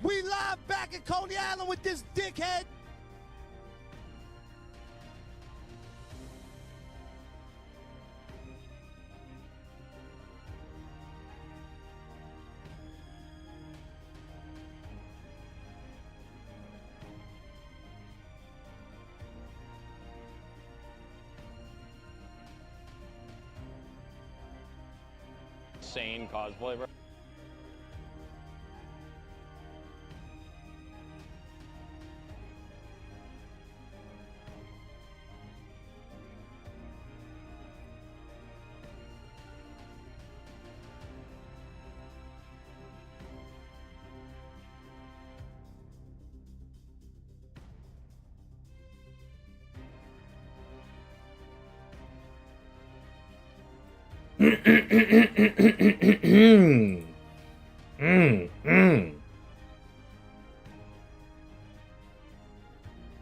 We live back in Coney Island with this dickhead. Insane cosplay, bro.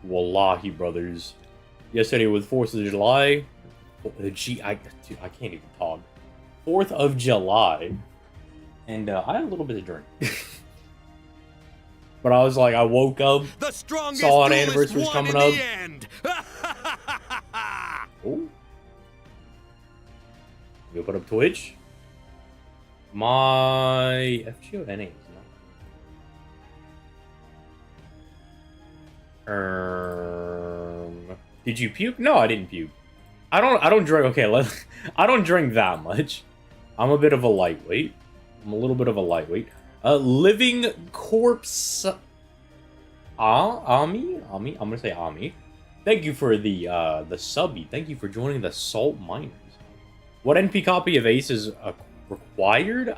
Wallahi, brothers. Yesterday was 4th of July. I can't even talk. 4th of July. And I had a little bit of drink. But I was like, I woke up, saw an anniversary was coming up. Oh. We put up Twitch. My FGO NA is not. Did you puke? No, I didn't puke. I don't drink. Okay, I don't drink that much. I'm a bit of a lightweight. I'm a little bit of a lightweight. Living corpse. Ami. I'm gonna say Ami. Thank you for the subby. Thank you for joining the Salt Miners. What NP copy of Ace is required?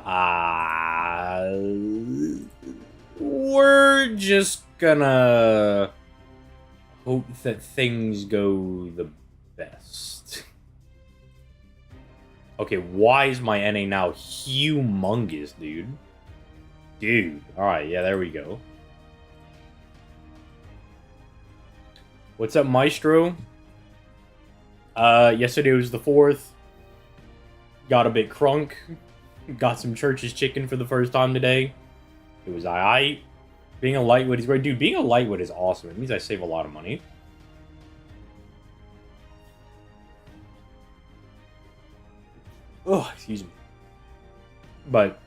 We're just gonna hope that things go the best. Okay, why is my NA now humongous, dude? Dude, alright, yeah, there we go. What's up, Maestro? Yesterday was the 4th. Got a bit crunk. Got some Church's chicken for the first time today. It was aight. Being a lightweight is great. Dude, being a lightweight is awesome. It means I save a lot of money. Oh, excuse me. But,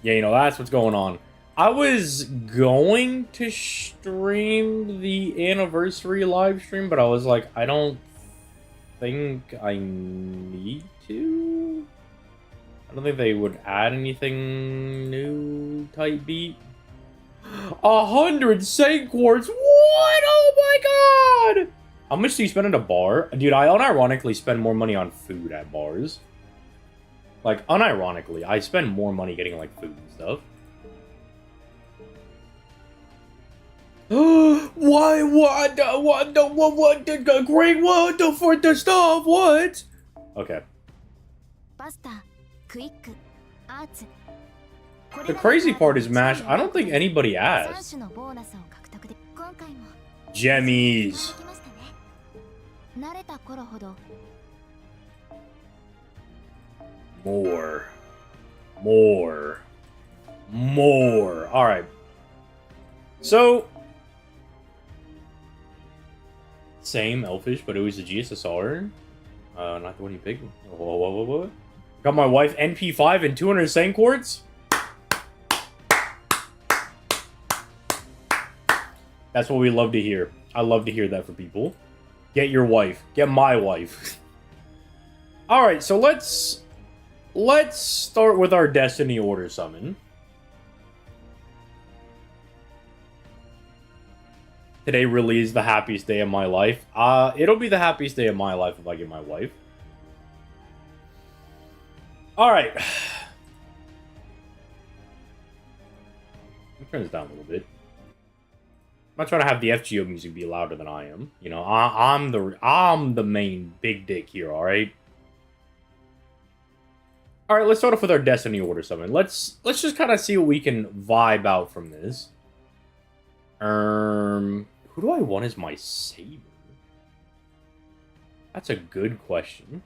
yeah, you know, that's what's going on. I was going to stream the anniversary live stream, but I was like, I don't think I need to. I don't think they would add anything new type beat. 100 Saint Quartz. What? Oh my god! How much do you spend at a bar? Dude, I unironically spend more money on food at bars. Like, unironically, I spend more money getting, like, food and stuff. Why? What? Great? What the for the stuff? What? Okay. The crazy part is, Mash, I don't think anybody asked. Jemmies. More. Alright. So, same Elfish, but it was a GSSR. Not the one you picked. Whoa. Got my wife NP5 and 200 Saint Quartz. That's what we love to hear. I love to hear that for people. Get your wife. Get my wife. Alright, so let's start with our Destiny Order summon. Today really is the happiest day of my life. It'll be the happiest day of my life if I get my wife. Alright. Let me turn this down a little bit. I'm not trying to have the FGO music be louder than I am. You know, I'm the main big dick here, alright? Alright, let's start off with our Destiny Order summon. Let's just kind of see what we can vibe out from this. Who do I want as my saber? That's a good question.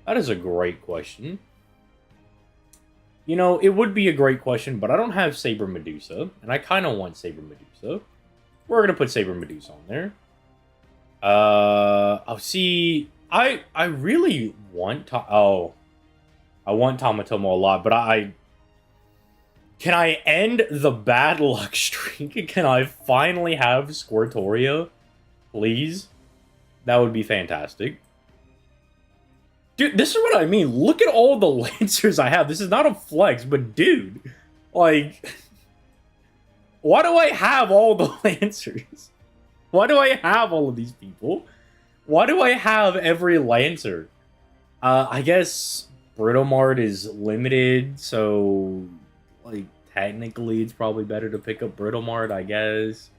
That is a great question. You know, it would be a great question, but I don't have Saber Medusa, and I kind of want Saber Medusa. We're gonna put Saber Medusa on there. Oh, see, I really want I want Tamatomo a lot, but can I end the bad luck streak? Can I finally have Squirtoria? Please? That would be fantastic. Dude, this is what I mean. Look at all the Lancers I have. This is not a flex, but dude, like, why do I have all the Lancers? Why do I have all of these people? Why do I have every Lancer? I guess Britomart is limited, so, like, technically it's probably better to pick up Britomart, I guess.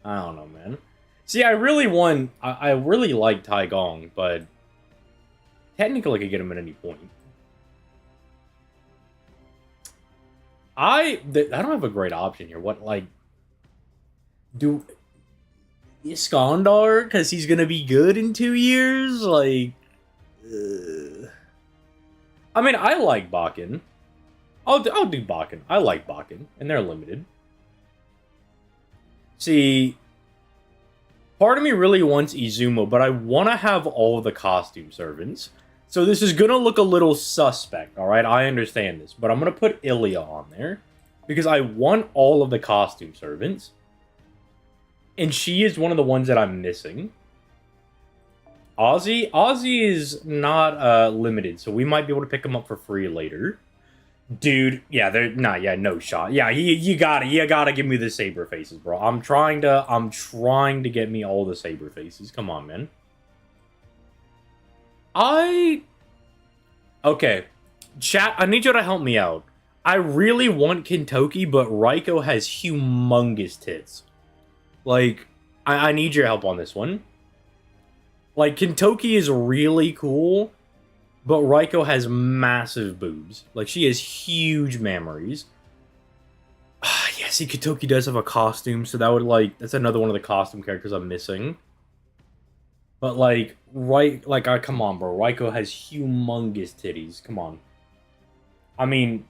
I don't know, man. See, I really like Tai Gong, but technically I could get him at any point. I don't have a great option here. What, like, do Iskandar, because he's gonna be good in 2 years? Like, I mean, I like Bakken. I'll do Bakken. I like Bakken, and they're limited. See, part of me really wants Izumo, but I want to have all the costume servants. So this is going to look a little suspect, alright? I understand this, but I'm going to put Ilya on there, because I want all of the costume servants. And she is one of the ones that I'm missing. Ozzy is not limited, so we might be able to pick him up for free later. Dude, yeah, no shot. Yeah, you gotta give me the saber faces, bro. I'm trying to get me all the saber faces. Come on, man. Okay, chat, I need you to help me out. I really want Kintoki, but Raiko has humongous tits. Like, I need your help on this one. Like, Kintoki is really cool, but Raiko has massive boobs. Like, she has huge mammaries. Yeah, see, Kintoki does have a costume, so that would, like, that's another one of the costume characters I'm missing. But, like, come on, bro. Raiko has humongous titties. Come on. I mean,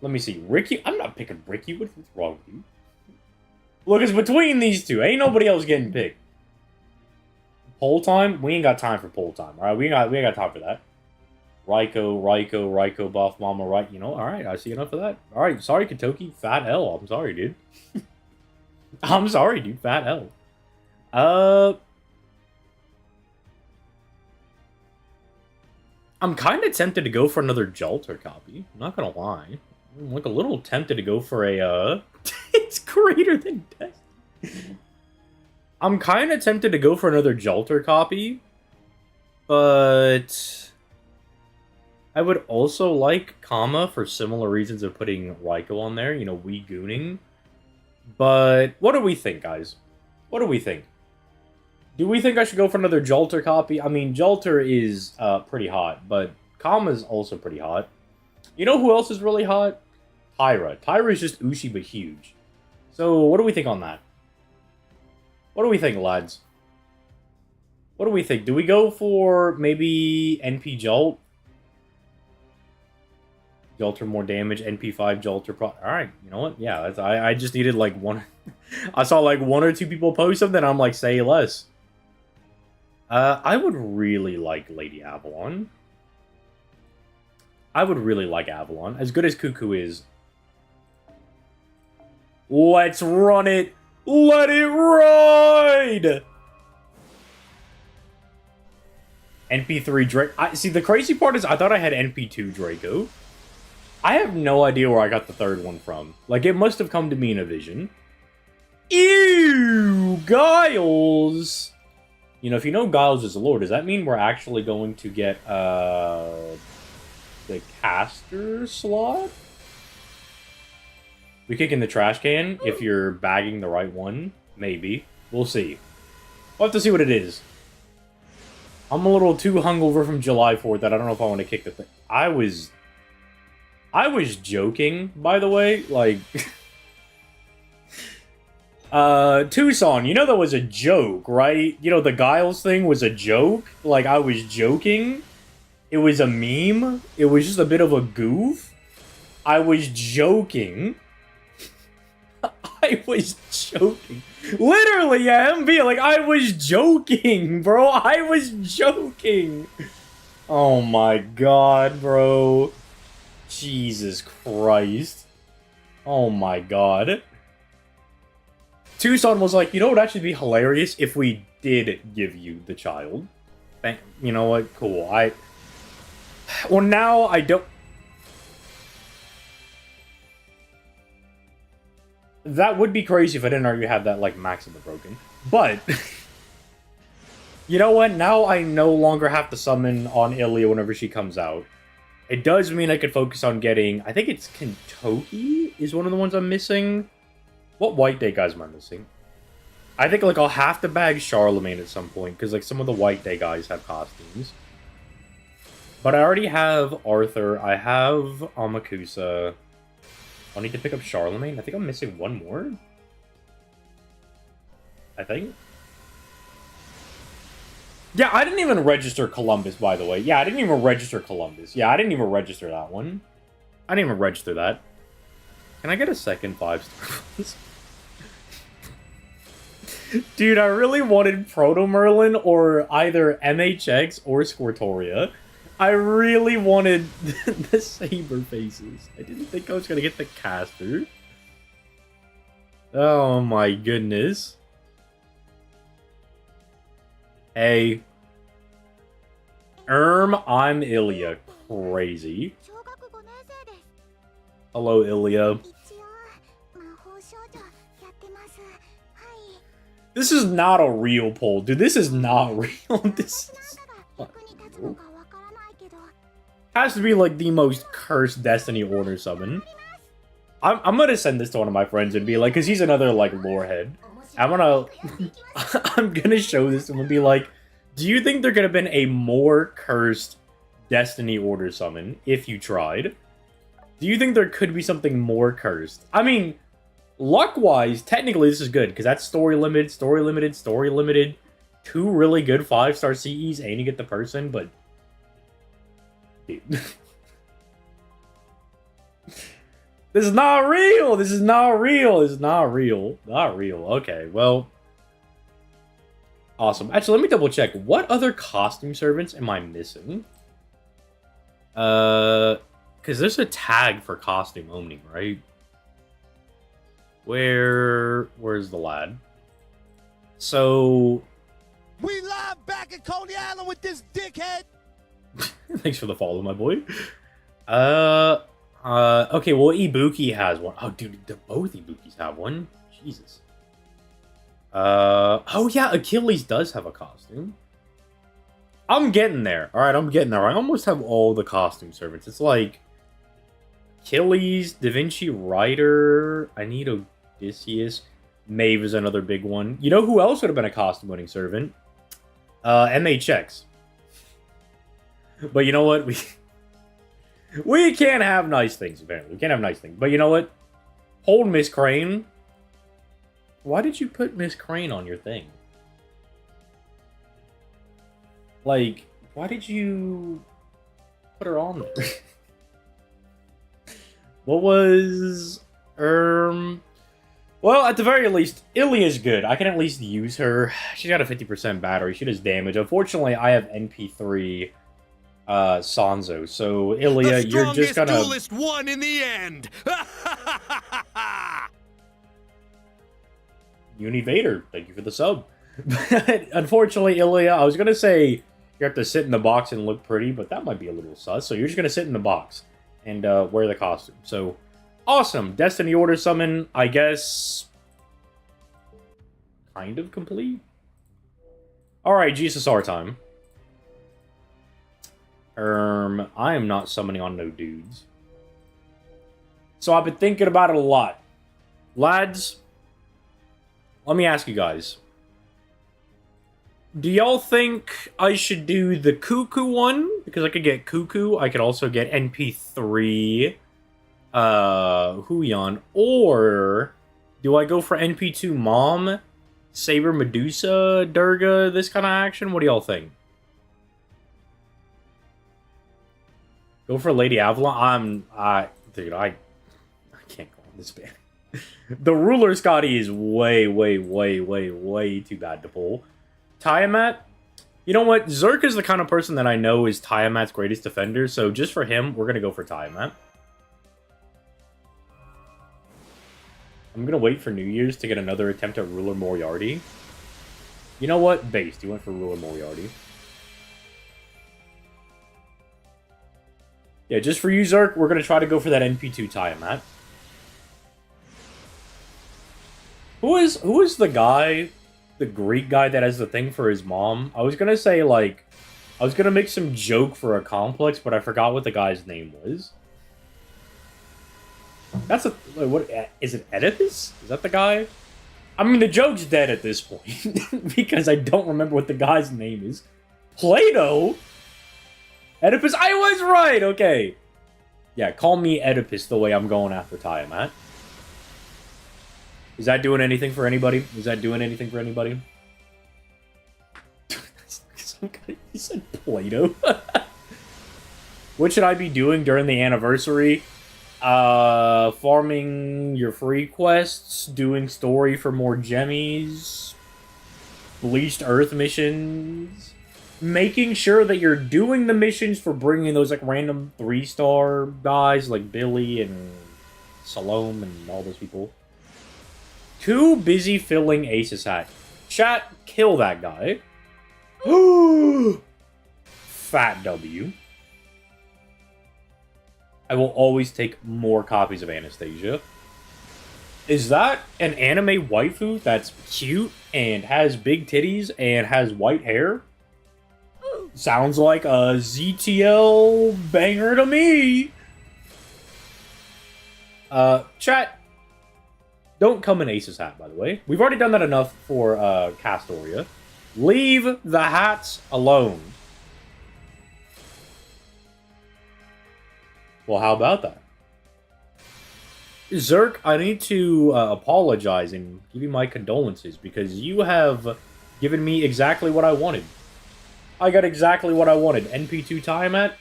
let me see. Ricky? I'm not picking Ricky. What's wrong with you? Look, it's between these two. Ain't nobody else getting picked. Poll time? We ain't got time for poll time, alright? We ain't got time for that. Raiko, buff, mama, right? You know, alright, I see enough of that. Alright, sorry, Kintoki. Fat L. I'm sorry, dude. I'm sorry, dude. Fat L. I'm kind of tempted to go for another Jalter copy. I'm not gonna lie. I'm like a little tempted to go for a, it's greater than death. I'm kind of tempted to go for another Jalter copy, but I would also like Kama for similar reasons of putting Raiko on there, you know, Wii Gooning. But what do we think, guys? What do we think? Do we think I should go for another Jalter copy? I mean, Jalter is pretty hot, but Kama's also pretty hot. You know who else is really hot? Tyra. Tyra is just Ushi, but huge. So, what do we think on that? What do we think, lads? What do we think? Do we go for maybe NP Jolt? Jolter more damage, NP5 Jolter pro... Alright, you know what? Yeah, I just needed like one... I saw like one or two people post something, I'm like, say less. I would really like Lady Avalon. I would really like Avalon. As good as Cuckoo is. Let's run it! Let it ride! NP3 Drake. See, the crazy part is I thought I had NP2 Draco. I have no idea where I got the third one from. Like, it must have come to me in a vision. Ew! Giles! You know, if you know Giles is a lord, does that mean we're actually going to get, the caster slot? We kick in the trash can if you're bagging the right one? Maybe. We'll see. We'll have to see what it is. I'm a little too hungover from July 4th that I don't know if I want to kick the thing. I was joking, by the way. Like... Tucson, you know that was a joke, right? You know, the Giles thing was a joke? Like, I was joking? It was a meme. It was just a bit of a goof. I was joking. I was joking. Literally, yeah, MV, like, I was joking, bro. I was joking. Oh my god, bro. Jesus Christ. Oh my god. Tucson was like, you know what would actually be hilarious if we did give you the child? You know what? Cool. Well, now I don't... That would be crazy if I didn't already have that, like, Maxima broken. But... You know what? Now I no longer have to summon on Ilya whenever she comes out. It does mean I could focus on getting... I think it's Kentucky is one of the ones I'm missing. What White Day guys am I missing? I think, like, I'll have to bag Charlemagne at some point, because, like, some of the White Day guys have costumes. But I already have Arthur. I have Amakusa. I'll need to pick up Charlemagne. I think I'm missing one more. I think. Yeah, I didn't even register Columbus, by the way. Yeah, I didn't even register Columbus. Yeah, I didn't even register that one. I didn't even register that. Can I get a second 5-star, please? Dude, I really wanted Proto Merlin or either MHX or Squirtoria. I really wanted the Saber faces. I didn't think I was gonna get the caster. Oh my goodness. Hey. I'm Ilya. Crazy. Hello, Ilya. This is not a real poll, dude. This is not real. This is not real. Has to be like the most cursed Destiny Order summon. I'm gonna send this to one of my friends and be like, cause he's another like lore head. I'm gonna show this to him and be like, do you think there could have been a more cursed Destiny Order summon if you tried? Do you think there could be something more cursed? I mean, luck-wise, technically this is good, because that's story limited, story limited, story limited. 2 really good 5-star CEs, and you get the person, but... Dude. This is not real! This is not real! This is not real. Not real. Okay, well... Awesome. Actually, let me double check. What other costume servants am I missing? Because there's a tag for costume owning, right? Where's the lad? So... We live back at Coney Island with this dickhead! Thanks for the follow, my boy. Okay, well, Ibuki has one. Oh, dude, both Ibukis have one. Jesus. Oh yeah, Achilles does have a costume. I'm getting there. Alright, I'm getting there. I almost have all the costume servants. It's like... Achilles, Da Vinci Rider, I need Odysseus. Maeve is another big one. You know who else would have been a costume-winning servant? MHX. But you know what? We can't have nice things, apparently. We can't have nice things. But you know what? Hold Miss Crane. Why did you put Miss Crane on your thing? Like, why did you put her on there? What was... Well, at the very least, Ilya's good. I can at least use her. She's got a 50% battery. She does damage. Unfortunately, I have NP3 Sanzo. So, Ilya, you're just gonna... The strongest duelist won in the end! Univader, thank you for the sub. Unfortunately, Ilya, I was gonna say you have to sit in the box and look pretty, but that might be a little sus. So you're just gonna sit in the box and wear the costume. So, awesome. Destiny Order summon, I guess, kind of complete. Alright, GSSR time. I am not summoning on no dudes. So I've been thinking about it a lot. Lads, let me ask you guys. Do y'all think I should do the Cuckoo one? Because I could get Cuckoo. I could also get NP3 Huion. Or do I go for NP2 Mom, Saber Medusa, Durga, this kind of action? What do y'all think? Go for Lady Avalon. Dude, I can't go on this band. The Ruler Scotty is way too bad to pull. Tiamat. You know what? Zerk is the kind of person that I know is Tiamat's greatest defender, so just for him, we're gonna go for Tiamat. I'm gonna wait for New Year's to get another attempt at Ruler Moriarty. You know what? Based. You went for Ruler Moriarty. Yeah, just for you, Zerk, we're gonna try to go for that NP2 Tiamat. Who is the guy, the Greek guy that has the thing for his mom? I was gonna say, like, I was gonna make some joke for a complex, but I forgot what the guy's name was. That's a... what... Is it Oedipus? Is that the guy? I mean, the joke's dead at this point. Because I don't remember what the guy's name is. Plato? Oedipus? I was right! Okay. Yeah, call me Oedipus the way I'm going after Tiamat. Is that doing anything for anybody? Is that doing anything for anybody? He said Plato. What should I be doing during the anniversary? Farming your free quests, doing story for more gemmies, bleached earth missions, making sure that you're doing the missions for bringing those like random 3-star guys like Billy and Salome and all those people. Too busy filling Ace's hat. Chat, kill that guy. Fat W. I will always take more copies of Anastasia. Is that an anime waifu that's cute and has big titties and has white hair? Sounds like a ZTL banger to me. Chat, don't come in Ace's hat, by the way. We've already done that enough for Castoria. Leave the hats alone. Well, how about that? Zerk, I need to apologize and give you my condolences because you have given me exactly what I wanted. I got exactly what I wanted. NP2 Tiamat?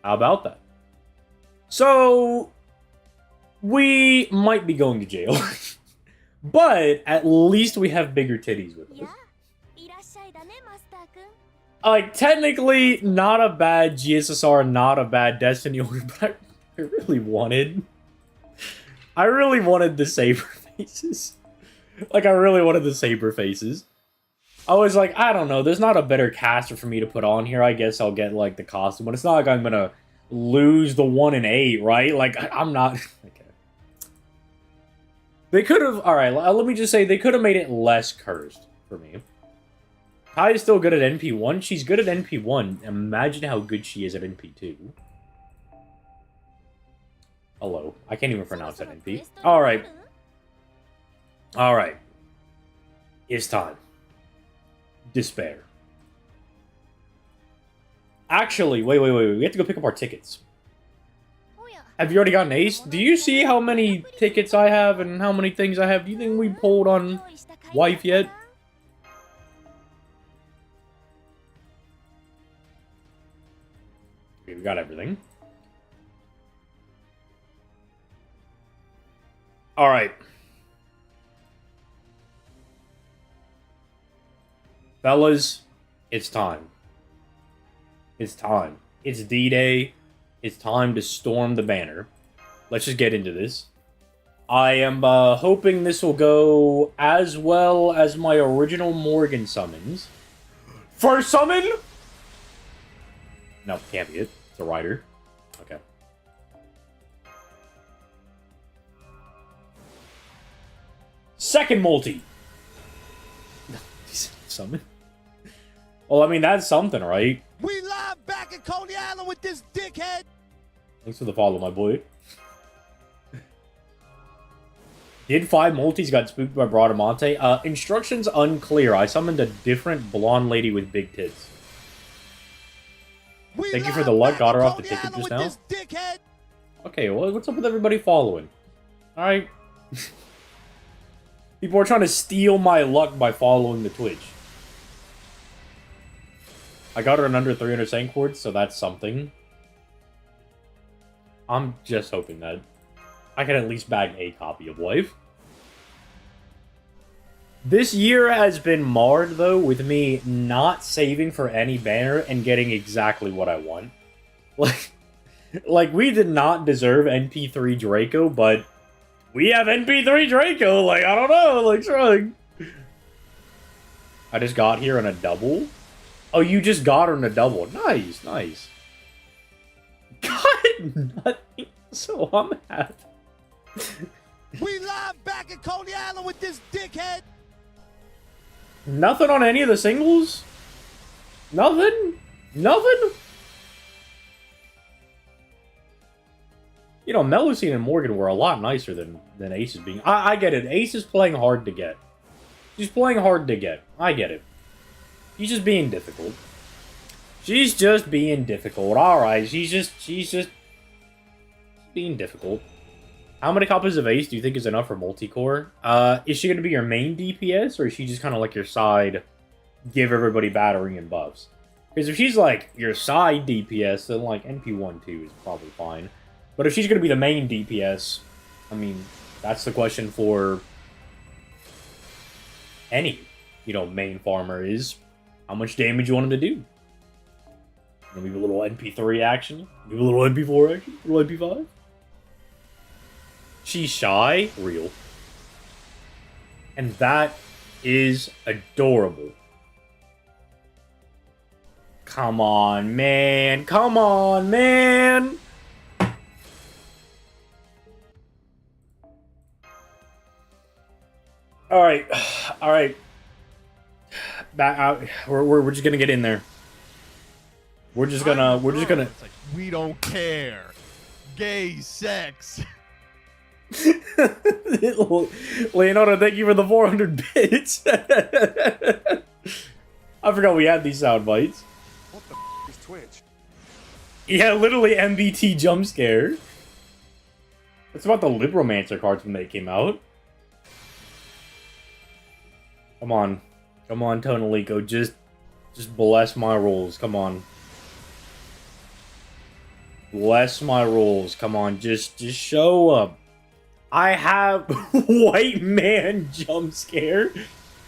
How about that? So, we might be going to jail. But at least we have bigger titties with us. Like, technically, not a bad GSSR, not a bad Destiny order, but I really wanted the saber faces. Like, I really wanted the saber faces. I was like, I don't know, there's not a better caster for me to put on here. I guess I'll get, like, the costume, but it's not like I'm gonna lose the 1 in 8, right? Like, I'm not... Okay. They could have... Alright, let me just say, they could have made it less cursed for me. Kai is still good at NP1. She's good at NP1. Imagine how good she is at NP2. Hello. I can't even pronounce that NP. Alright. Alright. It's time. Despair. Actually, wait. We have to go pick up our tickets. Have you already gotten Ace? Do you see how many tickets I have and how many things I have? Do you think we pulled on wife yet? Okay, we got everything. Alright. Fellas, it's time. It's time. It's D-Day. It's time to storm the banner. Let's just get into this. I am hoping this will go as well as my original Morgan summons. First summon? No, can't be it. It's a rider. Okay. Second multi. Summon? Well, I mean, that's something, right? We live back at Coney Island with this dickhead. Thanks for the follow, my boy. Did 5 multis got spooked by Bradamante? Instructions unclear. I summoned a different blonde lady with big tits. Thank you for the luck. Got her off the ticket just now. Okay, well, what's up with everybody following? Alright. People are trying to steal my luck by following the Twitch. I got her in under 300 Sank Quartz, so that's something. I'm just hoping that I can at least bag a copy of Wave. This year has been marred, though, with me not saving for any banner and getting exactly what I want. Like we did not deserve NP3 Draco, but we have NP3 Draco. Like, I don't know. Like, shrug. I just got here on a double. Oh, you just got her on a double. Nice, nice. Got nothing, so I'm happy. We live back at Coney Island with this dickhead. Nothing on any of the singles? Nothing? Nothing? You know, Melusine and Morgan were a lot nicer than Ace is being. I get it. Ace is playing hard to get. She's playing hard to get. I get it. She's just being difficult. She's just being difficult. Alright, she's just being difficult. How many copies of Ace do you think is enough for multi-core? Is she going to be your main DPS, or is she just kind of like your side, give everybody battering and buffs? Because if she's like your side DPS, then like NP1-2 is probably fine. But if she's going to be the main DPS, I mean, that's the question for any, you know, main farmer is how much damage you want him to do. Maybe a little NP3 action, maybe a little NP4 action, a little NP5. She's shy, real. And that is adorable. Come on, man. Come on, man. All right. All right. Back out. We're just gonna get in there. We're just gonna. It's like, we don't care. Gay sex. Leonardo, thank you for the 400 bits. I forgot we had these sound bites. What the is Twitch? Yeah, literally MBT jump scare. It's about the Libromancer cards when they came out. Come on. Come on, Tonalico. Just bless my rolls. Come on. Bless my rolls. Come on. Just show up. I have white man jump scare.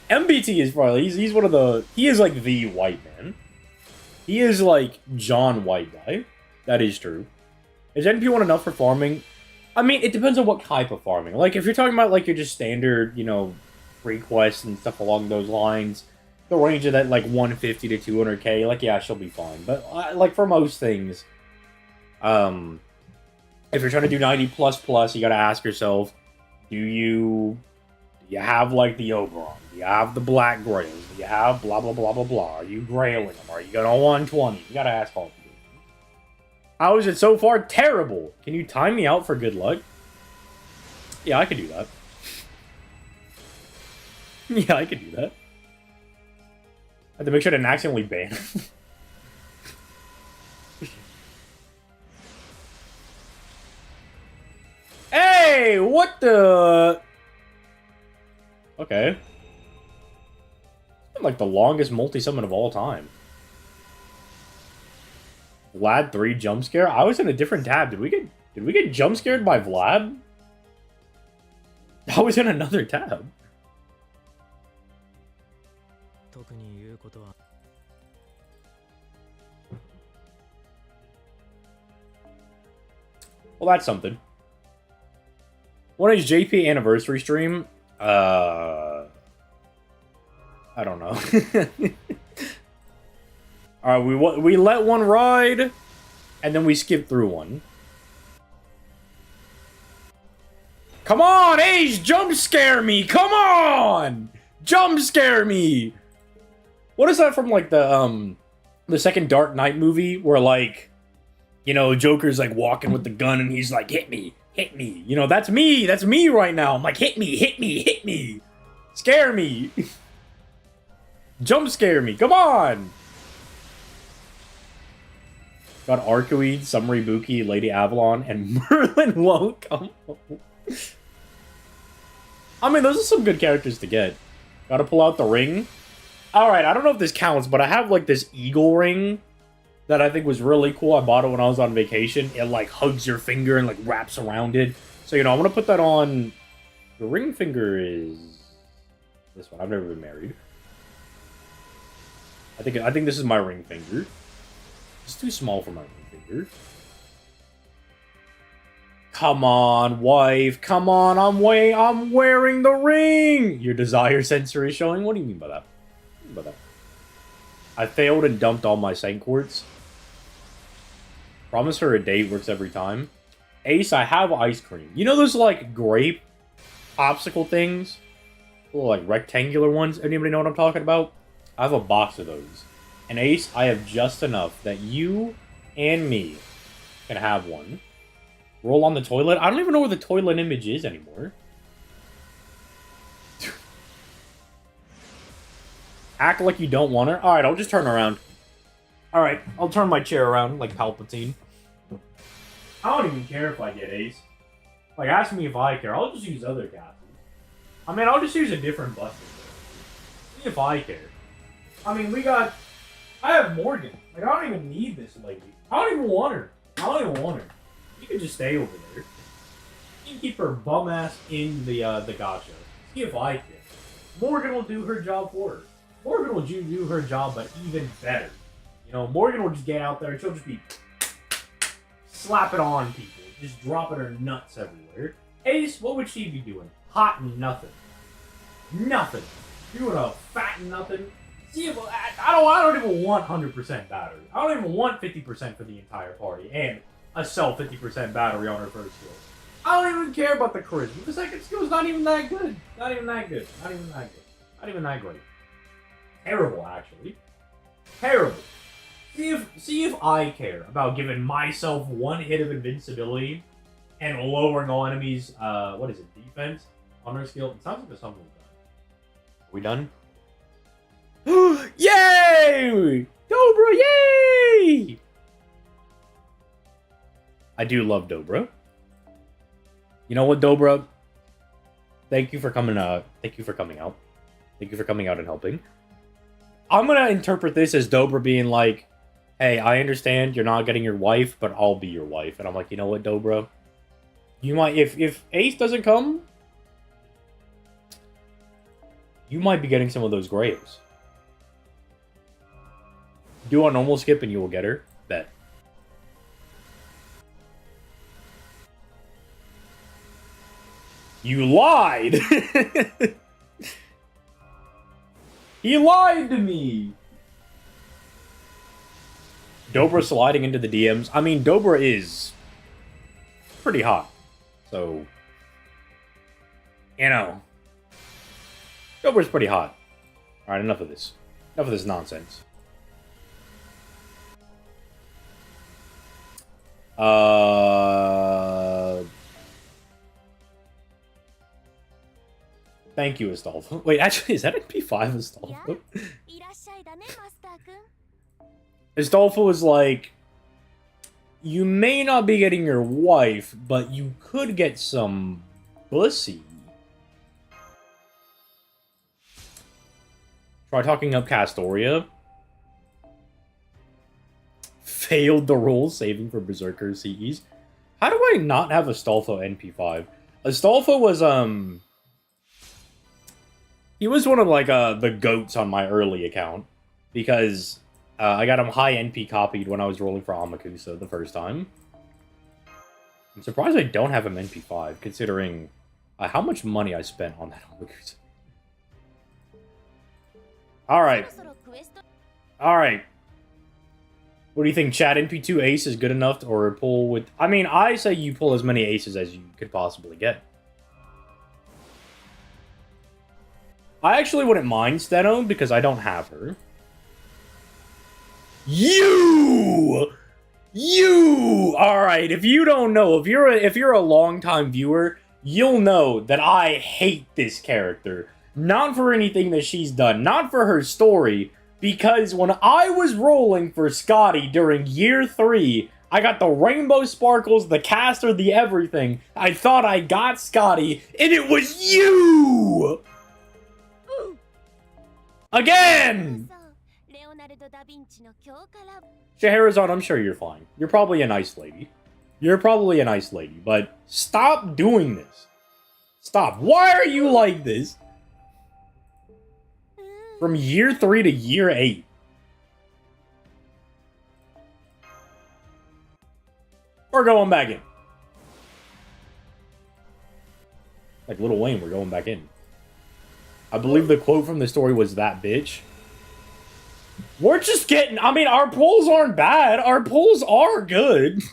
MBT is probably he's one of the he is like the white man. He is like John White guy. That is true. Is NP1 enough for farming? I mean, it depends on what type of farming. Like if you're talking about like your just standard, you know, free quests and stuff along those lines, the range of that like 150 to 200k, like yeah, she'll be fine. But like for most things, if you're trying to do 90++, you gotta ask yourself, do you have, like, the Oberon? Do you have the Black Grails? Do you have blah, blah, blah, blah, blah? Are you grailing them? Are you going on 120? You gotta ask all of these. How is it so far? Terrible! Can you time me out for good luck? Yeah, I could do that. Yeah, I could do that. I have to make sure I didn't accidentally ban. Hey, what the? Okay. It's been like the longest multi-summon of all time. Vlad 3 jump scare? I was in a different tab. Did we get jump scared by Vlad? I was in another tab. Well, that's something. When is JP anniversary stream? I don't know. Alright, we let one ride, and then we skip through one. Come on, Age, jump scare me! Come on! Jump scare me! What is that from, like, the second Dark Knight movie, where, like, you know, Joker's, like, walking with the gun, and he's like, hit me! Hit me. You know, that's me right now. I'm like, hit me, hit me, hit me. Scare me. Jump scare me. Come on. Got Arcoid, Summary Buki, Lady Avalon, and Merlin won't come home. I mean, those are some good characters to get. Gotta pull out the ring. Alright, I don't know if this counts, but I have, like, this eagle ring that I think was really cool. I bought it when I was on vacation. It like hugs your finger and like wraps around it. So, you know, I'm gonna put that on. The ring finger is this one. I've never been married. I think this is my ring finger. It's too small for my ring finger. Come on, wife. Come on, I'm wearing the ring. Your desire sensor is showing. What do you mean by that? What do you mean by that? I failed and dumped all my Saint quartz. Promise her a date works every time. Ace, I have ice cream. You know those like grape popsicle things? Little like rectangular ones? Anybody know what I'm talking about? I have a box of those. And Ace, I have just enough that you and me can have one. Roll on the toilet. I don't even know where the toilet image is anymore. Act like you don't want her. Alright, I'll just turn around. Alright, I'll turn my chair around like Palpatine. I don't even care if I get Ace. Like, ask me if I care. I'll just use other castles. I mean, I'll just use a different button. See if I care. I mean, I have Morgan. Like, I don't even need this lady. I don't even want her. I don't even want her. You can just stay over there. You can keep her bum ass in the gacha. See if I care. Morgan will do her job for her. Morgan will do her job, but even better. You know, Morgan will just get out there and she'll just be slapping on people. Just dropping her nuts everywhere. Ace, what would she be doing? Hot and nothing. Nothing. Doing a fat nothing. See if I don't even want 100% battery. I don't even want 50% for the entire party. And a sell 50% battery on her first skill. I don't even care about the charisma. The second skill is not even that good. Not even that good. Not even that good. Not even that great. Terrible, actually. Terrible. See if I care about giving myself one hit of invincibility and lowering all enemies, what is it, defense on her skill. It sounds like there's something like that. Are we done? Yay! Dobra, yay! I do love Dobra. You know what, Dobra? Thank you for coming out. Thank you for coming out. Thank you for coming out and helping. I'm gonna interpret this as Dobra being like, hey, I understand you're not getting your wife, but I'll be your wife. And I'm like, you know what, Dobra? You might, if Ace doesn't come, you might be getting some of those graves. Do a normal skip and you will get her. Bet. You lied! He lied to me! Dobra sliding into the DMs. I mean, Dobra is pretty hot. So, you know. Dobra's pretty hot. Alright, enough of this. Enough of this nonsense. Thank you, Astolfo. Wait, actually, is that NP5 Astolfo? Astolfo is like, you may not be getting your wife, but you could get some pussy. Try talking up Castoria. Failed the role, saving for Berserker CEs. How do I not have Astolfo NP5? Astolfo was, he was one of, like, the goats on my early account. Because I got him high NP copied when I was rolling for Amakusa the first time. I'm surprised I don't have him NP5, considering how much money I spent on that Amakusa. Alright. Alright. What do you think, Chad? NP2 ace is good enough or pull with... I mean, I say you pull as many aces as you could possibly get. I actually wouldn't mind Steno because I don't have her. You! Alright, if you don't know, if you're a long-time viewer, you'll know that I hate this character. Not for anything that she's done, not for her story, because when I was rolling for Scotty during year 3, I got the rainbow sparkles, the caster, the everything. I thought I got Scotty, and it was you! Again! Scheherazade, I'm sure you're fine. You're probably a nice lady. You're probably a nice lady, but stop doing this. Stop. Why are you like this? From year 3 to year 8. We're going back in. Like Lil Wayne, we're going back in. I believe the quote from the story was that bitch. We're just getting... I mean, our pulls aren't bad. Our pulls are good.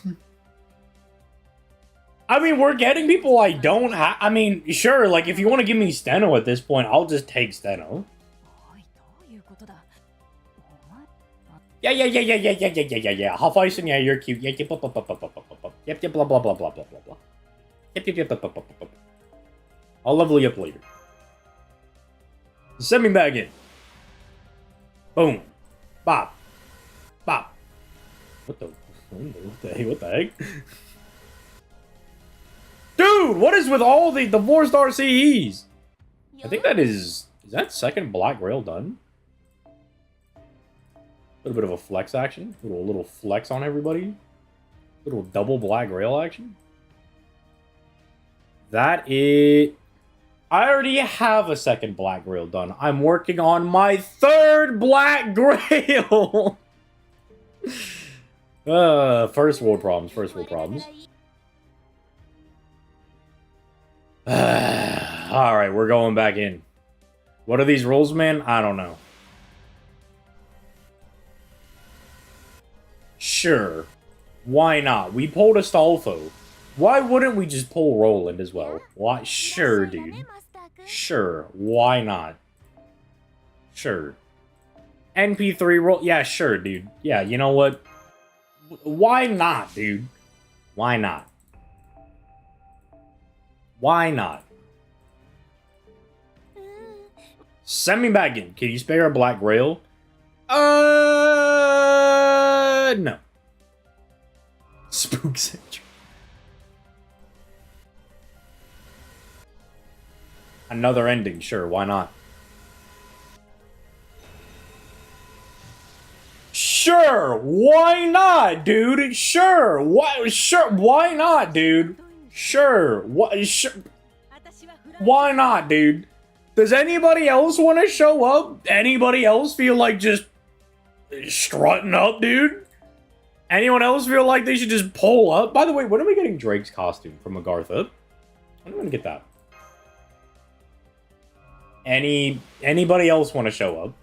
I mean, we're getting people I don't have... I mean, sure, like, if you want to give me Steno at this point, I'll just take Steno. Yeah. Half-Ison, yeah, you're cute. Yeah, blah, blah, blah, blah, blah, blah, blah. Yep, blah, blah, blah, blah, blah, blah, blah. Yep, blah, blah, blah, blah, blah. I'll level you up later. Send me back in. Boom. Bop. Bop. What the heck? Dude, what is with all the 4-star CEs? I think that is that second Black Grail done? A little bit of a flex action. A little flex on everybody. Little double Black Grail action. That is... I already have a second Black Grail done. I'm working on my third Black Grail! First world problems. Alright, we're going back in. What are these rules, man? I don't know. Sure. Why not? We pulled Astolfo. Why wouldn't we just pull Roland as well? Why? Sure, dude. Sure. Why not? Sure. NP3 roll. Yeah, sure, dude. Yeah, you know what? Why not, dude? Why not? Why not? Send me back in. Can you spare a Black Grail? No. Spook Central. Another ending, sure, why not? Sure, why not, dude? Sure, why not, dude? Sure, why not, dude? Does anybody else want to show up? Anybody else feel like just strutting up, dude? Anyone else feel like they should just pull up? By the way, when are we getting Drake's costume from Agartha? I'm gonna get that. Anybody else want to show up?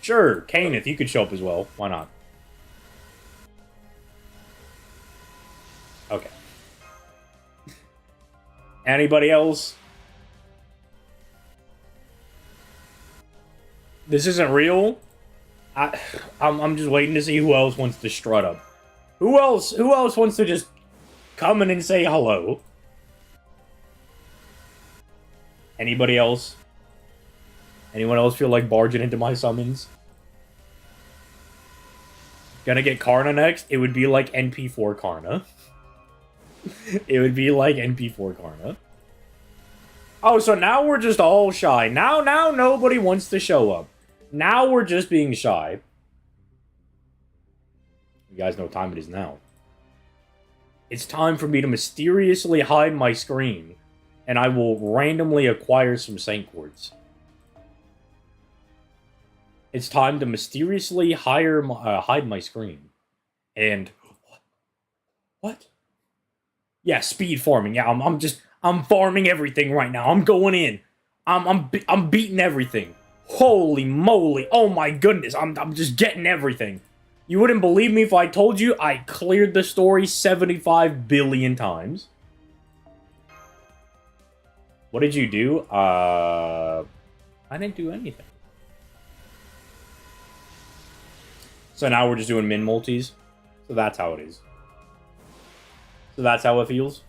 Sure, Kane, if you could show up as well, why not? Okay. Anybody else? This isn't real. I'm just waiting to see who else wants to strut up. Who else wants to just come in and say hello? Anybody else? Anyone else feel like barging into my summons? Gonna get Karna next? It would be like NP4 Karna. It would be like NP4 Karna. Oh, so now we're just all shy. Now nobody wants to show up. Now we're just being shy. You guys know what time it is now. It's time for me to mysteriously hide my screen, and I will randomly acquire some Saint Quartz. It's time to mysteriously hide my screen. And... What? Yeah, speed farming. Yeah, I'm farming everything right now. I'm going in. I'm beating everything. Holy moly. Oh my goodness. I'm just getting everything. You wouldn't believe me if I told you I cleared the story 75 billion times. What did you do? I didn't do anything. So now we're just doing min multis. So that's how it is. So that's how it feels.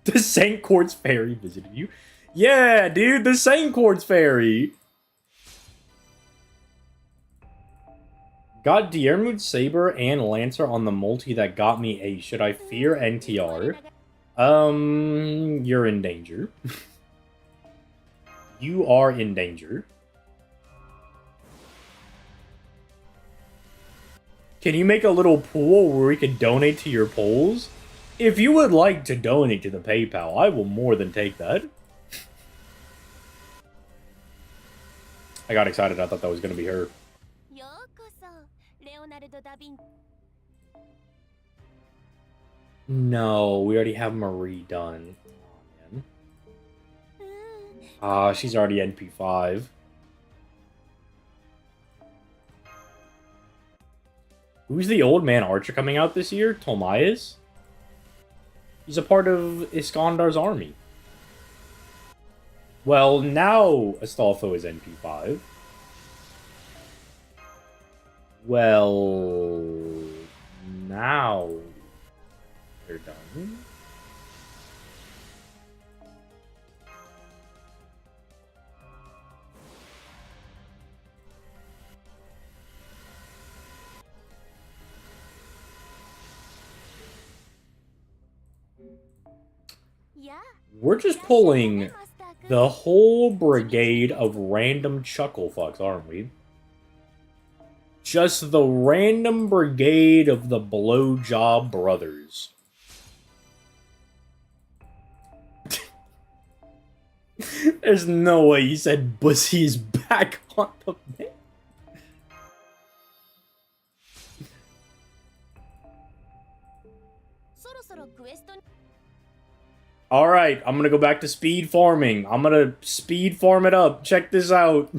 The Saint Quartz Fairy visited you? Yeah, dude, the Saint Quartz Fairy! Got Diarmuid Saber and Lancer on the multi that got me a. Should I fear NTR? You're in danger. You are in danger. Can you make a little pool where we can donate to your polls? If you would like to donate to the PayPal, I will more than take that. I got excited. I thought that was going to be her. No, we already have Marie done. Ah, she's already NP5. Who's the old man archer coming out this year? Tolmaeus? He's a part of Iskandar's army. Well, now Astolfo is NP5. Well, now they're done. We're just pulling the whole brigade of random chuckle fucks, aren't we? Just the random brigade of the blowjob brothers. There's no way you said Bussy is back on the man. Alright, I'm gonna go back to speed farming. I'm gonna speed farm it up. Check this out.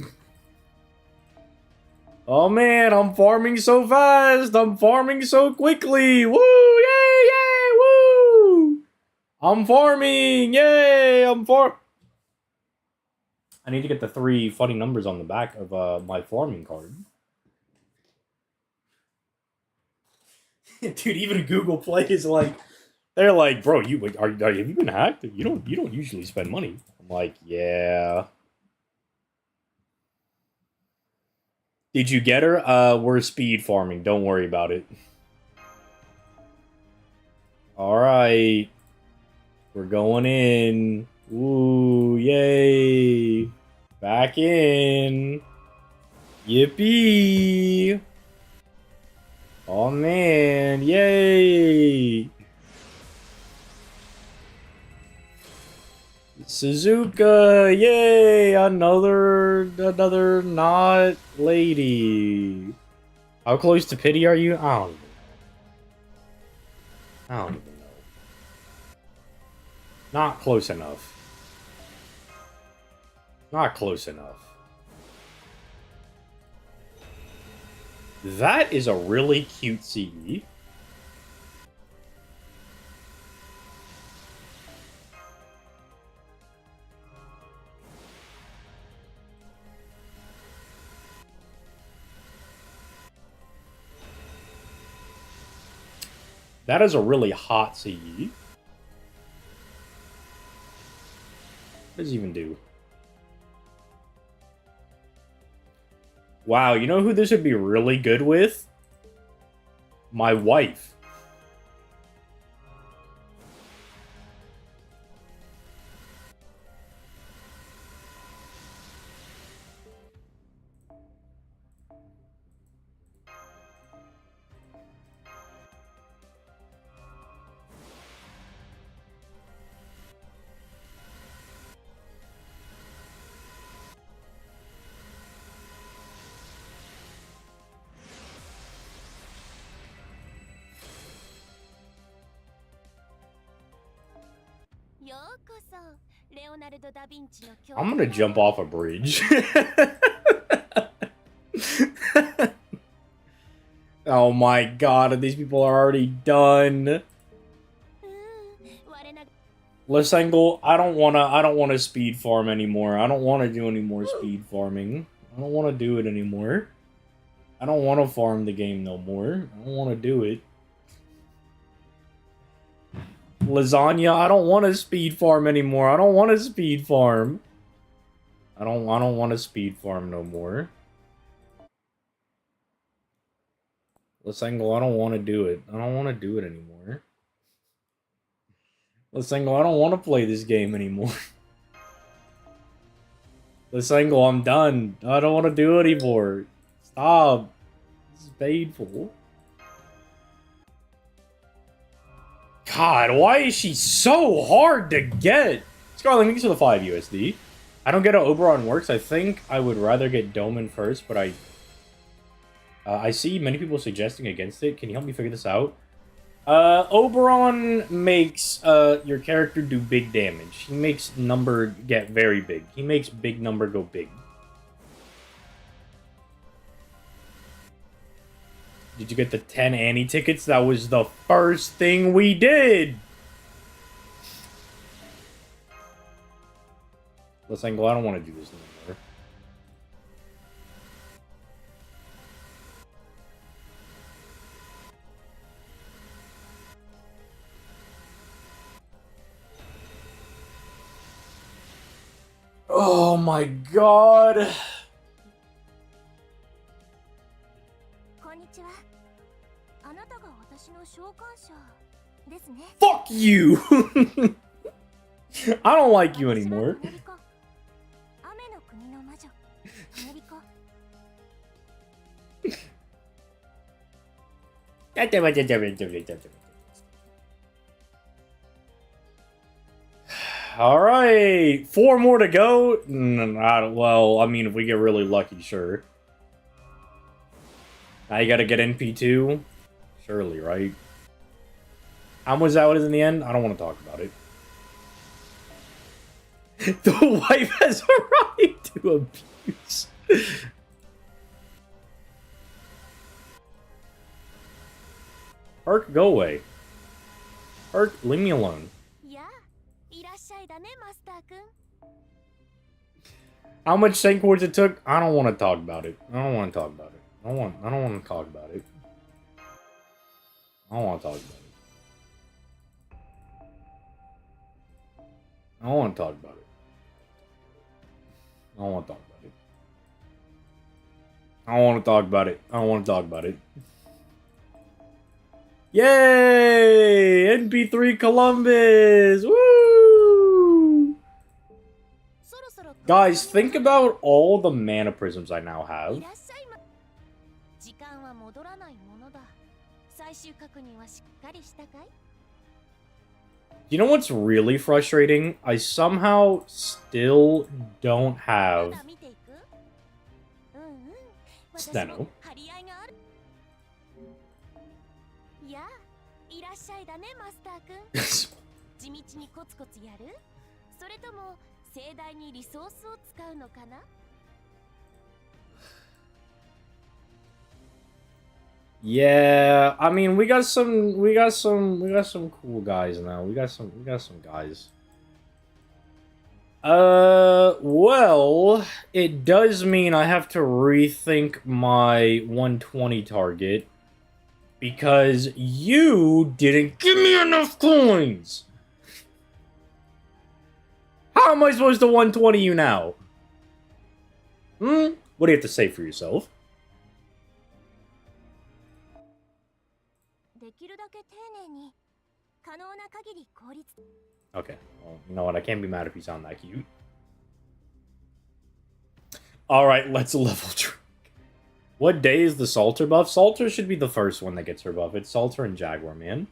Oh man, I'm farming so fast. I'm farming so quickly. Woo! Yay! Yay! Woo! I'm farming! Yay! I need to get the 3 funny numbers on the back of my farming card. Dude, even Google Play is like, they're like, bro, have you been hacked? You don't usually spend money. I'm like, yeah. Did you get her? We're speed farming. Don't worry about it. Alright. We're going in. Ooh, yay. Back in. Yippee. Oh, man. Yay. Suzuka, yay! Another not lady. How close to pity are you? I don't even know. Not close enough. Not close enough. That is a really cute CE. That is a really hot CE. What does it even do? Wow, you know who this would be really good with? My wife. I'm gonna jump off a bridge. Oh my god, these people are already done. Lesengle, I don't wanna speed farm anymore. I don't wanna do any more speed farming. I don't wanna do it anymore. I don't wanna farm the game no more. I don't wanna do it. Lasagna, I don't want to speed farm anymore. I don't want to speed farm. I don't want to speed farm no more. Lisango, I don't want to do it. I don't want to do it anymore. Lisango, I don't want to play this game anymore. Lisango, I'm done. I don't want to do it anymore. Stop. This is painful. God, why is she so hard to get? Scarlet, thanks for the 5 USD. I don't get how Oberon works. I think I would rather get Doman first, but I see many people suggesting against it. Can you help me figure this out? Oberon makes your character do big damage. He makes number get very big. He makes big number go big. Did you get the 10 Annie tickets? That was the first thing we did! Listen, I don't want to do this anymore. Oh my god! Fuck you! I don't like you anymore. Alright, 4 more to go. Well, I mean, if we get really lucky, sure. Now you gotta get NP2. Surely, right? How much that was in the end? I don't want to talk about it. The wife has a right to abuse. Herc, go away. Herc, leave me alone. How much Saint Chords it took? I don't want to talk about it. I don't want to talk about it. I don't want to talk about it. I don't want to talk about it. I don't want to talk about it. I don't want to talk about it. I don't want to talk about it. I don't want to talk about it. Yay! NP3 Columbus! Woo! Guys, think about all the mana prisms I now have. You know what's really frustrating? I somehow still don't have Steno. Yeah, I mean, we got some cool guys now. We got some guys. Well, it does mean I have to rethink my 120 target because you didn't give me enough coins. How am I supposed to 120 you now? What do you have to say for yourself? Okay, well, you know what? I can't be mad if you sound that cute. Alright, let's level track. What day is the Salter buff? Salter should be the first one that gets her buff. It's Salter and Jaguar, man.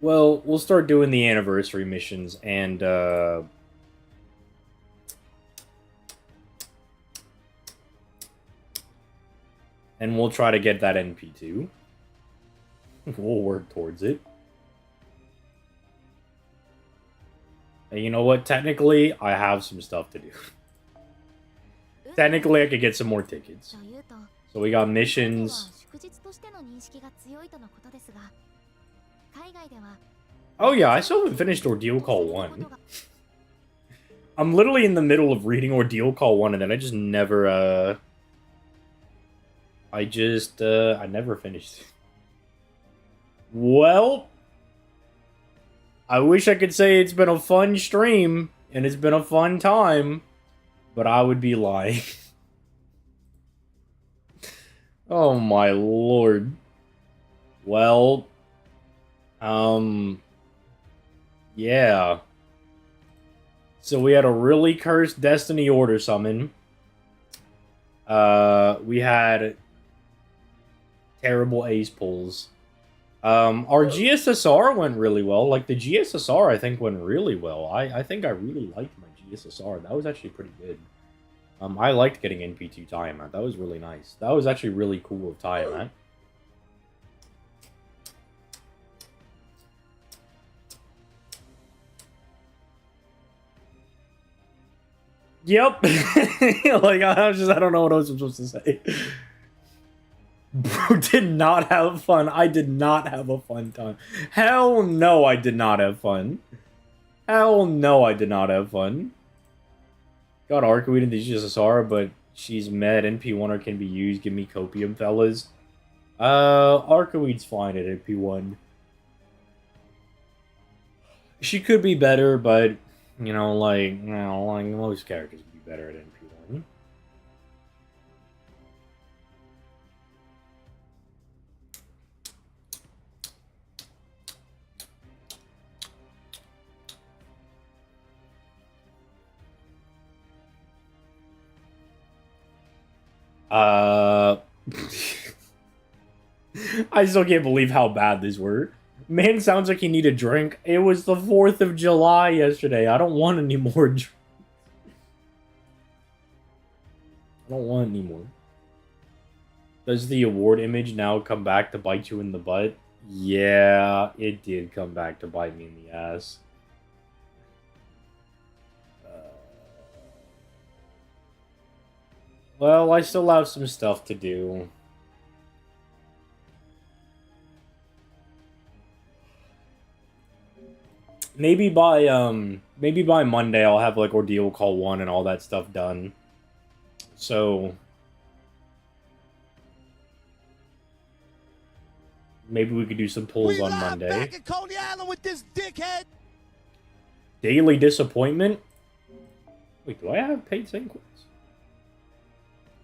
Well, we'll start doing the anniversary missions, and, and we'll try to get that NP2. We'll work towards it. And you know what? Technically, I have some stuff to do. Technically, I could get some more tickets. So we got missions. Oh yeah, I still haven't finished Ordeal Call 1. I'm literally in the middle of reading Ordeal Call 1 and then I just never I never finished. Well, I wish I could say it's been a fun stream and it's been a fun time, but I would be lying. Oh my lord. Well, yeah. So we had a really cursed Destiny Order summon. We had terrible ace pulls. Our GSSR went really well. Like, the GSSR, I think, went really well. I think I really liked my GSSR. That was actually pretty good. I liked getting NP2 Tiamat. That was really nice. That was actually really cool of Tiamat. Yep. Like, I don't know what else I'm supposed to say. Bro did not have fun. I did not have a fun time. Hell no, I did not have fun. Hell no, I did not have fun. Got Arcoweed in the GSSR, but she's med. NP1 can be used. Give me Copium, fellas. Arcoweed's fine at NP1. She could be better, but, you know, like most characters would be better at NP1. I still can't believe how bad these were. Man sounds like he need a drink. It was the 4th of July yesterday. I don't want any more drinks. I don't want any more. Does the award image now come back to bite you in the butt? Yeah, it did come back to bite me in the ass. Well, I still have some stuff to do. Maybe by Monday I'll have like Ordeal Call 1 and all that stuff done. So maybe we could do some pulls on Monday. Back at Coney Island with this dickhead. Daily disappointment? Wait, do I have paid Saint Quartz?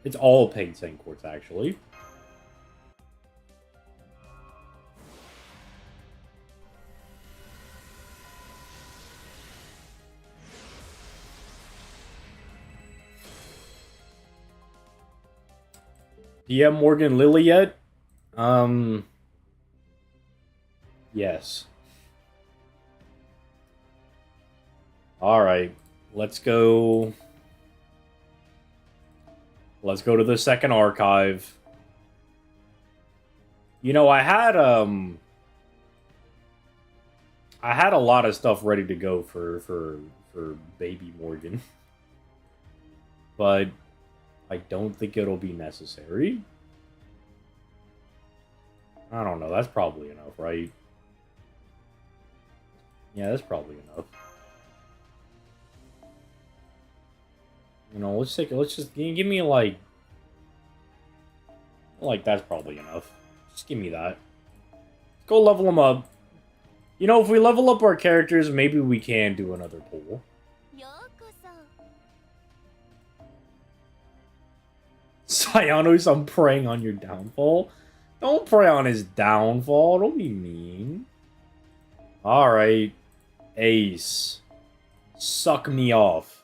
It's all paid Saint Quartz, actually. Do you have Morgan Lily yet? Yes. Alright, let's go... Let's go to the second archive. You know, I had a lot of stuff ready to go for baby Morgan. But I don't think it'll be necessary. I don't know, that's probably enough, right? Yeah, that's probably enough. You know, let's just give me like that's probably enough. Just give me that. Let's go level them up. You know, if we level up our characters, maybe we can do another pool. Cyanos, I'm preying on your downfall. Don't prey on his downfall. Don't be mean. Alright. Ace. Suck me off.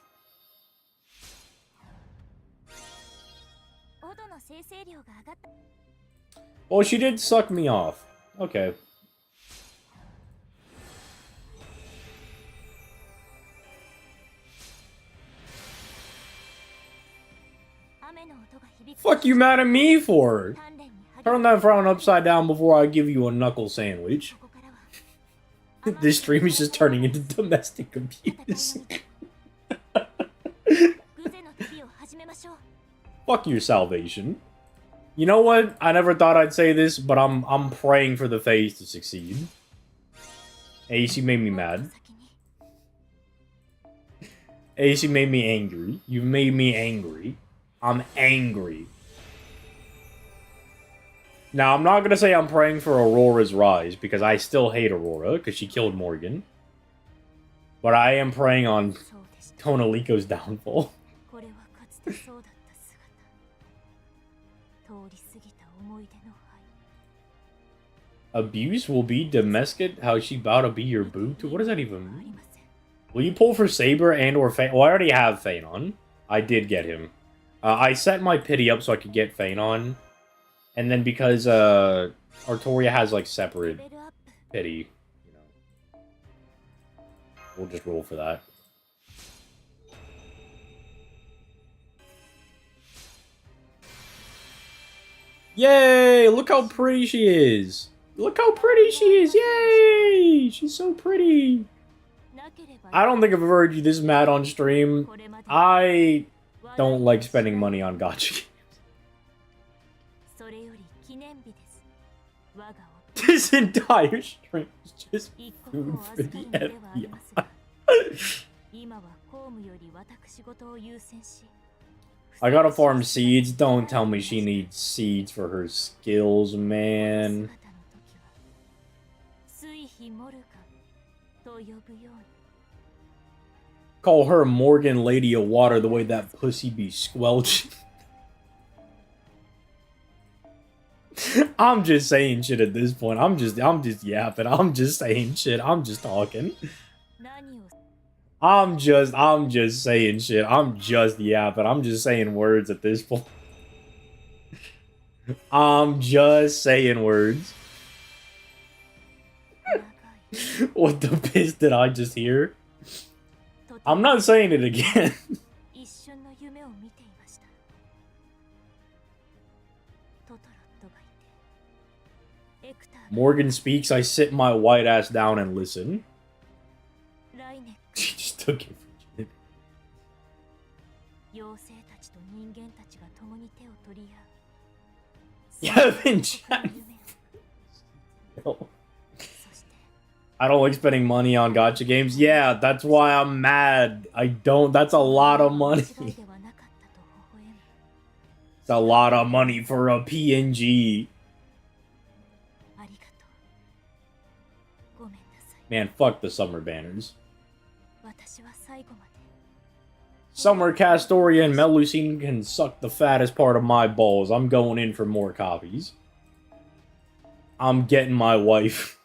Well, she did suck me off. Okay. Fuck you mad at me for? Turn that frown upside down before I give you a knuckle sandwich. This stream is just turning into domestic abuse. Fuck your salvation. You know what? I never thought I'd say this, but I'm praying for the phase to succeed. Ace, you made me mad. Ace, you made me angry. You made me angry. I'm angry. Now, I'm not going to say I'm praying for Aurora's rise, because I still hate Aurora, because she killed Morgan. But I am praying on Tonalico's downfall. Abuse will be domestic? How she about to be your boo? What does that even mean? Will you pull for Saber and or Fein? Well, I already have Feinon. I did get him. I set my pity up so I could get Feinon. And then because Artoria has like separate pity, you know, we'll just roll for that. Yay! Look how pretty she is. Look how pretty she is. Yay! She's so pretty. I don't think I've ever heard you this mad on stream. I don't like spending money on gacha games. This entire stream is just food for the FBI. I gotta farm seeds. Don't tell me she needs seeds for her skills, man. Call her Morgan Lady of Water the way that pussy be squelching. I'm just saying shit at this point. I'm just yapping. I'm just saying shit. I'm just talking. I'm just saying shit. I'm just yapping. I'm just saying words at this point. I'm just saying words. What the piss did I just hear? I'm not saying it again. Morgan speaks, I sit my white ass down and listen. She just took it from Kevin Chan. No. I don't like spending money on gacha games. Yeah, that's why I'm mad. I don't. That's a lot of money. It's a lot of money for a PNG. Man, fuck the summer banners. Summer Castoria and Melusine can suck the fattest part of my balls. I'm going in for more copies. I'm getting my wife.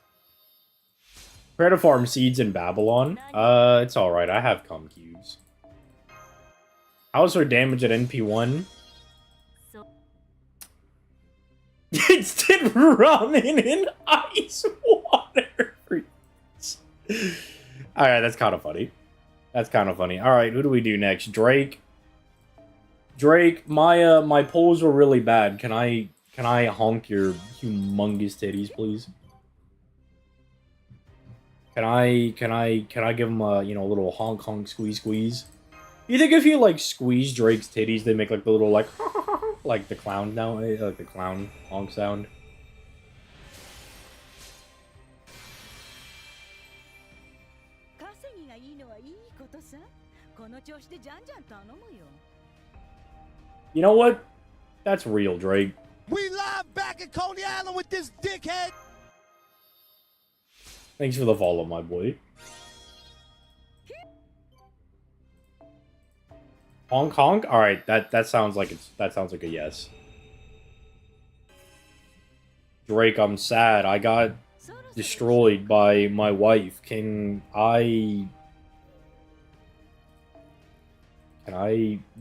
Prepare to farm seeds in Babylon. It's alright. I have cum cubes. How's her damage at NP1? Instant ramen in ice water. Alright, that's kind of funny. That's kind of funny. Alright, who do we do next? Drake. Drake, my polls were really bad. Can I honk your humongous titties, please? Can I give him a, you know, a little honk honk squeeze squeeze? You think if you like squeeze Drake's titties, they make like the little like like the clown now, like the clown honk sound? You know what? That's real, Drake. We live back at Coney Island with this dickhead. Thanks for the follow, my boy. Honk honk? Alright, that sounds like a yes. Drake, I'm sad. I got destroyed by my wife. Can I...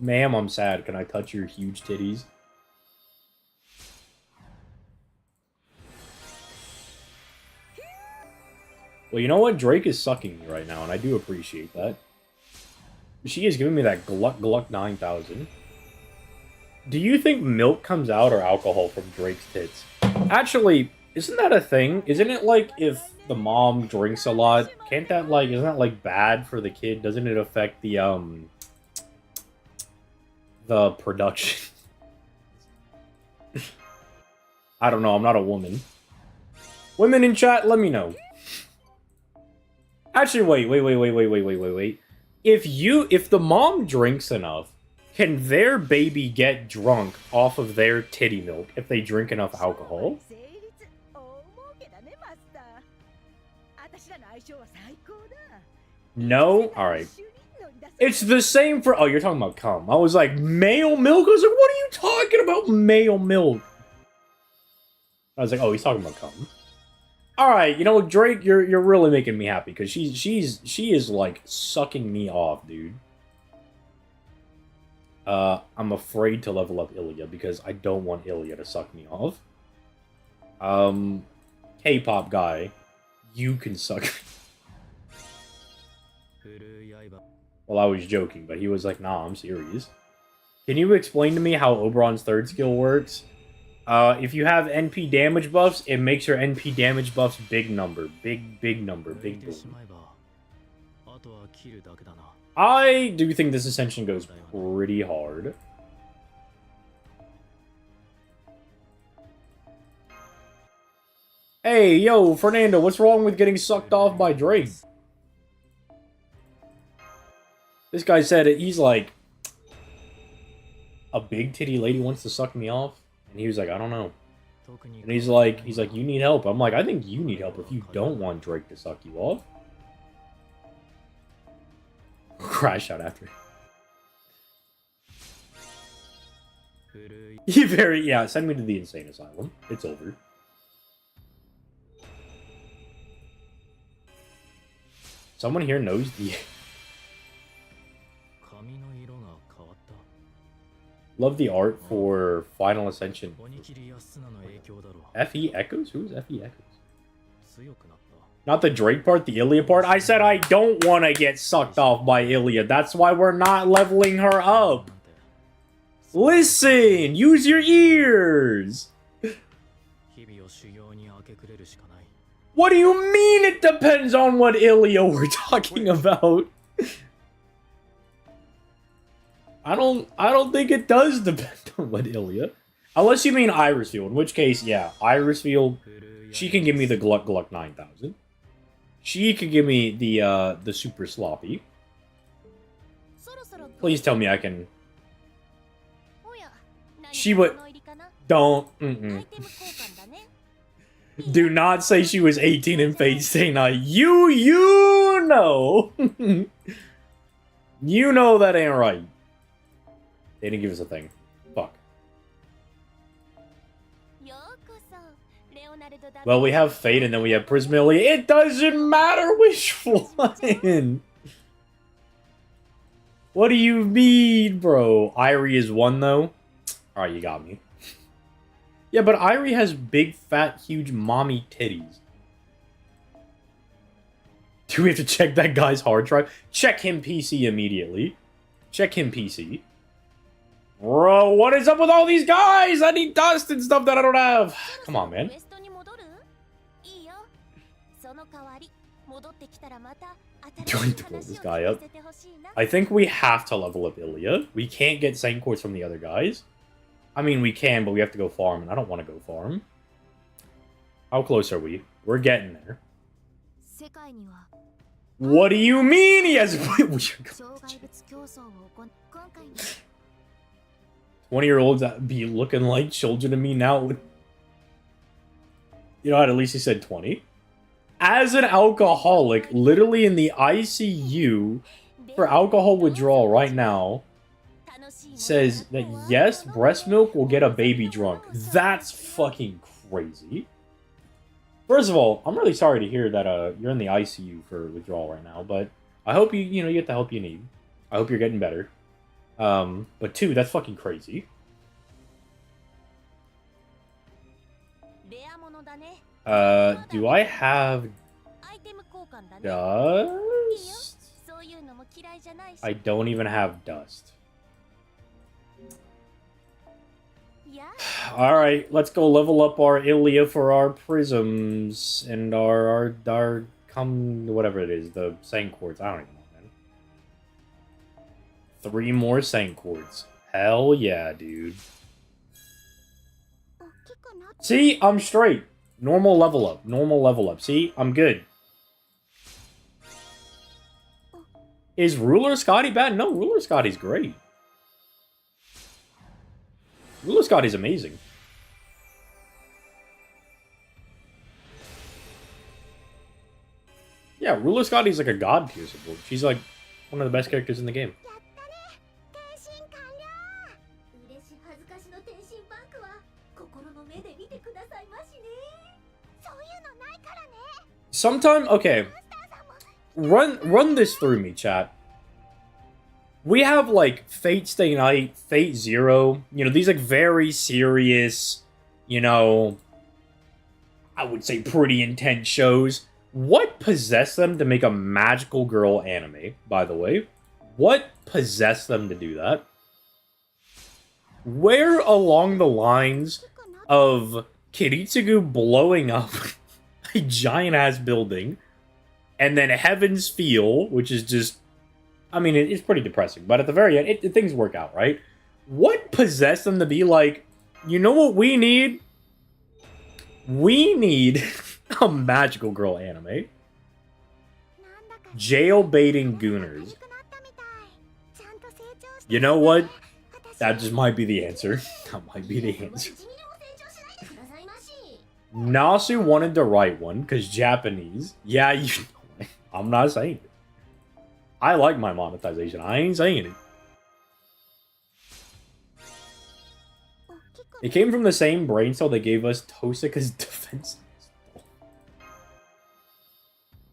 Ma'am, I'm sad. Can I touch your huge titties? Well, you know what? Drake is sucking me right now, and I do appreciate that. She is giving me that Gluck Gluck 9000. Do you think milk comes out or alcohol from Drake's tits? Actually, isn't that a thing? Isn't it like if the mom drinks a lot, can't that like, isn't that like bad for the kid? Doesn't it affect the production? I don't know, I'm not a woman. Women in chat, let me know. Actually, wait. If the mom drinks enough, Can their baby get drunk off of their titty milk if they drink enough alcohol? No? Alright. It's the same for... Oh, you're talking about cum. I was like, male milk? I was like, what are you talking about, male milk? I was like, oh, he's talking about cum. Alright, you know, Drake, you're really making me happy, because she is, like, sucking me off, dude. I'm afraid to level up Ilya, because I don't want Ilya to suck me off. K-pop guy, you can suck me. Well, I was joking, but he was like, nah, I'm serious. Can you explain to me how Oberon's third skill works? If you have NP damage buffs, it makes your NP damage buffs big number. Big number. Big boom. I do think this ascension goes pretty hard. Hey, yo, Fernando, what's wrong with getting sucked off by Drake? This guy said it, he's like, a big titty lady wants to suck me off? And he was like, I don't know. And he's like, you need help. I'm like, I think you need help if you don't want Drake to suck you off. Crash out after. Yeah, send me to the insane asylum. It's over. Someone here knows the... Love the art for Final Ascension. F.E. Echoes? Who is F.E. Echoes? Not the Drake part, the Ilya part. I said I don't want to get sucked off by Ilya. That's why we're not leveling her up. Listen! Use your ears! What do you mean it depends on what Ilya we're talking about? I don't think it does depend on what Ilya. Unless you mean Irisfield, in which case, yeah, Irisfield, she can give me the Gluck Gluck 9000. She could give me the Super Sloppy. Please tell me I can... She would... Don't... Do not say she was 18 in Fate Stay Night. You know! You know that ain't right. They didn't give us a thing. Fuck. Well, we have Fate and then we have Prismillia. It doesn't matter which one! What do you mean, bro? Irie is one, though? Alright, you got me. Yeah, but Irie has big, fat, huge mommy titties. Do we have to check that guy's hard drive? Check him PC immediately. Check him PC. Bro, what is up with all these guys? I need dust and stuff that I don't have. Come on, man. Do I need to blow this guy up? I think we have to level up Ilya. We can't get Saint Quartz from the other guys. I mean, we can, but we have to go farm, and I don't want to go farm. How close are we? We're getting there. What do you mean he has... 20-year-olds that be looking like children to me now. You know what? At least he said 20. As an alcoholic, literally in the ICU for alcohol withdrawal right now, says that yes, breast milk will get a baby drunk. That's fucking crazy. First of all, I'm really sorry to hear that you're in the ICU for withdrawal right now, but I hope you get the help you need. I hope you're getting better. But two, that's fucking crazy. Do I have dust? I don't even have dust. Alright, let's go level up our Ilya for our prisms and our whatever it is, the Saint Quartz. I don't even know, man. 3 more Saint Quartz. Hell yeah, dude. See, I'm straight. Normal level up. Normal level up. See, I'm good. Is Ruler Scotty bad? No, Ruler Scotty's great. Scott is amazing. Yeah, Ruler Scott is like a god tier support. She's like one of the best characters in the game. Sometime, okay. Run this through me, chat. We have like Fate Stay Night, Fate Zero. You know, these like very serious, you know, I would say pretty intense shows. What possessed them to make a magical girl anime, by the way? What possessed them to do that? Where along the lines of Kiritsugu blowing up a giant-ass building, and then Heaven's Feel, which is just... I mean, it's pretty depressing, but at the very end, things work out, right? What possessed them to be like, you know what we need? We need a magical girl anime. Jail-baiting Gooners. You know what? That just might be the answer. That might be the answer. Nasu wanted to write one, because Japanese. Yeah, you know, I'm not saying it. I like my monetization. I ain't saying it. It came from the same brain cell that gave us Tosika's defense.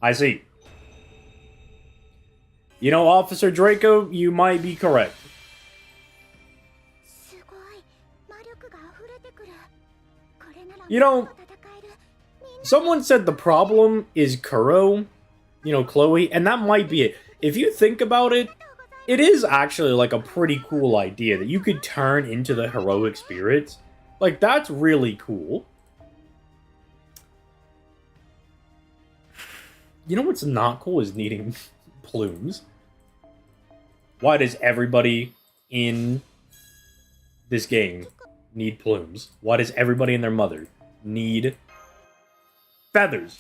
I see. You know, Officer Draco, you might be correct. You know, someone said the problem is Kuro, you know, Chloe, and that might be it. If you think about it, it is actually like a pretty cool idea that you could turn into the heroic spirits. Like, that's really cool. You know what's not cool is needing plumes. Why does everybody in this game need plumes? Why does everybody and their mother need feathers?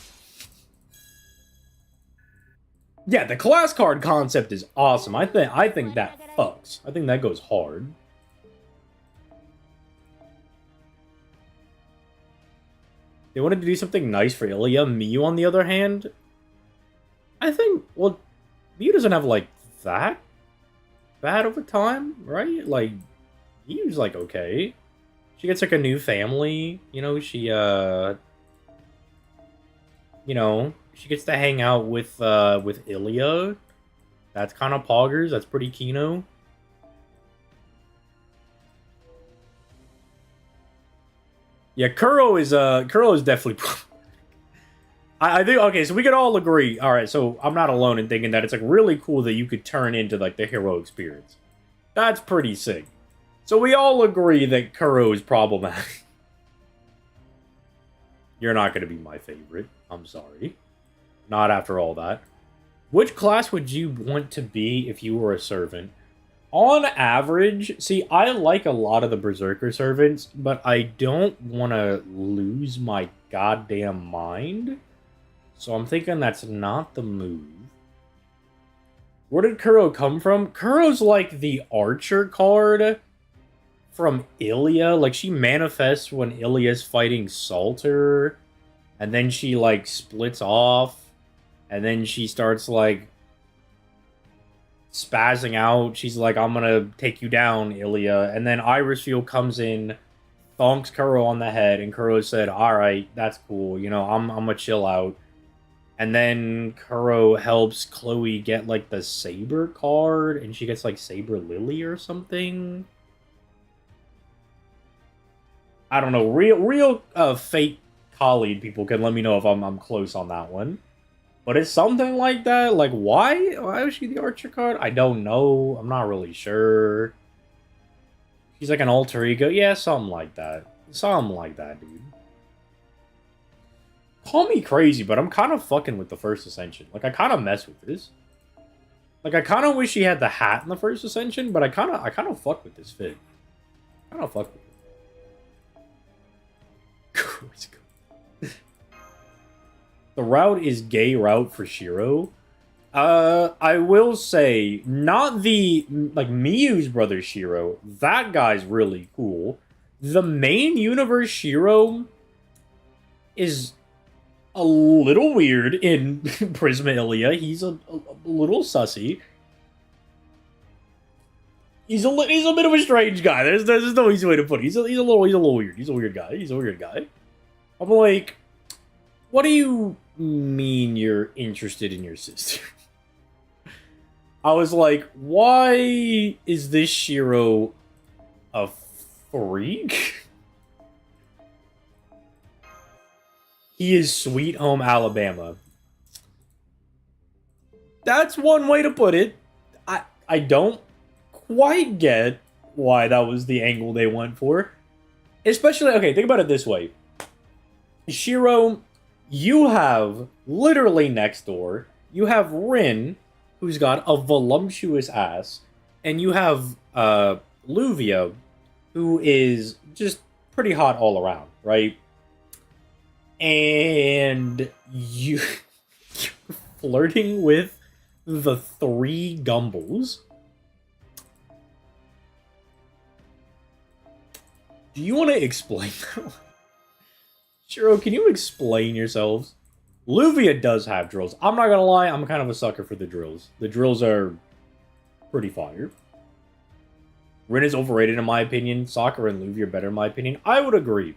Yeah, the class card concept is awesome. I think that fucks. I think that goes hard. They wanted to do something nice for Ilya. Miyu, on the other hand, I think, well, Miyu doesn't have, like, that bad of a time, right? Like, Miyu's, like, okay. She gets, like, a new family. You know, she, you know, she gets to hang out with Ilya. That's kind of poggers. That's pretty kino. Yeah, Kuro is definitely... I think, okay, so we could all agree. Alright, so I'm not alone in thinking that it's, like, really cool that you could turn into, like, the heroic spirits. That's pretty sick. So we all agree that Kuro is problematic. You're not going to be my favorite. I'm sorry. Not after all that. Which class would you want to be if you were a servant? On average, see, I like a lot of the Berserker servants, but I don't want to lose my goddamn mind. So I'm thinking that's not the move. Where did Kuro come from? Kuro's like the archer card from Ilya. Like, she manifests when Ilya's fighting Salter. And then she, like, splits off. And then she starts, like, spazzing out. She's like, I'm gonna take you down, Ilya. And then Iris Field comes in, thonks Kuro on the head, and Kuro said, alright, that's cool, you know, I'm gonna chill out. And then Kuro helps Chloe get, like, the Saber card, and she gets, like, Saber Lily or something. I don't know. Real Fate colleague people can let me know if I'm close on that one. But it's something like that. Like, why? Why was she the archer card? I don't know. I'm not really sure. She's like an alter ego. Yeah, something like that. Something like that, dude. Call me crazy, but I'm kind of fucking with the First Ascension. Like, I kind of mess with this. Like, I kind of wish she had the hat in the First Ascension, but I kind of fuck with this fit. I kind of fuck with it. The route is gay route for Shiro. I will say, not the, like, Miyu's brother Shiro. That guy's really cool. The main universe Shiro is a little weird in Prisma Ilia. He's a little sussy. He's a bit of a strange guy. There's no easy way to put it. He's a little weird. He's a weird guy. He's a weird guy. I'm like, what do you mean you're interested in your sister? I was like, why is this Shiro a freak? He is Sweet Home Alabama. That's one way to put it. I don't quite get why that was the angle they went for. Especially, okay, think about it this way. Shiro, you have literally next door, you have Rin, who's got a voluptuous ass, and you have Luvia, who is just pretty hot all around, right? And you're flirting with the three Gumbles. Do you want to explain that? Shiro, can you explain yourselves? Luvia does have drills. I'm not gonna lie, I'm kind of a sucker for the drills. The drills are pretty fire. Rin is overrated in my opinion. Sakura and Luvia are better in my opinion. I would agree.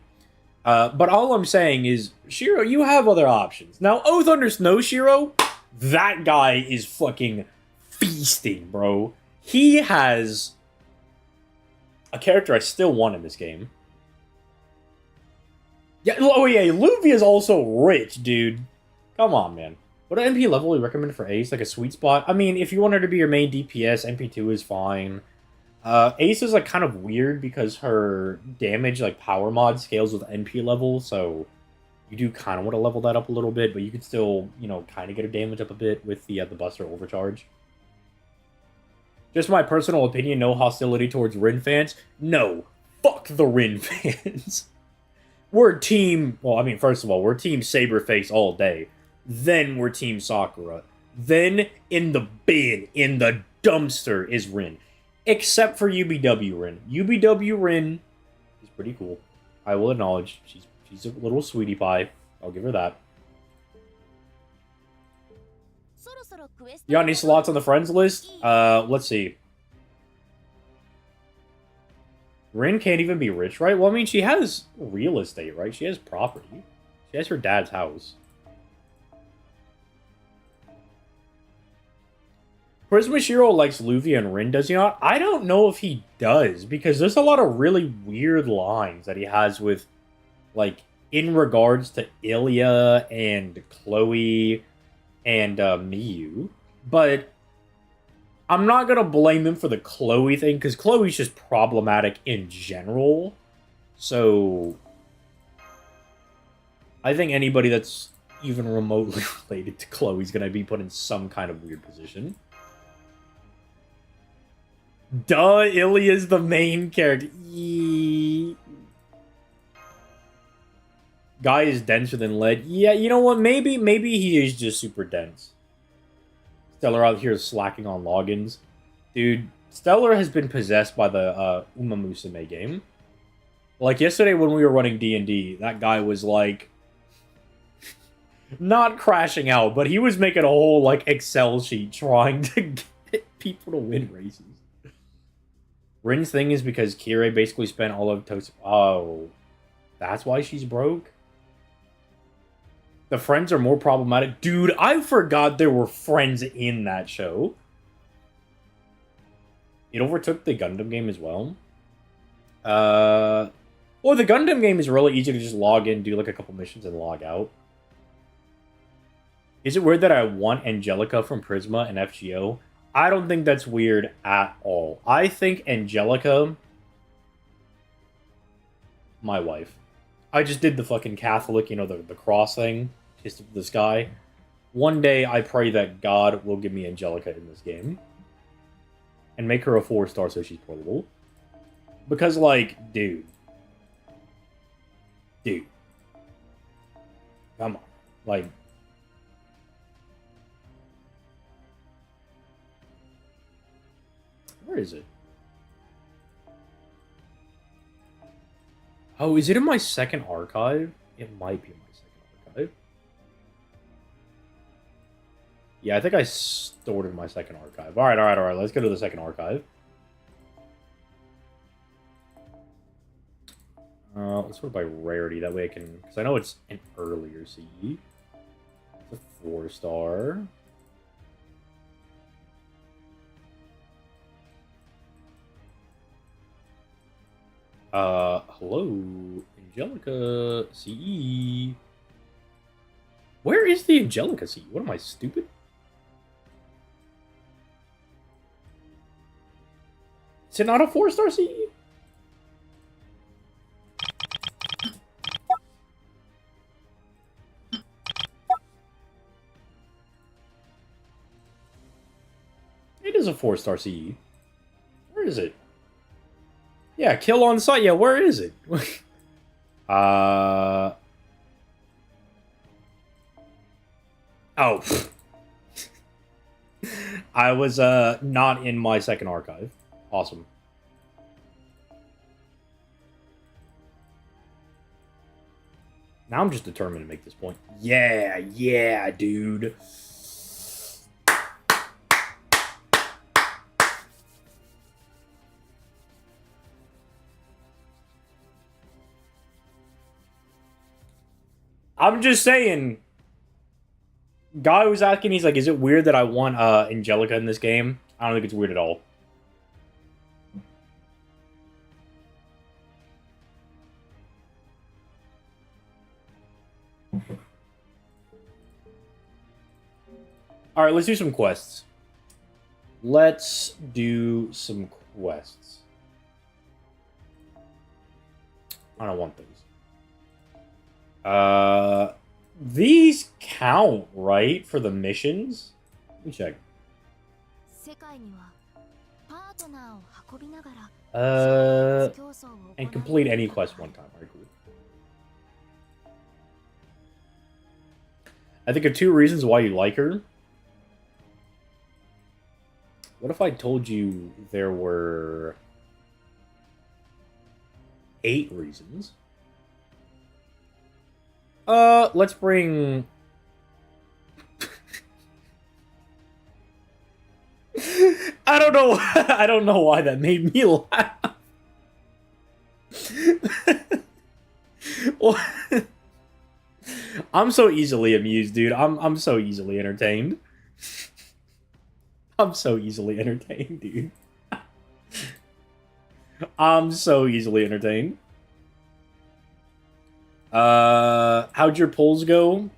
But all I'm saying is, Shiro, you have other options. Now, Oath Under Snow Shiro, that guy is fucking feasting, bro. He has a character I still want in this game. Yeah, oh yeah, Luvia is also rich, dude. Come on, man. What MP level would you recommend for Ace? Like a sweet spot? I mean, if you want her to be your main DPS, MP2 is fine. Ace is like kind of weird because her damage, like power mod, scales with NP level, so you do kind of want to level that up a little bit, but you can still, you know, kind of get her damage up a bit with the Buster Overcharge. Just my personal opinion, no hostility towards Rin fans. No, fuck the Rin fans. We're team, well, I mean, first of all, we're team Saberface all day. Then we're team Sakura. Then in the bin, in the dumpster is Rin. Except for UBW Rin. UBW Rin is pretty cool. I will acknowledge. She's a little sweetie pie. I'll give her that. You got any slots on the friends list? Let's see. Rin can't even be rich, right? Well, I mean, she has real estate, right? She has property. She has her dad's house. Prisma Shiro likes Luvia and Rin, does he not? I don't know if he does, because there's a lot of really weird lines that he has with, like, in regards to Ilya and Chloe and Miyu. But I'm not going to blame him for the Chloe thing, because Chloe's just problematic in general. So I think anybody that's even remotely related to Chloe's going to be put in some kind of weird position. Duh, Ilya's the main character. Guy is denser than lead. Yeah, you know what? Maybe he is just super dense. Stellar out here is slacking on logins. Dude, Stellar has been possessed by the Uma Musume game. Like, yesterday when we were running D&D, that guy was, like, not crashing out, but he was making a whole, like, Excel sheet trying to get people to win races. Rin's thing is because Kirei basically spent all of Toast. Oh, that's why she's broke? The friends are more problematic. Dude, I forgot there were friends in that show. It overtook the Gundam game as well. Well, the Gundam game is really easy to just log in, do like a couple missions, and log out. Is it weird that I want Angelica from Prisma and FGO? I don't think that's weird at all. I think Angelica... my wife. I just did the fucking Catholic, you know, the cross thing. Kissed this guy. One day, I pray that God will give me Angelica in this game. And make her a 4-star so she's portable. Because, like, dude. Dude. Come on. Like... where is it? Oh, is it in my second archive? It might be in my second archive. Yeah, I think I stored it in my second archive. Alright, alright, alright. Let's go to the second archive. Let's sort by rarity. That way I can... Because I know it's an earlier CE. It's a 4-star. Hello, Angelica CE. Where is the Angelica CE? What am I, stupid? Is it not a 4-star CE? It is a 4-star CE. Where is it? Yeah, kill on site. Yeah, where is it? Oh. I was not in my second archive. Awesome. Now I'm just determined to make this point. Yeah, yeah, dude. I'm just saying. Guy was asking, he's like, is it weird that I want Angelica in this game? I don't think it's weird at all. Alright, let's do some quests. Let's do some quests. I don't want those. These count, right, for the missions? Let me check. And complete any quest one time. Alright, cool. I think of 2 reasons why you like her. What if I told you there were 8 reasons? Let's bring... I don't know. I don't know why that made me laugh. Well, I'm so easily amused, dude. I'm so easily entertained. I'm so easily entertained, dude. I'm so easily entertained. How'd your polls go?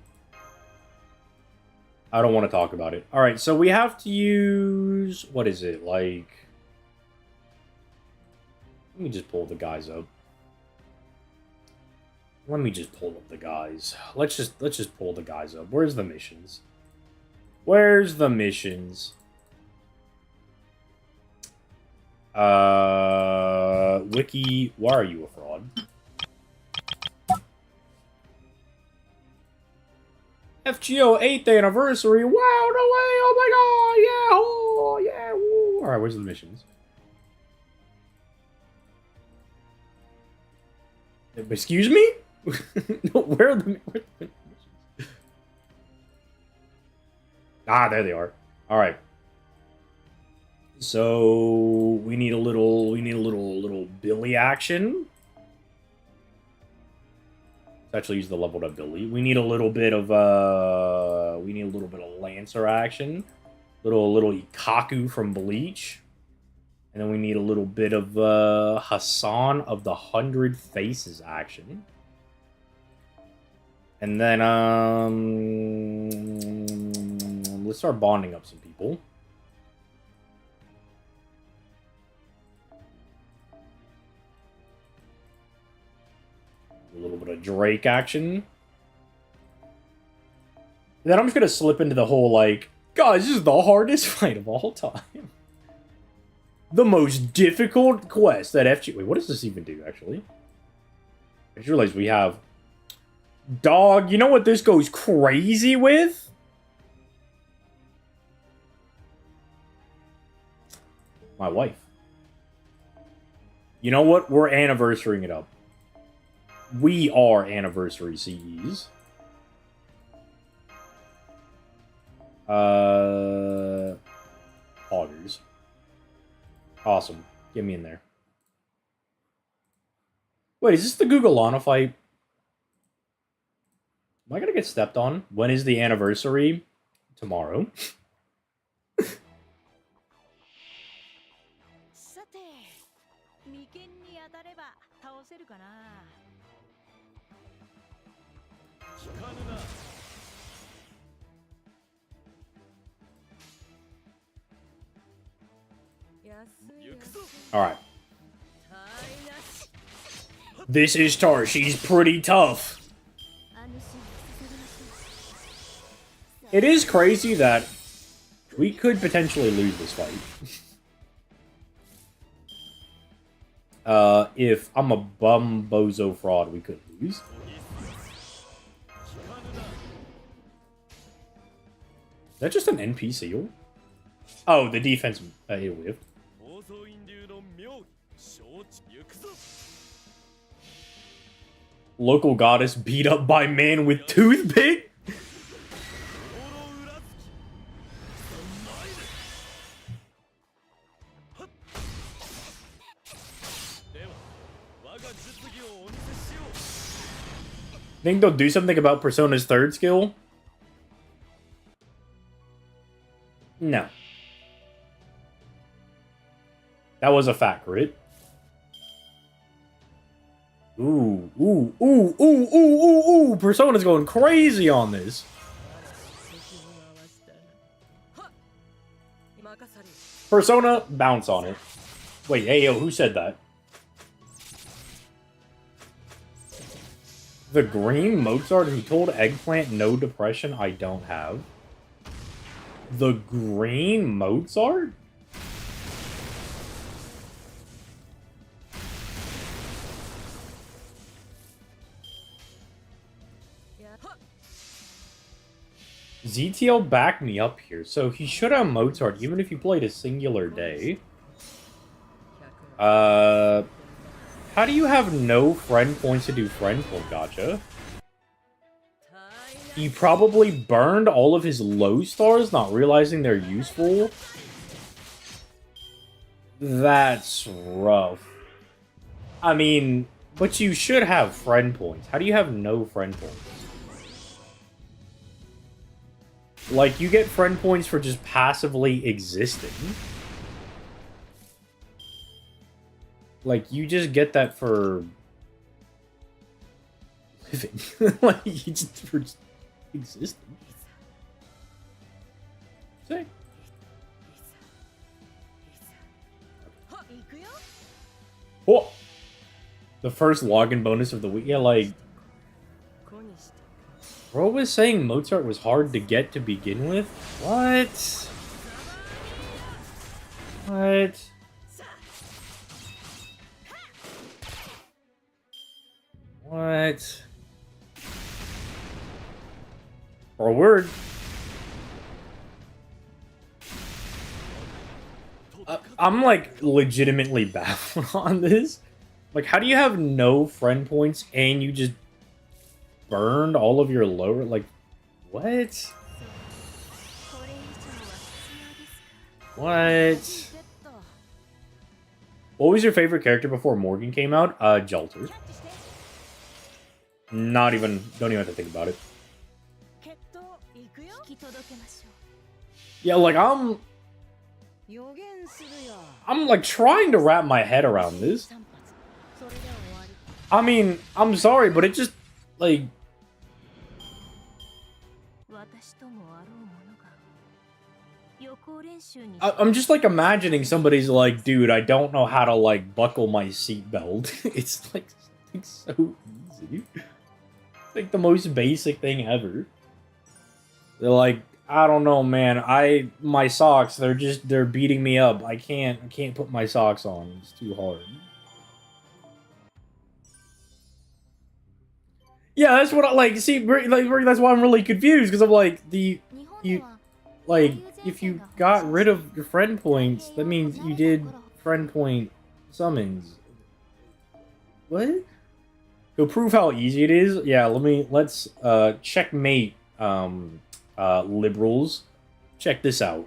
I don't want to talk about it. Alright, so we have to use... What is it? Like... Let me just pull the guys up. Let me just pull up the guys. Let's just pull the guys up. Where's the missions? Where's the missions? Wiki, why are you a fraud? FGO 8th anniversary. Wow, no way. Oh my god. Yeah. Oh, yeah. Woo. All right, where's the missions? Excuse me? No, where are the missions? Ah, there they are. All right. So we need a little Billy action. Let's actually use the leveled up Billy. We need a little bit of Lancer action. Little Ikaku from Bleach. And then we need a little bit of Hassan of the 100 Faces action. And then let's start bonding up some people. A little bit of Drake action. Then I'm just gonna slip into the whole, like, guys, this is the hardest fight of all time. The most difficult quest that FG... Wait, what does this even do, actually? I just realized we have... Dog, you know what this goes crazy with? My wife. You know what? We're anniversarying it up. we are anniversary CEs. Augers. Awesome. Get me in there. Wait, is this the Google Lana fight? Am I gonna get stepped on? When is the anniversary? Tomorrow. Alright. This is Tar. She's pretty tough. It is crazy that we could potentially lose this fight. If I'm a bum bozo fraud, we could lose. Is that just an NPC? Oh, the defense AoE. Local goddess beat up by man with toothpick? Think they'll do something about Persona's third skill? No. That was a fat crit. Ooh, ooh, ooh, ooh, ooh, ooh, ooh! Persona's going crazy on this. Persona, bounce on it. Wait, hey, yo, who said that? The green Mozart who told Eggplant no depression I don't have. The green Mozart? ZTL backed me up here, so he should have Mozart even if he played a singular day. How do you have no friend points to do friend point gacha? He probably burned all of his low stars, not realizing they're useful. That's rough. I mean, but you should have friend points. How do you have no friend points? Like, you get friend points for just passively existing. Like, you just get that for living. Like, you just for existing. Say. Oh! The first login bonus of the week. Yeah, like... Bro was saying Mozart was hard to get to begin with? What? What? What? Or a word. I'm like legitimately baffled on this. Like, how do you have no friend points and you just burned all of your lower? Like, what? What? What was your favorite character before Morgan came out? Jalter. Not even, don't even have to think about it. Yeah, like, I'm like trying to wrap my head around this. I mean, I'm sorry, but it just, like... I'm just, like, imagining somebody's like, dude, I don't know how to, like, buckle my seatbelt. It's, like, so easy. It's, like, the most basic thing ever. They're like, I don't know, man. My socks, they're beating me up. I can't put my socks on. It's too hard. Yeah, that's what I like. See, like, that's why I'm really confused, because I'm like, like, if you got rid of your friend points, that means you did friend point summons. What? To prove how easy it is, yeah, let's checkmate liberals. Check this out.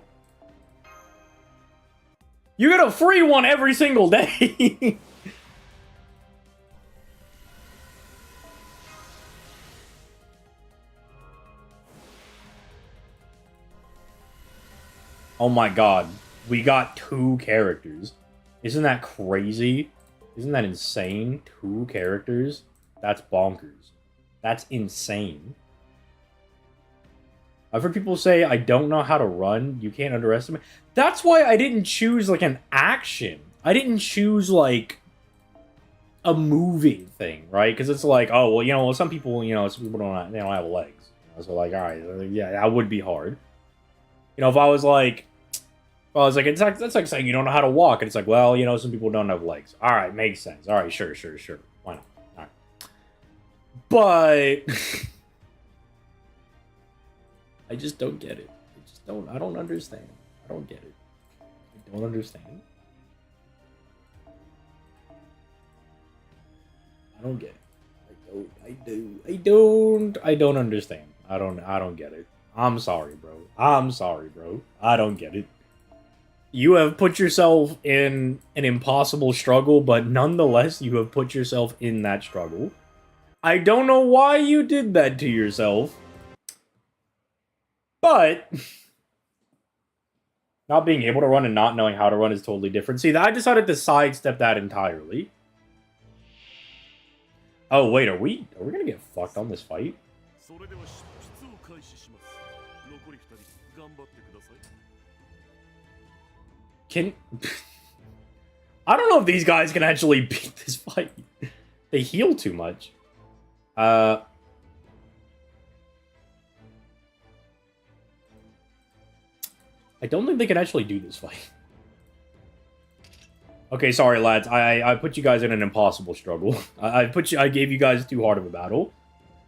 You get a free one every single day. Oh my god. We got 2 characters. Isn't that crazy? Isn't that insane? 2 characters? That's bonkers. That's insane. I've heard people say, I don't know how to run. You can't underestimate. That's why I didn't choose, like, an action. I didn't choose, like, a moving thing, right? Because it's like, oh, well, you know, some people, you know, some people they don't have legs. You know, so, like, all right, yeah, that would be hard. You know, if I was like, it's like, that's like saying you don't know how to walk. And it's like, well, you know, some people don't have legs. All right, makes sense. All right, sure. Why not? All right. But I just don't get it. I don't understand. I don't get it. I don't understand. I don't get it. I don't understand. I don't get it. I'm sorry, bro. I don't get it. You have put yourself in an impossible struggle, but nonetheless, you have put yourself in that struggle. I don't know why you did that to yourself. But not being able to run and not knowing how to run is totally different. See, I decided to sidestep that entirely. Oh, wait, are we gonna get fucked on this fight? I don't know if these guys can actually beat this fight. They heal too much. I don't think they can actually do this fight. Okay, sorry, lads. I put you guys in an impossible struggle. I gave you guys too hard of a battle.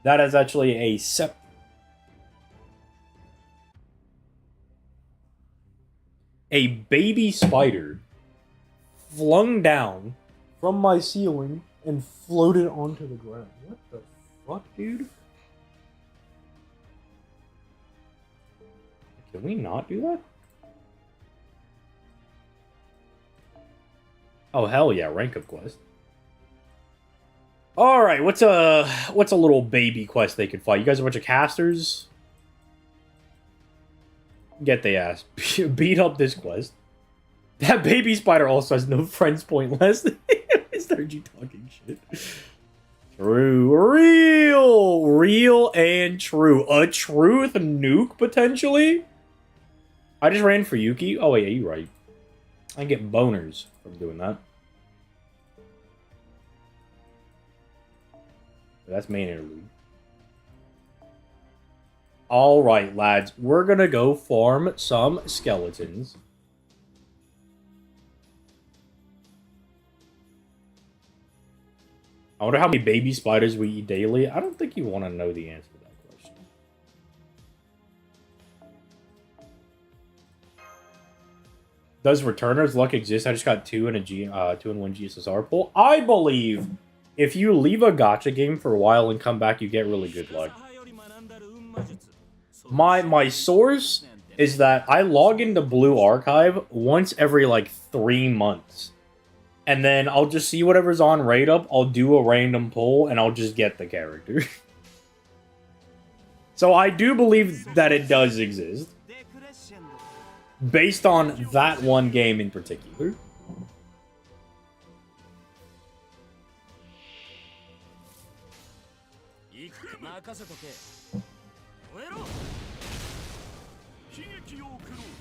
That is actually a baby spider flung down from my ceiling and floated onto the ground. What the fuck, dude? Can we not do that? Oh, hell yeah, rank up quest. Alright, what's a little baby quest they could fight? You guys are a bunch of casters? Get the ass. Beat up this quest. That baby spider also has no friends point less. Is there you talking shit? True. Real and true. A truth nuke, potentially? I just ran for Yuki. Oh, wait, yeah, you're right. I get boners from doing that. That's main interlude. Alright, lads. We're gonna go farm some skeletons. I wonder how many baby spiders we eat daily. I don't think you want to know the answer to that question. Does returners luck exist? I just got 2 in a 2-in-1 GSSR pool. I believe if you leave a gacha game for a while and come back, you get really good luck. My source is that I log into Blue Archive once every like 3 months. And then I'll just see whatever's on raid up, I'll do a random pull, and I'll just get the character. So I do believe that it does exist. Based on that one game in particular.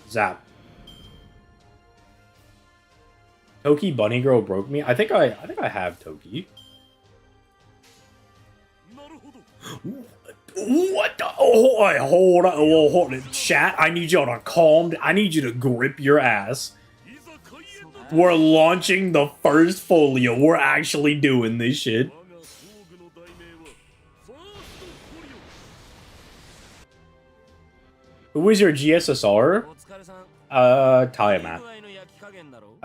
Zap. Toki Bunny Girl broke me. I think I have Toki. What the? Oh, hold on. Oh, hold on. Chat, I need y'all to calm down. I need you to grip your ass. We're launching the first folio. We're actually doing this shit. Who was your GSSR? Tiamat.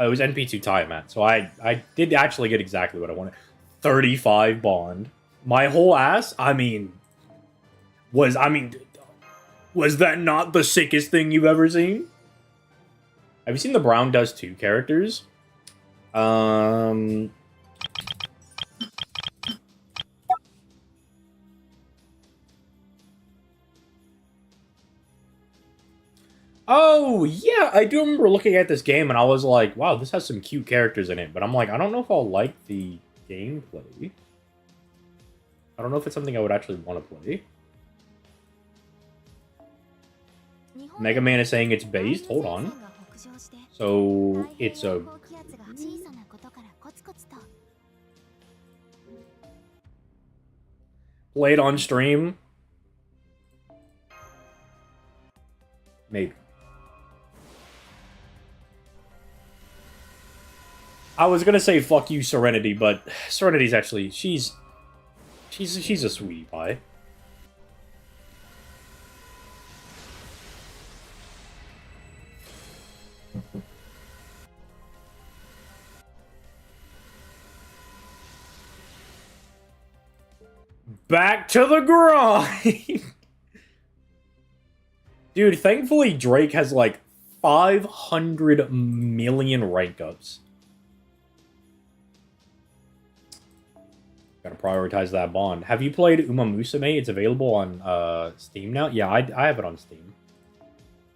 It was NP2 Tiamat, so I did actually get exactly what I wanted. 35 bond. My whole ass? I mean, was that not the sickest thing you've ever seen? Have you seen the Brown Does 2 characters? Oh, yeah, I do remember looking at this game and I was like, wow, this has some cute characters in it. But I'm like, I don't know if I'll like the gameplay. I don't know if it's something I would actually want to play. Mega Man is saying it's based. Hold on. So, it's a... Played on stream? Maybe. I was gonna say fuck you, Serenity, but Serenity's actually she's a sweetie pie. Back to the grind. Dude, thankfully Drake has like 500 million rank ups. Gotta prioritize that bond. Have you played Uma Musume? It's available on Steam now. Yeah, I have it on Steam.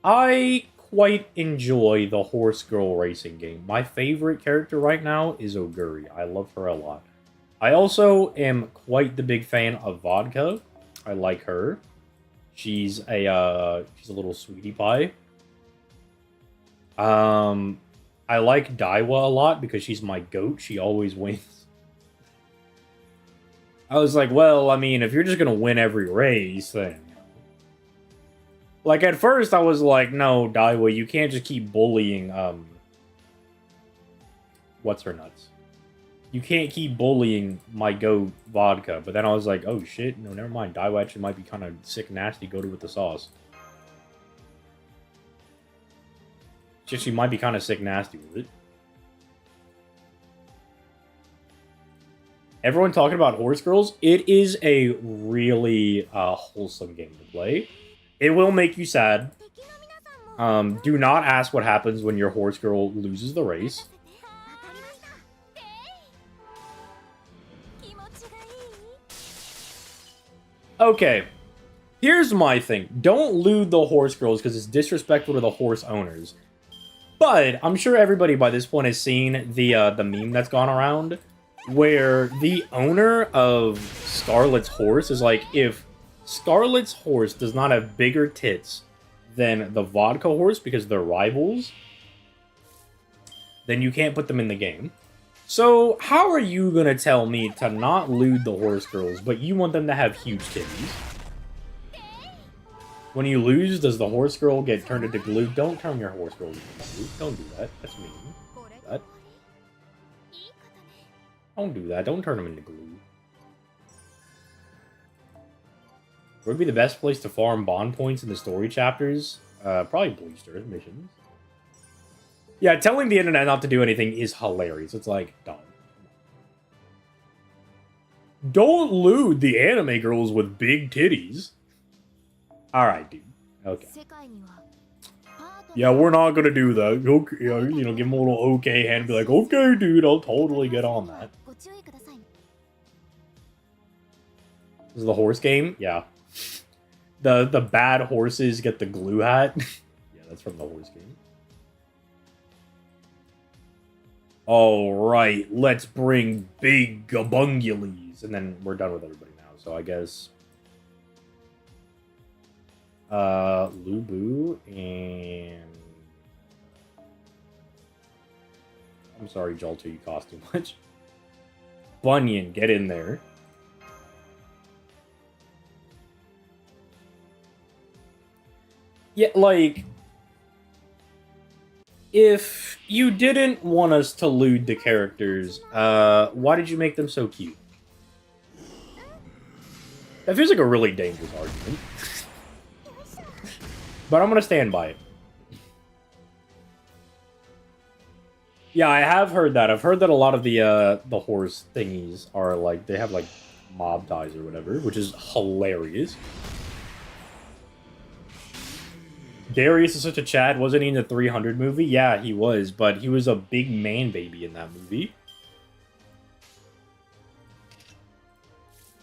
I quite enjoy the horse girl racing game. My favorite character right now is Oguri. I love her a lot. I also am quite the big fan of Vodka. I like her. She's a little sweetie pie. I like Daiwa a lot because she's my goat. She always wins. I was like, well, I mean, if you're just gonna win every race, then... Like, at first, I was like, no, Daiwa, you can't just keep bullying, what's her nuts? You can't keep bullying my goat, Vodka. But then I was like, oh, shit, no, never mind. Daiwa actually might be kind of sick nasty, goated with the sauce. She might be kind of sick nasty with it. Everyone talking about Horse Girls, it is a really wholesome game to play. It will make you sad. Do not ask what happens when your horse girl loses the race. Okay, here's my thing. Don't lewd the horse girls because it's disrespectful to the horse owners. But I'm sure everybody by this point has seen the meme that's gone around where the owner of Scarlet's horse is like, if Scarlet's horse does not have bigger tits than the Vodka horse because they're rivals, then you can't put them in the game. So how are you going to tell me to not lewd the horse girls, but you want them to have huge titties? When you lose, does the horse girl get turned into glue? Don't turn your horse girl into glue. Don't do that. That's mean. Don't do that. Don't turn them into glue. Where would be the best place to farm bond points in the story chapters? Probably Bleached Earth missions. Yeah, telling the internet not to do anything is hilarious. It's like, dog. Don't lewd the anime girls with big titties. Alright, dude. Okay. Yeah, we're not gonna do that. Okay, you know, give him a little okay hand and be like, okay, dude, I'll totally get on that. This is the horse game? Yeah. The bad horses get the glue hat. Yeah, that's from the horse game. Alright, let's bring big gabungules. And then we're done with everybody now, so I guess... Lubu and... I'm sorry, Jolto, you cost too much. Bunyan, get in there. Yeah, like... If you didn't want us to lewd the characters, why did you make them so cute? That feels like a really dangerous argument. But I'm gonna stand by it. Yeah, I have heard that. I've heard that a lot of the horse thingies are like, they have like mob ties or whatever, which is hilarious. Darius is such a Chad. Wasn't he in the 300 movie? Yeah, he was, but he was a big man baby in that movie.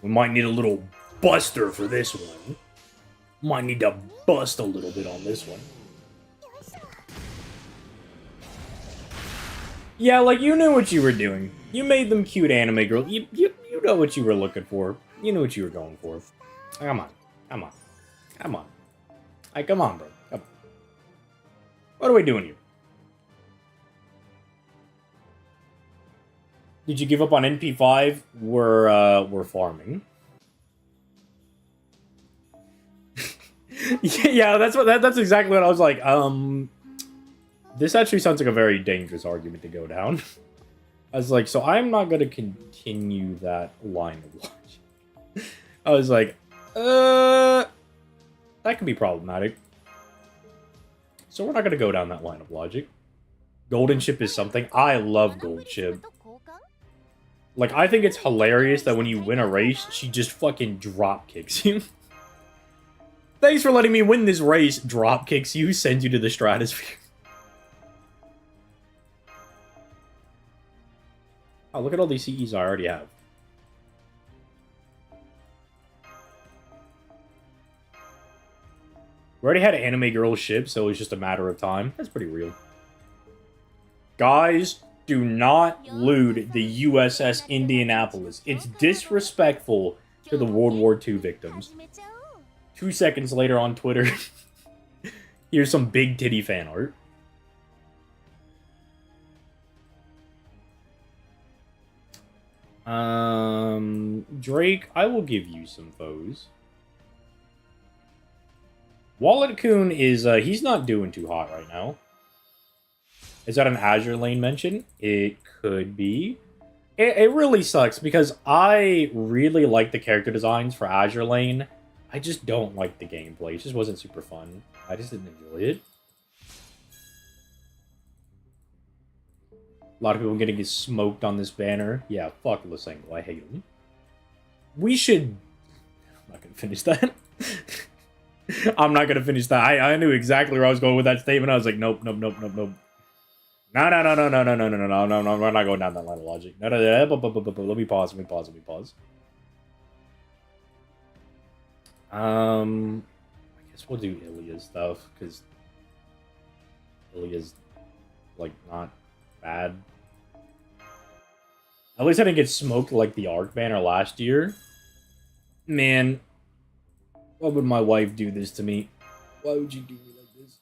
We might need a little buster for this one. Might need to bust a little bit on this one. Yeah, like, you knew what you were doing. You made them cute anime girls. You know what you were looking for. You knew what you were going for. Come on. Come on. Come on. Hey, come on, bro. Come on. What are we doing here? Did you give up on NP5? We're farming. Yeah, that's exactly what I was like. This actually sounds like a very dangerous argument to go down. I was like, so I'm not gonna continue that line of logic. I was like, that could be problematic. So we're not gonna go down that line of logic. Golden Ship is something. I love Gold Ship. Like, I think it's hilarious that when you win a race, she just fucking drop kicks you. Thanks for letting me win this race. Drop kicks you, sends you to the stratosphere. Oh, look at all these CEs I already have. We already had anime girl ship, so it was just a matter of time. That's pretty real. Guys, do not loot the USS Indianapolis. It's disrespectful to the World War II victims. 2 seconds later on Twitter, here's some big titty fan art. Drake, I will give you some foes. Wallet Coon is, he's not doing too hot right now. Is that an Azure Lane mention? It could be. It really sucks because I really like the character designs for Azure Lane. I just don't like the gameplay. It just wasn't super fun. I just didn't enjoy it. A lot of people getting smoked on this banner. Yeah, fuck Lusengo. I hate him. We should... I'm not going to finish that. I'm not going to finish that. I knew exactly where I was going with that statement. I was like, nope, nope, nope, nope, nope. No, we're not going down that line of logic. No, let me pause, let me pause. I guess we'll do Ilya's stuff, because Ilya's, like, not bad. At least I didn't get smoked like the Arc banner last year. Man, why would my wife do this to me? Why would you do me like this?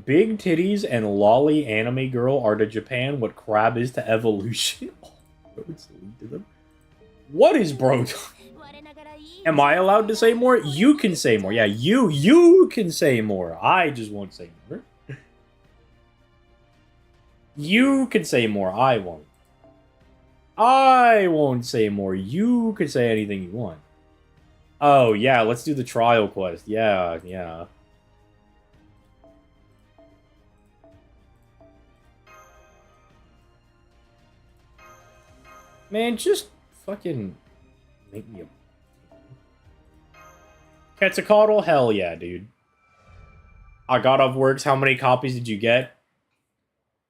Big titties and lolly anime girl are to Japan what crab is to evolution. Oh, bro, it's linked to them. What is bro? Am I allowed to say more? You can say more. Yeah, you can say more. I just won't say more. You can say more. I won't. I won't say more. You can say anything you want. Oh, yeah, let's do the trial quest. Yeah, yeah. Man, just fucking make me a... Quetzalcoatl? Hell yeah, dude. I got off works. How many copies did you get?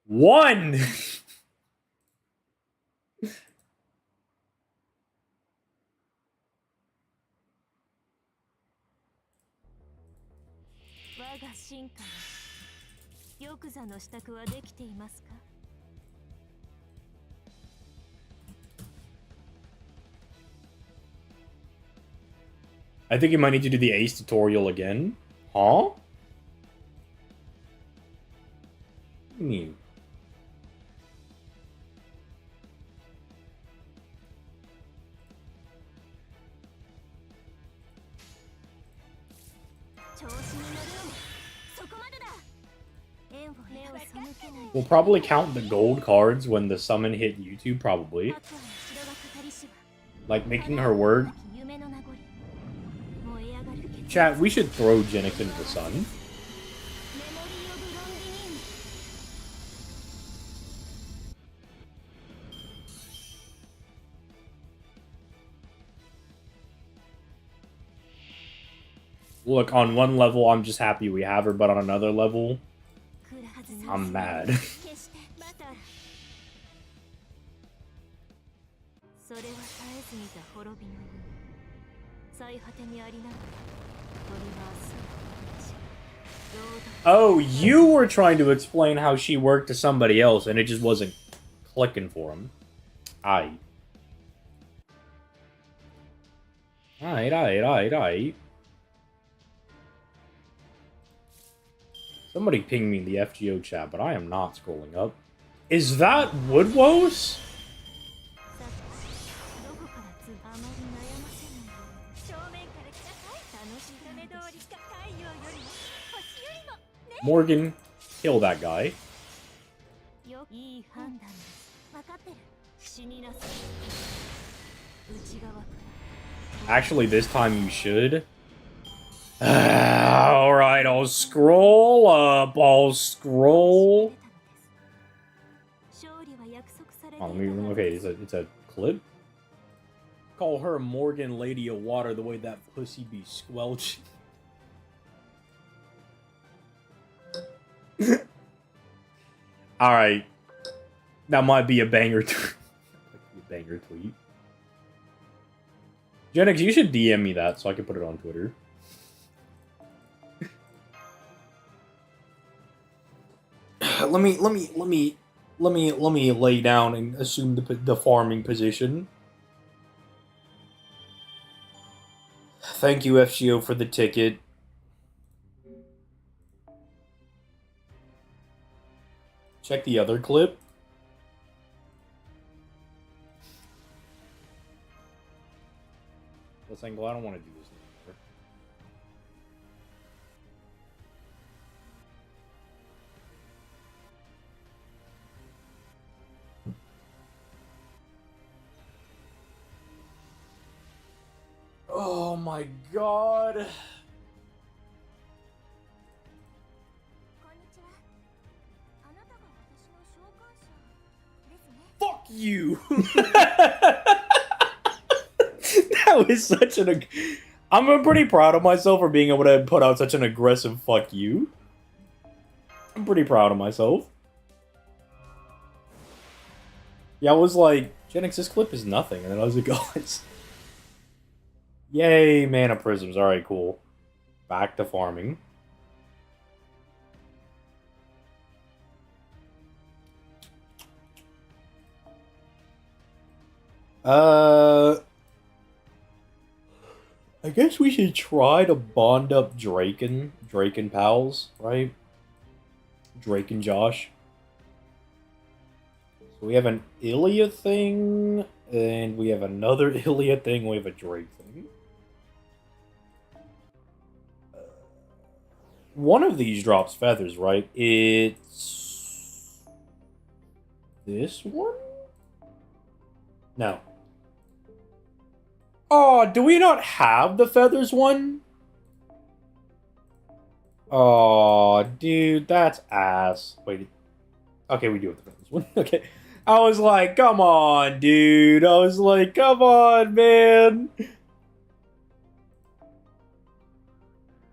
1! I think you might need to do the Ace tutorial again. Huh? What do you mean? We'll probably count the gold cards when the summon hit YouTube, probably. Like, making her word. Chat, we should throw Genix into the sun. Look, on one level, I'm just happy we have her, but on another level, I'm mad. Oh, you were trying to explain how she worked to somebody else, and it just wasn't clicking for him. Aight. Aight. Somebody ping me in the FGO chat, but I am not scrolling up. Is that Woodwose? Morgan, kill that guy. Actually, this time you should. Alright, I'll scroll up. Oh, okay, it's a clip. Call her Morgan Lady of Water the way that pussy be squelching. Alright. That might be a banger tweet. Genix, you should DM me that so I can put it on Twitter. Let me lay down and assume the farming position. Thank you, FGO, for the ticket. Check the other clip. Let's angle. I don't want to do this anymore. Oh my god. Fuck you. That was such an... I'm pretty proud of myself for being able to put out such an aggressive fuck you. I'm pretty proud of myself. Yeah, I was like, Genix, this clip is nothing. And then I was like, guys. Yay, mana prisms. Alright, cool. Back to farming. I guess we should try to bond up Drake and pals, right? Drake and Josh. So we have an Ilya thing, and we have another Ilya thing, we have a Drake thing. One of these drops feathers, right? It's... this one? No. Oh, do we not have the feathers one? Oh, dude, that's ass. Wait. Okay, we do have the feathers one. Okay. I was like, come on, dude. I was like, come on, man.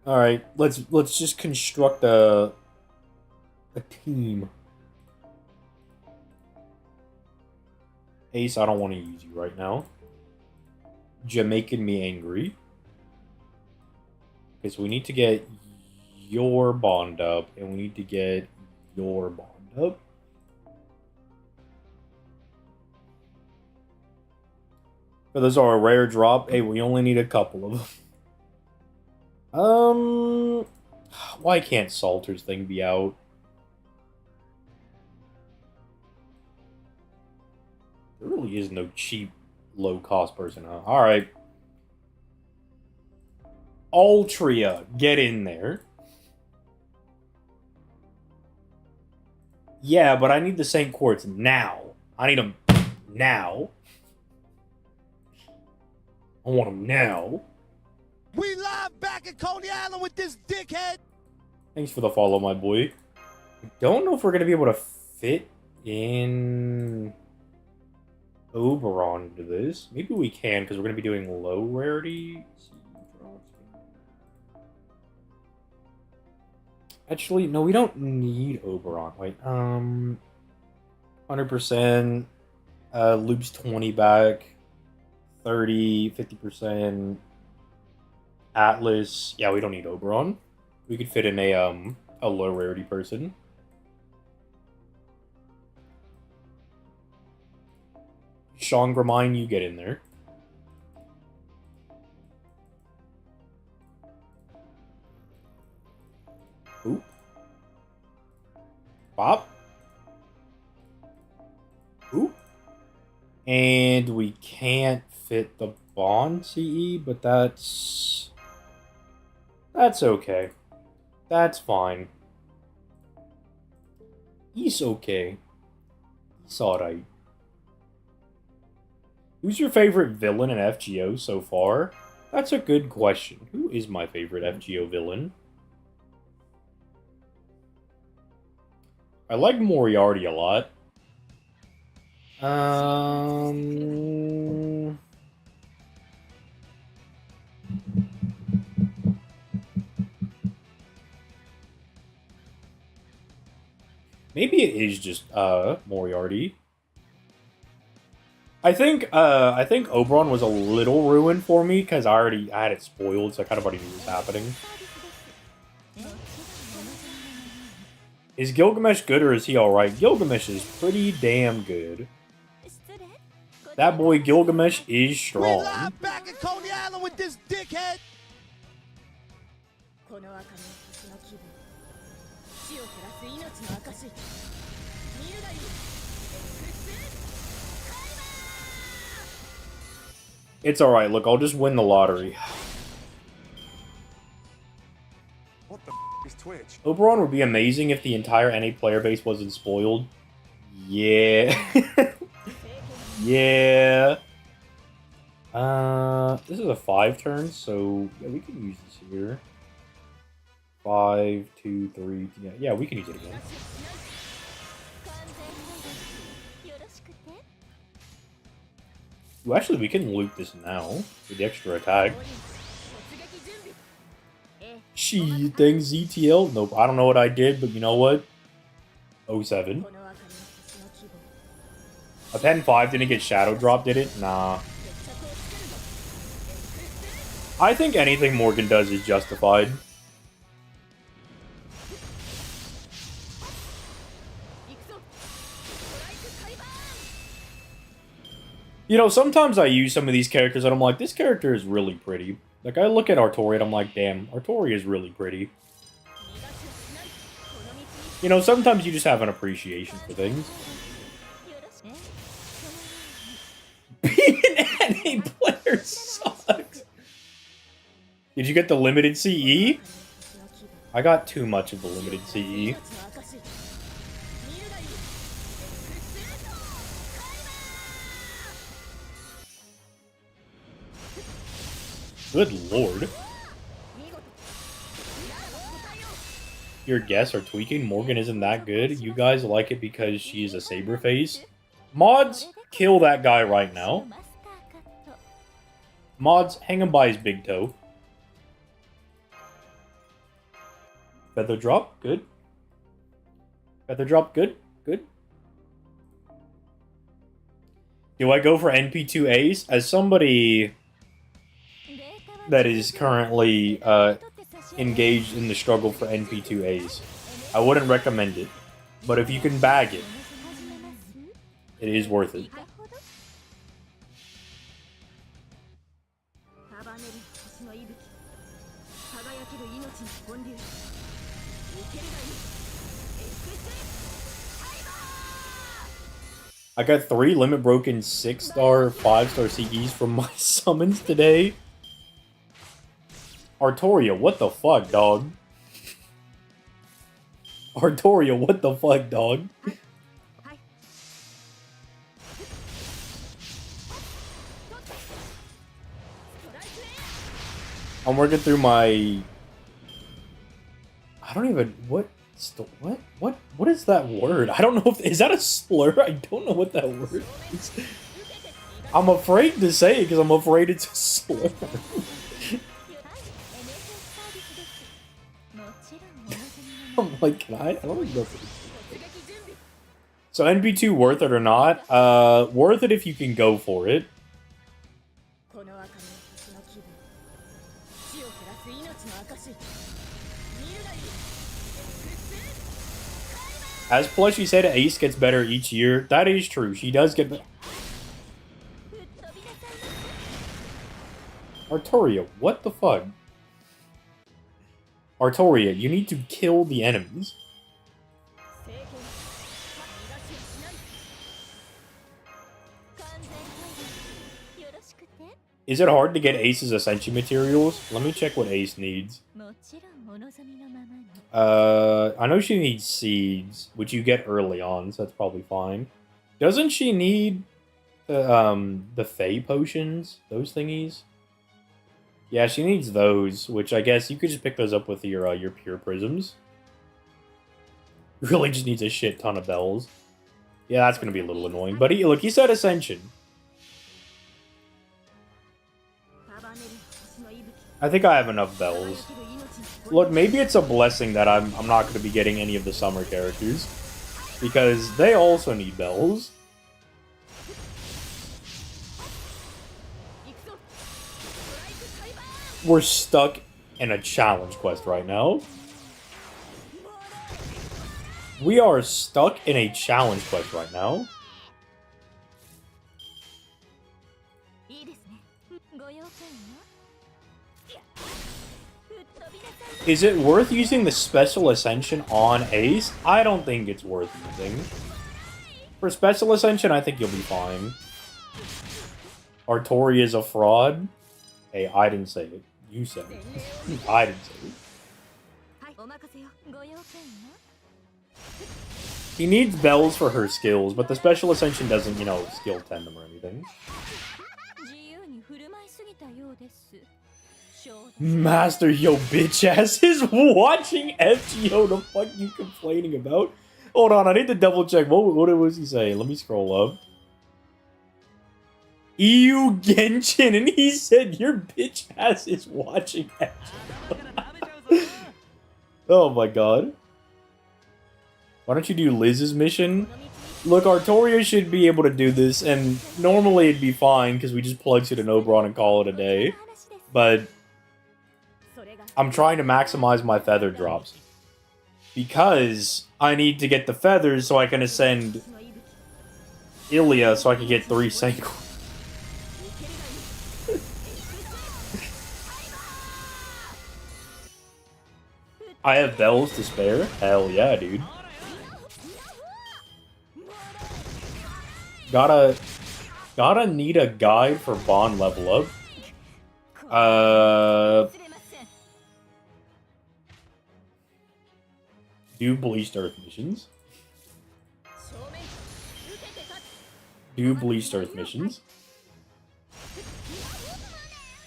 Alright, let's just construct a team. Ace, I don't want to use you right now. Making me angry. Okay, so we need to get your bond up, and we need to get your bond up. So those are a rare drop. Hey, we only need a couple of them. Why can't Salter's thing be out? There really is no cheap, low-cost person, huh? Alright. Altria, get in there. Yeah, but I need the St. Quartz now. I need them now. I want them now. We live back at Coney Island with this dickhead. Thanks for the follow, my boy. I don't know if we're going to be able to fit in Oberon into this. Maybe we can, because we're going to be doing low rarity. Actually, no, we don't need Oberon. Wait, 100%. Loops 20 back. 30, 50%. Atlas. Yeah, we don't need Oberon. We could fit in a low rarity person. Sean Gramine, you get in there. Oop. Pop. Oop. And we can't fit the Bond CE, but that's okay. That's fine. He's okay. He's alright. Who's your favorite villain in FGO so far? That's a good question. Who is my favorite FGO villain? I like Moriarty a lot. Maybe it is just Moriarty. I think Oberon was a little ruined for me because I had it spoiled, so I kind of already knew what was happening. Is Gilgamesh good or is he alright? Gilgamesh is pretty damn good. That boy Gilgamesh is strong. We live back in Coney Island with this dickhead. It's alright, look, I'll just win the lottery. What the is Twitch? Oberon would be amazing if the entire NA player base wasn't spoiled. Yeah. Yeah. This is a 5 turn, so yeah, we can use this here. 5, 2, 3. Yeah, we can use it again. Ooh, actually, we can loot this now with the extra attack. She thinks ZTL? Nope, I don't know what I did, but you know what? 07. A pen 5 didn't get shadow drop, did it? Nah. I think anything Morgan does is justified. You know, sometimes I use some of these characters and I'm like, this character is really pretty. Like, I look at Artori and I'm like, damn, Artori is really pretty. You know, sometimes you just have an appreciation for things. Being an NA player sucks. Did you get the limited CE? I got too much of the limited CE. Good lord. Your guests are tweaking. Morgan isn't that good. You guys like it because she's a saber face. Mods, kill that guy right now. Mods, hang him by his big toe. Feather drop, good. Feather drop, good, good. Do I go for NP2As? As somebody that is currently engaged in the struggle for NP2As, I wouldn't recommend it. But if you can bag it, it is worth it. I got 3 limit broken 6-star, 5-star CEs from my summons today. Artoria, what the fuck, dog? Artoria, what the fuck, dog? I'm working through my... I don't even... What is that word? I don't know if... Is that a slur? I don't know what that word is. I'm afraid to say it because I'm afraid it's a slur. I'm like, can I? I don't think that's it. So NB2 worth it or not? Worth it if you can go for it. As Plushy said, Ace gets better each year. That is true. She does get better. Artoria, what the fuck? Artoria, you need to kill the enemies. Is it hard to get Ace's Ascension materials? Let me check what Ace needs. I know she needs seeds, which you get early on, so that's probably fine. Doesn't she need the Fey potions? Those thingies? Yeah, she needs those, which I guess you could just pick those up with your pure prisms. Really just needs a shit ton of bells. Yeah, that's gonna be a little annoying. But look, he said Ascension. I think I have enough bells. Look, maybe it's a blessing that I'm not going to be getting any of the summer characters. Because they also need bells. We're stuck in a challenge quest right now. We are stuck in a challenge quest right now. Is it worth using the Special Ascension on Ace? I don't think it's worth using. For Special Ascension, I think you'll be fine. Artoria is a fraud. Hey, I didn't say it. You said it. I didn't say it. He needs bells for her skills, but the Special Ascension doesn't, you know, skill 10 them or anything. Master, yo, bitch ass is watching FGO. The fuck you complaining about? Hold on, I need to double check. What was he saying? Let me scroll up. EU Genshin, and he said your bitch ass is watching FGO. Oh my god. Why don't you do Liz's mission? Look, Artoria should be able to do this, and normally it'd be fine because we just plug it in Oberon and call it a day. But I'm trying to maximize my feather drops. Because I need to get the feathers so I can ascend Ilya so I can get 3 Senku. I have bells to spare? Hell yeah, dude. Gotta need a guide for bond level up. Do Bleached Earth missions. Do Bleached Earth missions.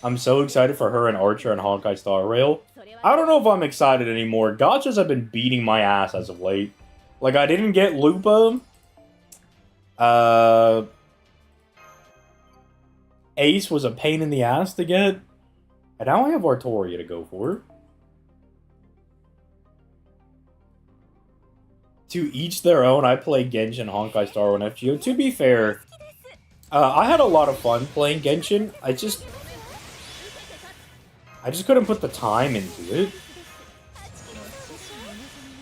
I'm so excited for her and Archer and Honkai Star Rail. I don't know if I'm excited anymore. Gachas have been beating my ass as of late. Like, I didn't get Lupa. Ace was a pain in the ass to get. And now I have Artoria to go for. To each their own. I play Genshin, Honkai Star Rail, and FGO. To be fair, I had a lot of fun playing Genshin. I just couldn't put the time into it.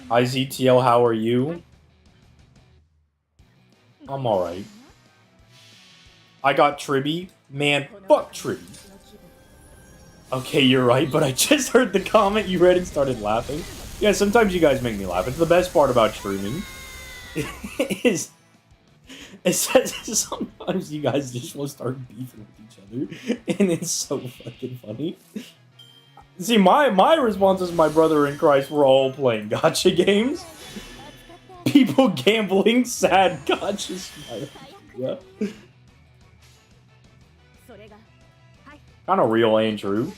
IZTL, how are you? I'm alright. I got Tribby. Man, fuck Tribby. Okay, you're right, but I just heard the comment you read and started laughing. Yeah, sometimes you guys make me laugh. It's the best part about streaming. Is sometimes you guys just will start beefing with each other. And it's so fucking funny. See, my response is my brother in Christ, we're all playing gacha games. People gambling, sad gacha smile. Yeah. Kind of real and true.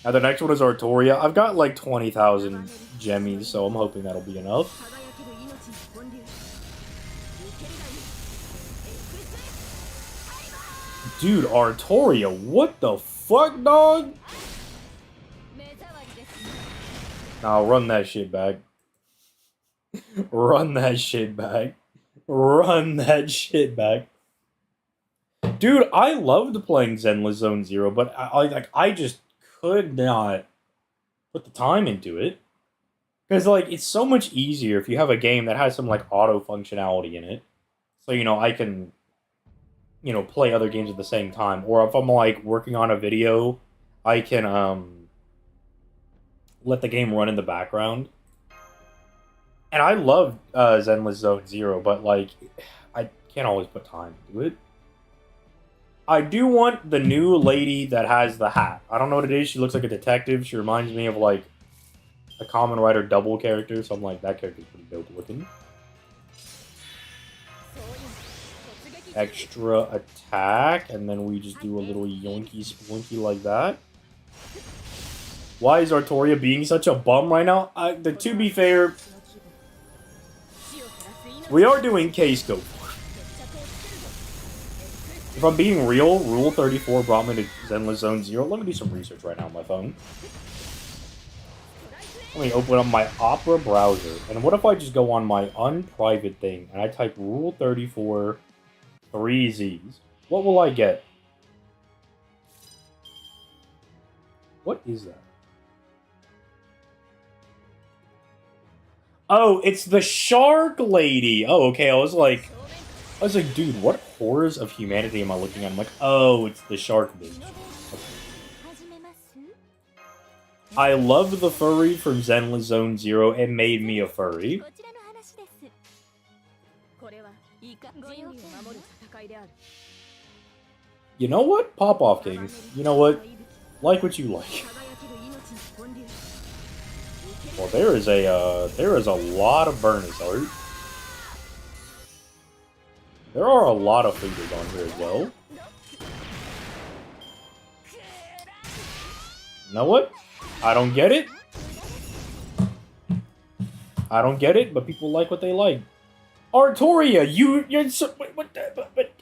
Now the next one is Artoria. I've got like 20,000 gemmies, so I'm hoping that'll be enough. Dude, Artoria, what the fuck, dog? Now run that shit back. Run that shit back. Run that shit back. Dude, I loved playing Zenless Zone Zero, but I just could not put the time into it. Because, like, it's so much easier if you have a game that has some, like, auto functionality in it. So, you know, I can, you know, play other games at the same time. Or if I'm, like, working on a video, I can, let the game run in the background. And I love Zenless Zone Zero, but, like, I can't always put time into it. I do want the new lady that has the hat. I don't know what it is. She looks like a detective. She reminds me of, like, a Kamen Rider double character. So I'm like, that character's pretty dope looking. Extra attack. And then we just do a little yoinky splinky like that. Why is Artoria being such a bum right now? To be fair, we are doing K-Scope. If I'm being real, Rule 34 brought me to Zenless Zone Zero. Let me do some research right now on my phone. Let me open up my Opera browser. And what if I just go on my unprivate thing and I type Rule 34 3 Z's? What will I get? What is that? Oh, it's the shark lady. Oh, okay. I was like, dude, what horrors of humanity am I looking at? I'm like, oh, it's the shark bitch. Okay. I love the furry from Zenless Zone Zero. It made me a furry. You know what? Pop off, King. You know what? Like what you like. Well, there is a lot of Burnus art. There are a lot of figures on here as well. You know what? I don't get it. I don't get it, but people like what they like. Artoria, you're so, what but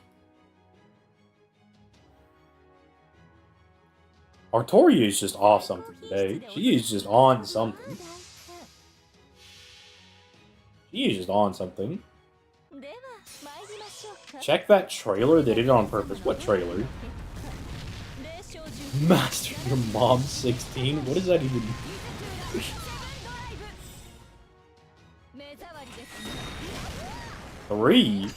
Artoria is just off something today. She is just on something. She is just on something. Check that trailer. They did it on purpose. What trailer? Master your mom 16? What does that even mean? 3?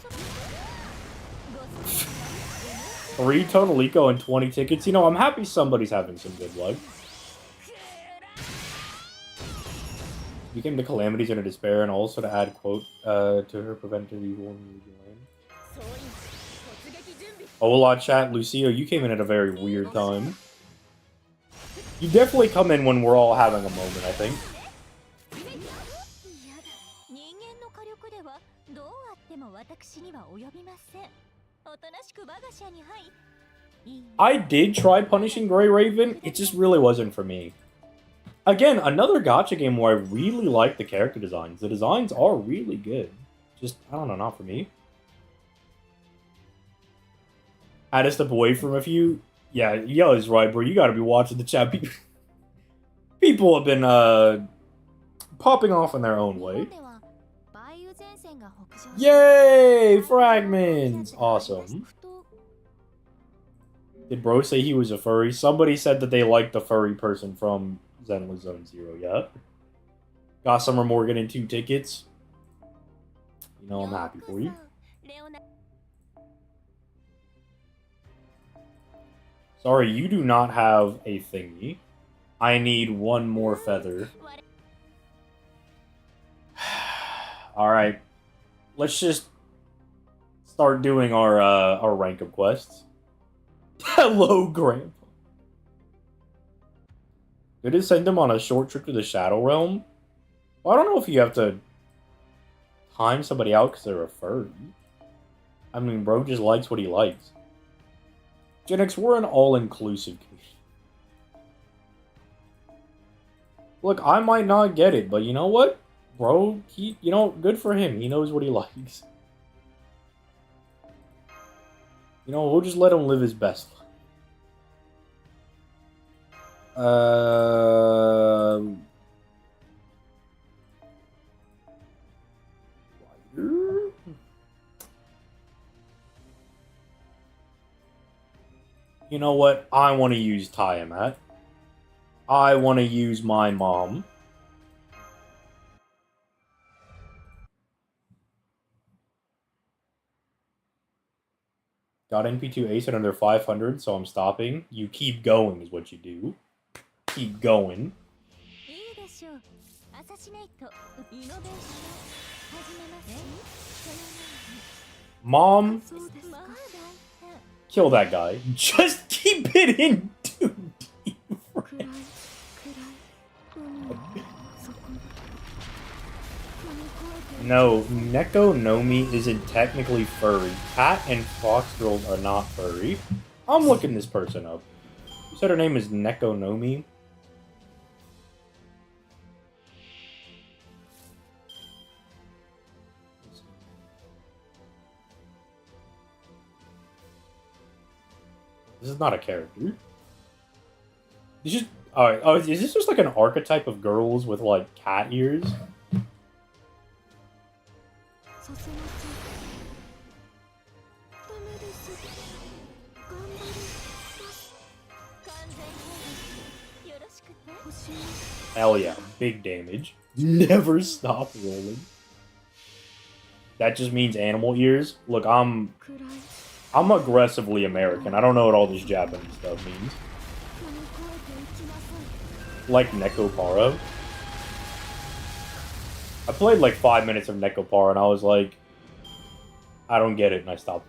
3 Total Eco and 20 tickets. You know, I'm happy somebody's having some good luck. You came to calamities and a despair, and also to add quote to her preventative evil in the land. Hola, chat. Lucio, you came in at a very weird time. You definitely come in when we're all having a moment, I think. I did try punishing Grey Raven. It just really wasn't for me. Again, another gacha game where I really like the character designs. The designs are really good. Just, I don't know, not for me. Had to step away from a few. Yeah, Yo's right, bro. You gotta be watching the chat. People have been, popping off in their own way. Yay! Fragments! Awesome. Did bro say he was a furry? Somebody said that they liked the furry person from Zenless Zone Zero, yeah? Got Summer Morgan and 2 tickets. You know I'm happy for you. Sorry, you do not have a thingy. I need one more feather. Alright. Let's just start doing our rank up quests. Hello, Grandpa. Did it send him on a short trip to the Shadow Realm? Well, I don't know if you have to time somebody out because they're a furry. I mean, bro just likes what he likes. Gen X, we're an all-inclusive community. Look, I might not get it, but you know what? Bro, you know, good for him. He knows what he likes. You know, we'll just let him live his best life. You know what? I want to use Tiamat. I want to use my mom. Got NP2 ace at under 500, so I'm stopping. You keep going is what you do. Keep going. Mom, kill that guy. Just keep it in 2D. No, Neko Nomi isn't technically furry. Cat and Fox Girls are not furry. I'm looking this person up. You said her name is Neko Nomi? This is not a character. This is alright. Oh, is this just like an archetype of girls with like cat ears? Hell yeah, big damage. Never stop rolling. That just means animal ears. Look, I'm aggressively American. I don't know what all this Japanese stuff means. Like Nekopara. I played like 5 minutes of Nekopara and I was like, I don't get it, and I stopped.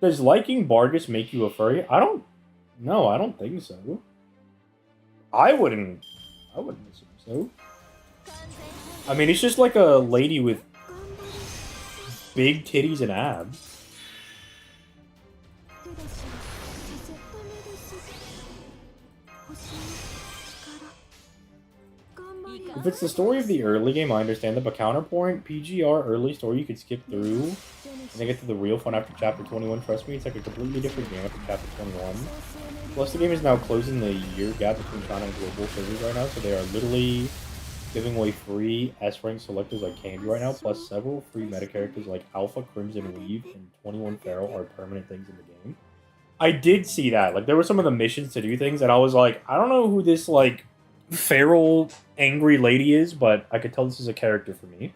Does liking Bargus make you a furry? I don't think so. I wouldn't assume so. I mean, it's just like a lady with big titties and abs. If it's the story of the early game, I understand that, but counterpoint, PGR early story you could skip through and then get to the real fun after chapter 21. Trust me, it's like a completely different game after chapter 21. Plus, the game is now closing the year gap between China and global servers right now, so they are literally giving away free S-rank selectors like candy right now, plus several free meta characters like Alpha, Crimson Weave, and 21 Feral are permanent things in the game. I did see that. Like, there were some of the missions to do things, and I was like, I don't know who this, like, feral angry lady is, but I could tell this is a character for me.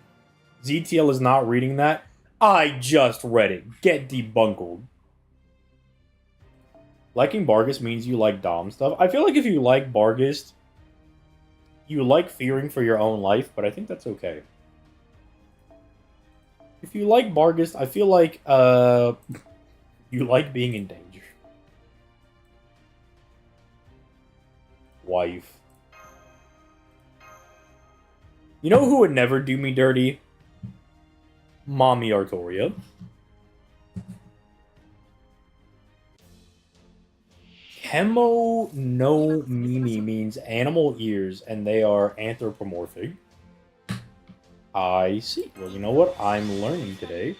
ZTL is not reading that. I just read it. Get debunkled. Liking Bargus means you like Dom stuff. I feel like if you like Bargus, you like fearing for your own life, but I think that's okay. If you like Bargus, I feel like you like being in danger. Wife. You know who would never do me dirty? Mommy Artoria. Kemo no Mimi means animal ears, and they are anthropomorphic. I see. Well, you know what? I'm learning today.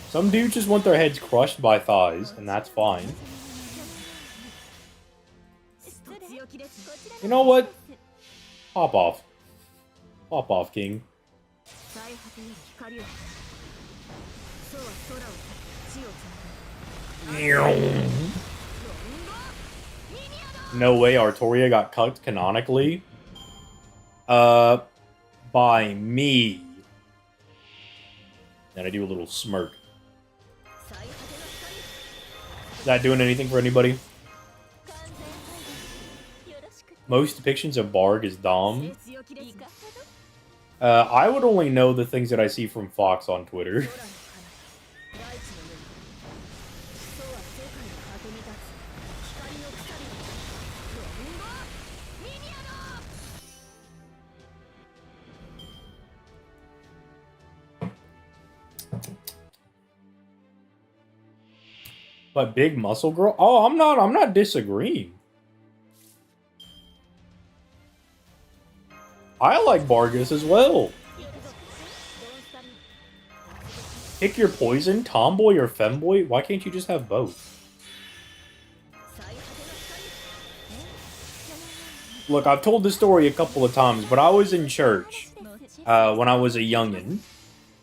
Some dudes just want their heads crushed by thighs, and that's fine. You know what? Pop off. Pop off, King. No way Artoria got cut canonically. By me. Then I do a little smirk. Is that doing anything for anybody? Most depictions of Barg is Dom. I would only know the things that I see from Fox on Twitter. But big muscle girl? Oh, I'm not disagreeing. I like Bargus as well. Pick your poison, tomboy or femboy? Why can't you just have both? Look, I've told this story a couple of times, but I was in church when I was a youngin',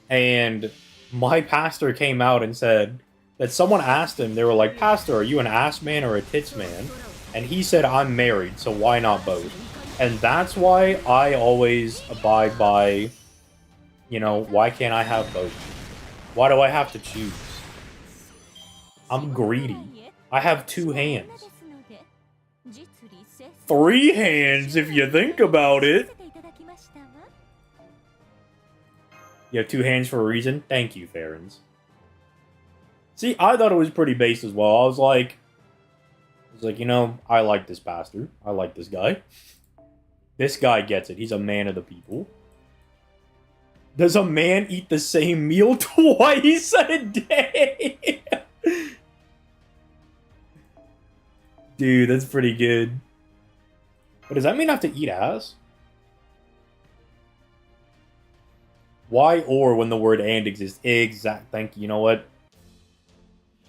and my pastor came out and said, that someone asked him, they were like, Pastor, are you an ass man or a tits man? And he said, I'm married, so why not both? And that's why I always abide by, you know, why can't I have both? Why do I have to choose? I'm greedy. I have 2 hands. 3 hands, if you think about it. You have 2 hands for a reason? Thank you, Farrens. See, I thought it was pretty based as well. I was like, you know, I like this pastor. I like this guy. This guy gets it. He's a man of the people. Does a man eat the same meal twice a day? Dude, that's pretty good. But does that mean I have to eat ass? Why or when the word and exists? Exact. Thank you. You know what?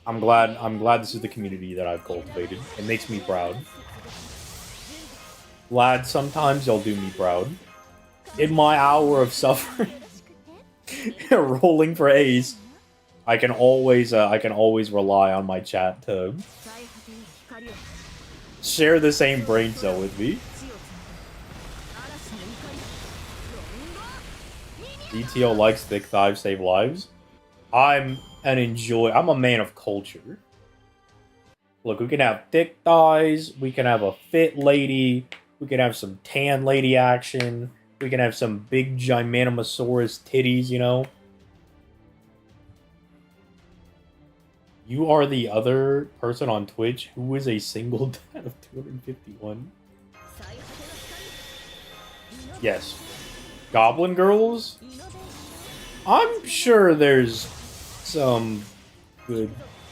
I'm glad this is the community that I've cultivated. It makes me proud. Lad, sometimes you'll do me proud. In my hour of suffering, rolling for Ace, I can always rely on my chat to share the same brain cell with me. DTO likes thick thighs save lives. I'm a man of culture. Look, we can have thick thighs, we can have a fit lady, we can have some tan lady action, we can have some big Gymanosaurus titties, you know? You are the other person on Twitch who is a single dad of 251. Yes. Goblin girls? I'm sure there's some good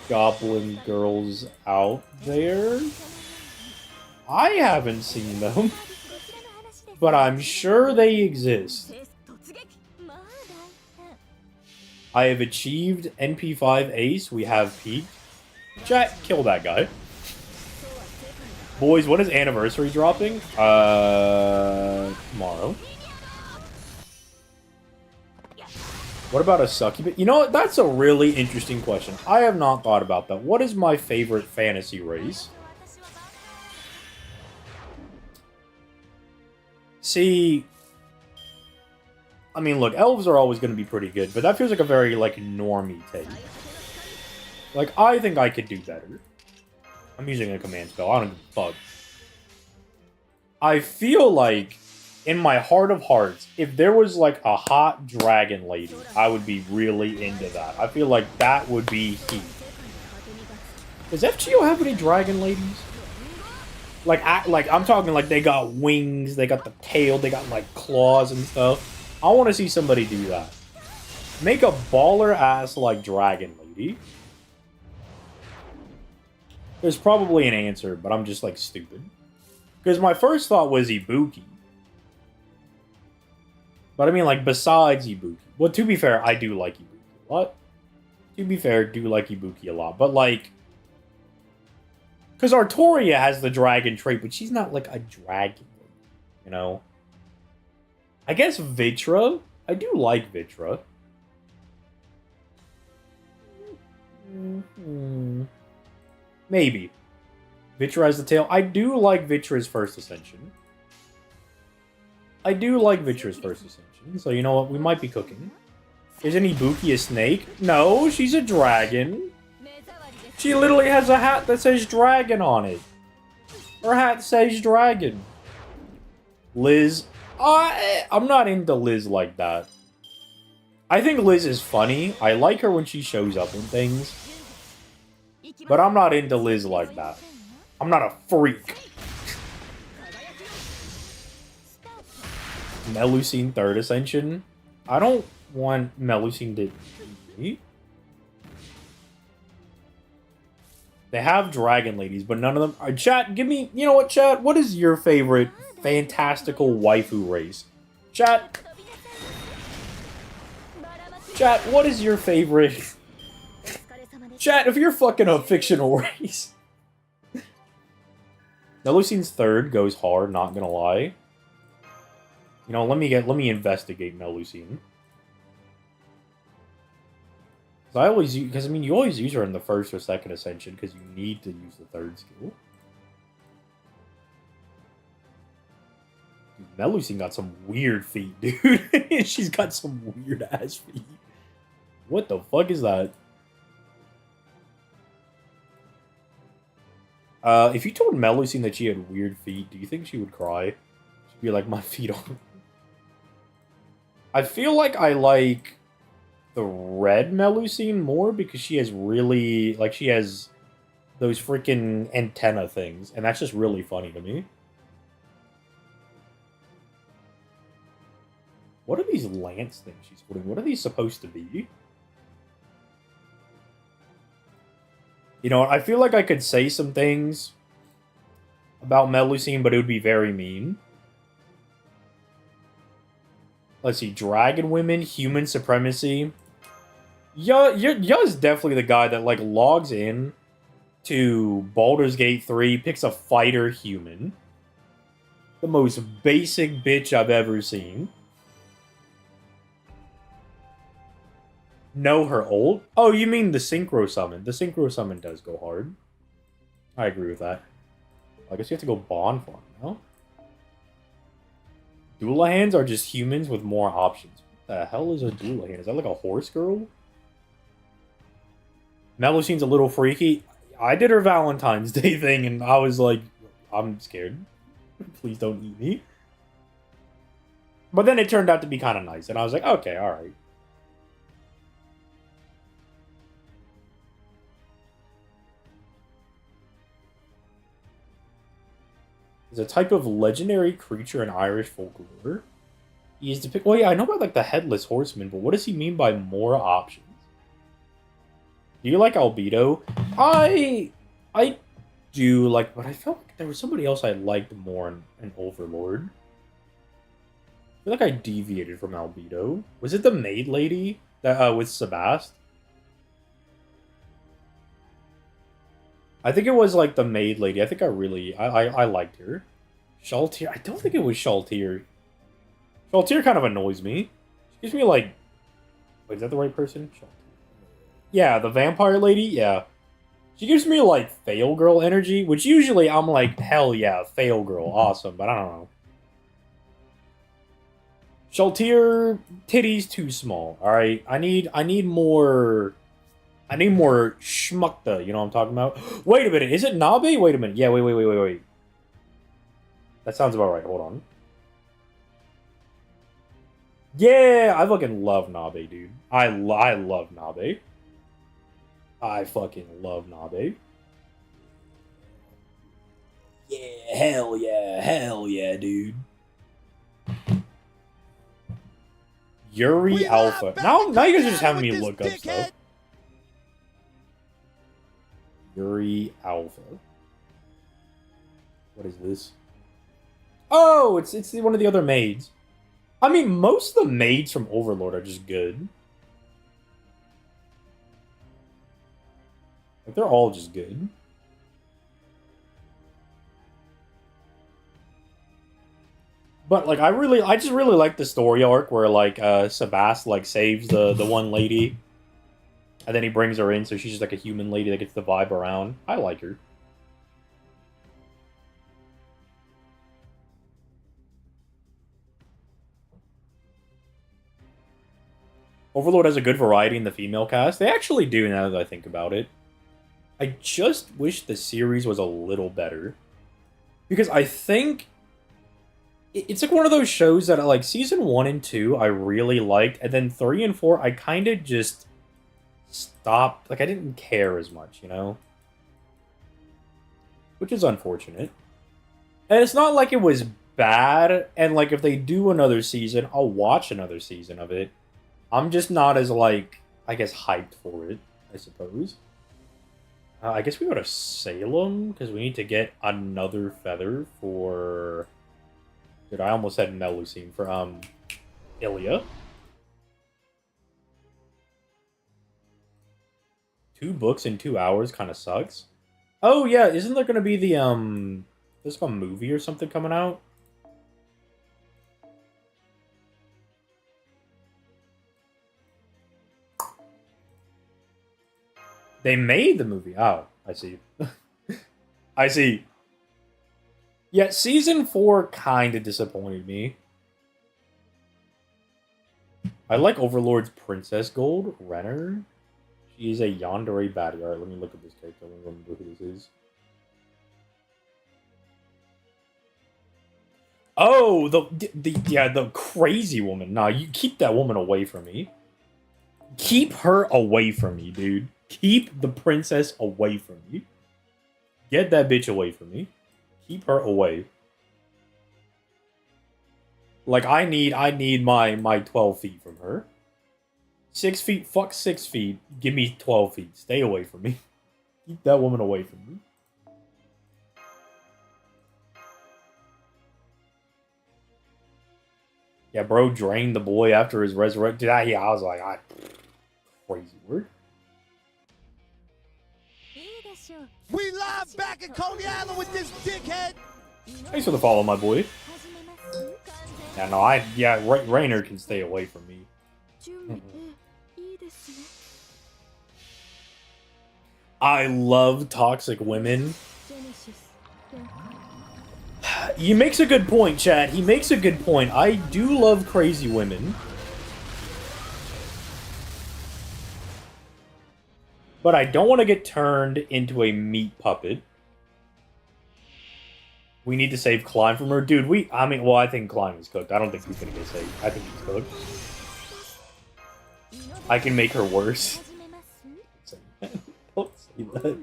goblin girls out there. I haven't seen them, but I'm sure they exist. I have achieved NP5 Ace. We have peaked. Chat, kill that guy. Boys, when is anniversary dropping? Tomorrow. What about a succubus? You know what? That's a really interesting question. I have not thought about that. What is my favorite fantasy race? See, I mean, look, elves are always going to be pretty good, but that feels like a very, like, normie take. Like, I think I could do better. I'm using a command spell. I don't give a fuck. I feel like, in my heart of hearts, if there was, like, a hot dragon lady, I would be really into that. I feel like that would be heat. Does FGO have any dragon ladies? Like, I'm talking like they got wings, they got the tail, they got, like, claws and stuff. I want to see somebody do that. Make a baller-ass, like, dragon lady. There's probably an answer, but I'm just, like, stupid. Because my first thought was Ibuki. But I mean, like, besides Ibuki. Well, to be fair, I do like Ibuki a lot. To be fair, do like Ibuki a lot. But, like... Because Artoria has the dragon trait, but she's not, like, a dragon. You know? I guess Vitra. I do like Vitra. Maybe. Vitra has the tail. I do like Vitra's first ascension. I do like Vitra's first ascension. So you know what? We might be cooking. Isn't Ibuki a snake? No, she's a dragon. She literally has a hat that says dragon on it. Her hat says dragon. Liz. I'm not into Liz like that. I think Liz is funny. I like her when she shows up in things. But I'm not into Liz like that. I'm not a freak. Melusine third ascension. I don't want Melusine to eat. They have dragon ladies, but none of them are. Chat, give me. You know what, chat? What is your favorite fantastical waifu race? Chat. Chat, what is your favorite? Chat, if you're fucking a fictional race. Melusine's third goes hard, not gonna lie. You know, let me investigate Melusine. 'Cause I always use, because I mean, you always use her in the first or second ascension because you need to use the third skill. Dude, Melusine got some weird feet, dude. She's got some weird ass feet. What the fuck is that? If you told Melusine that she had weird feet, do you think she would cry? She'd be like, my feet are... I feel like I like the red Melusine more because she has really... Like, she has those freaking antenna things. And that's just really funny to me. What are these lance things she's holding? What are these supposed to be? You know, I feel like I could say some things about Melusine, but it would be very mean. Let's see. Dragon women, human supremacy. Ya's definitely the guy that, like, logs in to Baldur's Gate 3, picks a fighter human. The most basic bitch I've ever seen. Know her ult? Oh, you mean the Synchro Summon. The Synchro Summon does go hard. I agree with that. I guess you have to go Bond Farm, no? Doulahans are just humans with more options. What the hell is a Doulahan? Is that like a horse girl? Melusine's a little freaky. I did her Valentine's Day thing and I was like, I'm scared. Please don't eat me. But then it turned out to be kind of nice. And I was like, okay, alright. Is a type of legendary creature in Irish folklore. He is depicted. Well, yeah, I know about like the headless horseman, but what does he mean by more options? Do you like Albedo? I do like, but I felt like there was somebody else I liked more in Overlord. I feel like I deviated from Albedo. Was it the maid lady that with Sebast? I think it was like the maid lady. I think I liked her. Shaltir. I don't think it was Shaltir. Shaltir kind of annoys me. She gives me like... Wait, is that the right person? Shaltir. Yeah, the vampire lady? Yeah. She gives me like fail girl energy, which usually I'm like, hell yeah, fail girl, awesome, but I don't know. Shaltir, titties too small, alright? I need more... I need more schmuckta, you know what I'm talking about? Wait a minute, is it Nabe? Wait a minute. Yeah, wait. That sounds about right, hold on. Yeah, I fucking love Nabe, dude. I love Nabe. I fucking love Nabe. Yeah, hell yeah, dude. Yuri Alpha. Now you guys are just having me look up stuff. Yuri Alpha. What is this? Oh, it's one of the other maids. I mean, most of the maids from Overlord are just good. Like, they're all just good. But like, I just really like the story arc where like Sebast like saves the one lady. And then he brings her in, so she's just like a human lady that gets the vibe around. I like her. Overlord has a good variety in the female cast. They actually do, now that I think about it. I just wish the series was a little better. Because I think... It's like one of those shows that, like, Season 1 and 2 I really liked. And then 3 and 4 I kind of just... stopped. Like, I didn't care as much, you know? Which is unfortunate. And it's not like it was bad, and, like, if they do another season, I'll watch another season of it. I'm just not as, like, I guess, hyped for it, I suppose. I guess we go to Salem, because we need to get another feather for... Dude, I almost said Melusine for, Ilya. 2 books in 2 hours kind of sucks. Oh, yeah, isn't there going to be the, there's like a movie or something coming out? They made the movie. Oh, I see. I see. Yeah, season 4 kind of disappointed me. I like Overlord's Princess Gold, Renner. She's a yandere baddie. Alright, let me look at this character. Let me remember who this is. Oh, the crazy woman. Nah, you keep that woman away from me. Keep her away from me, dude. Keep the princess away from me. Get that bitch away from me. Keep her away. Like, I need my 12 feet from her. 6 feet, fuck 6 feet. Give me 12 feet. Stay away from me. Keep that woman away from me. Yeah, bro drained the boy after his resurrection. Yeah, I was like, crazy word. We live back at Coney Island with this dickhead. Thanks for the follow, my boy. Yeah, no, Rainer can stay away from me. I love toxic women. He makes a good point, Chad. He makes a good point. I do love crazy women. But I don't want to get turned into a meat puppet. We need to save Klein from her. Dude, I think Klein is cooked. I don't think he's going to get saved. I think he's cooked. I can make her worse. Don't say that.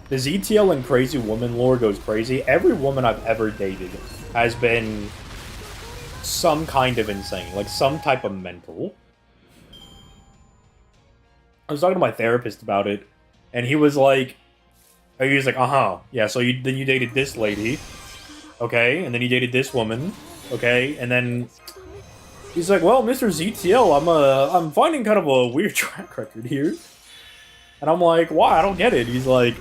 The ZTL and crazy woman lore goes crazy. Every woman I've ever dated has been some kind of insane. Like, some type of mental. I was talking to my therapist about it, and he was like, yeah, so then you dated this lady, okay, and then you dated this woman, okay, and then he's like, well, Mr. ZTL, I'm finding kind of a weird track record here. And I'm like, why? I don't get it. He's like,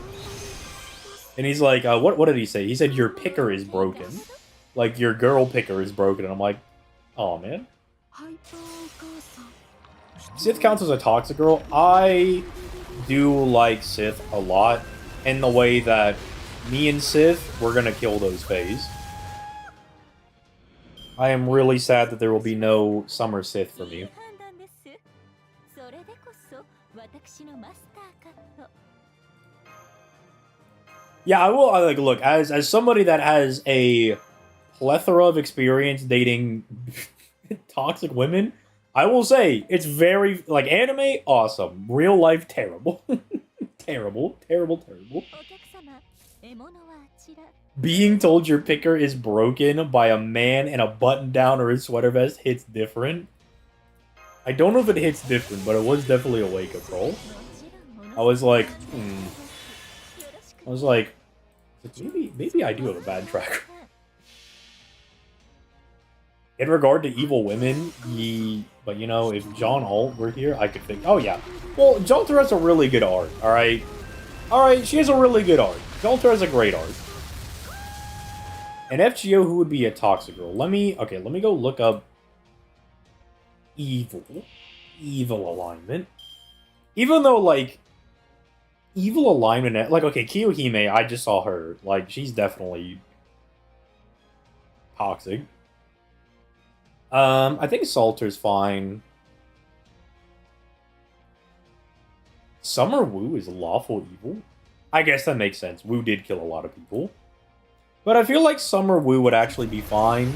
what did he say? He said, your picker is broken. Like, your girl picker is broken. And I'm like, oh, man. Sith counts as a toxic girl. I do like Sith a lot. In the way that me and Sith, we're gonna kill those Fays. I am really sad that there will be no Summer Sith for me. Yeah, I will. Look, as somebody that has a plethora of experience dating toxic women, I will say it's very anime awesome, real life terrible, terrible. Being told your picker is broken by a man in a button down or a sweater vest hits different. I don't know if it hits different, but it was definitely a wake up call. I was like, maybe I do have a bad track record. In regard to evil women, but you know, if John Alt were here, I could think, oh yeah. Well, Jolter has a really good art, alright? Alright, she has a really good art. Jolter has a great art. And FGO, who would be a toxic girl? Let me go look up evil alignment. Even though, evil alignment, okay, Kiyohime, I just saw her. She's definitely toxic. I think Salter's fine. Summer Wu is lawful evil? I guess that makes sense. Wu did kill a lot of people. But I feel like Summer Wu would actually be fine.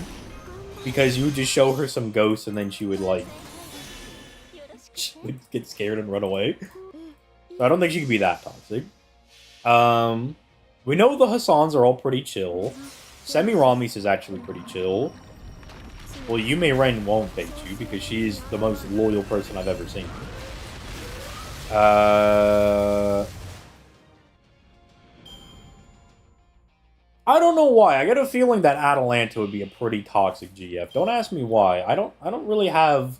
Because you would just show her some ghosts and then she would, she would get scared and run away. So I don't think she could be that toxic. We know the Hassans are all pretty chill. Semiramis is actually pretty chill. Well, Yume Ren won't date you because she's the most loyal person I've ever seen. I don't know why. I get a feeling that Atalanta would be a pretty toxic GF. Don't ask me why. I don't really have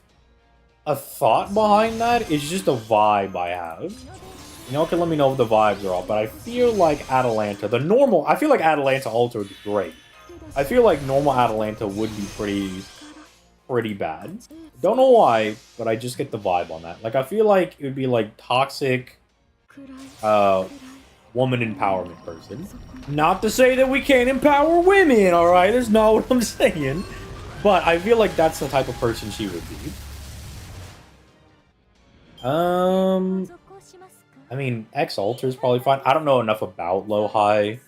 a thought behind that. It's just a vibe I have. You know, can let me know if the vibes are off. But I feel like Atalanta, I feel like Atalanta Alter would be great. I feel like normal Atalanta would be pretty bad. Don't know why, but I just get the vibe on that. Like, I feel like it would be like toxic, woman empowerment person. Not to say that we can't empower women, alright? That's not what I'm saying. But I feel like that's the type of person she would be. I mean, X-Alter is probably fine. I don't know enough about Low-High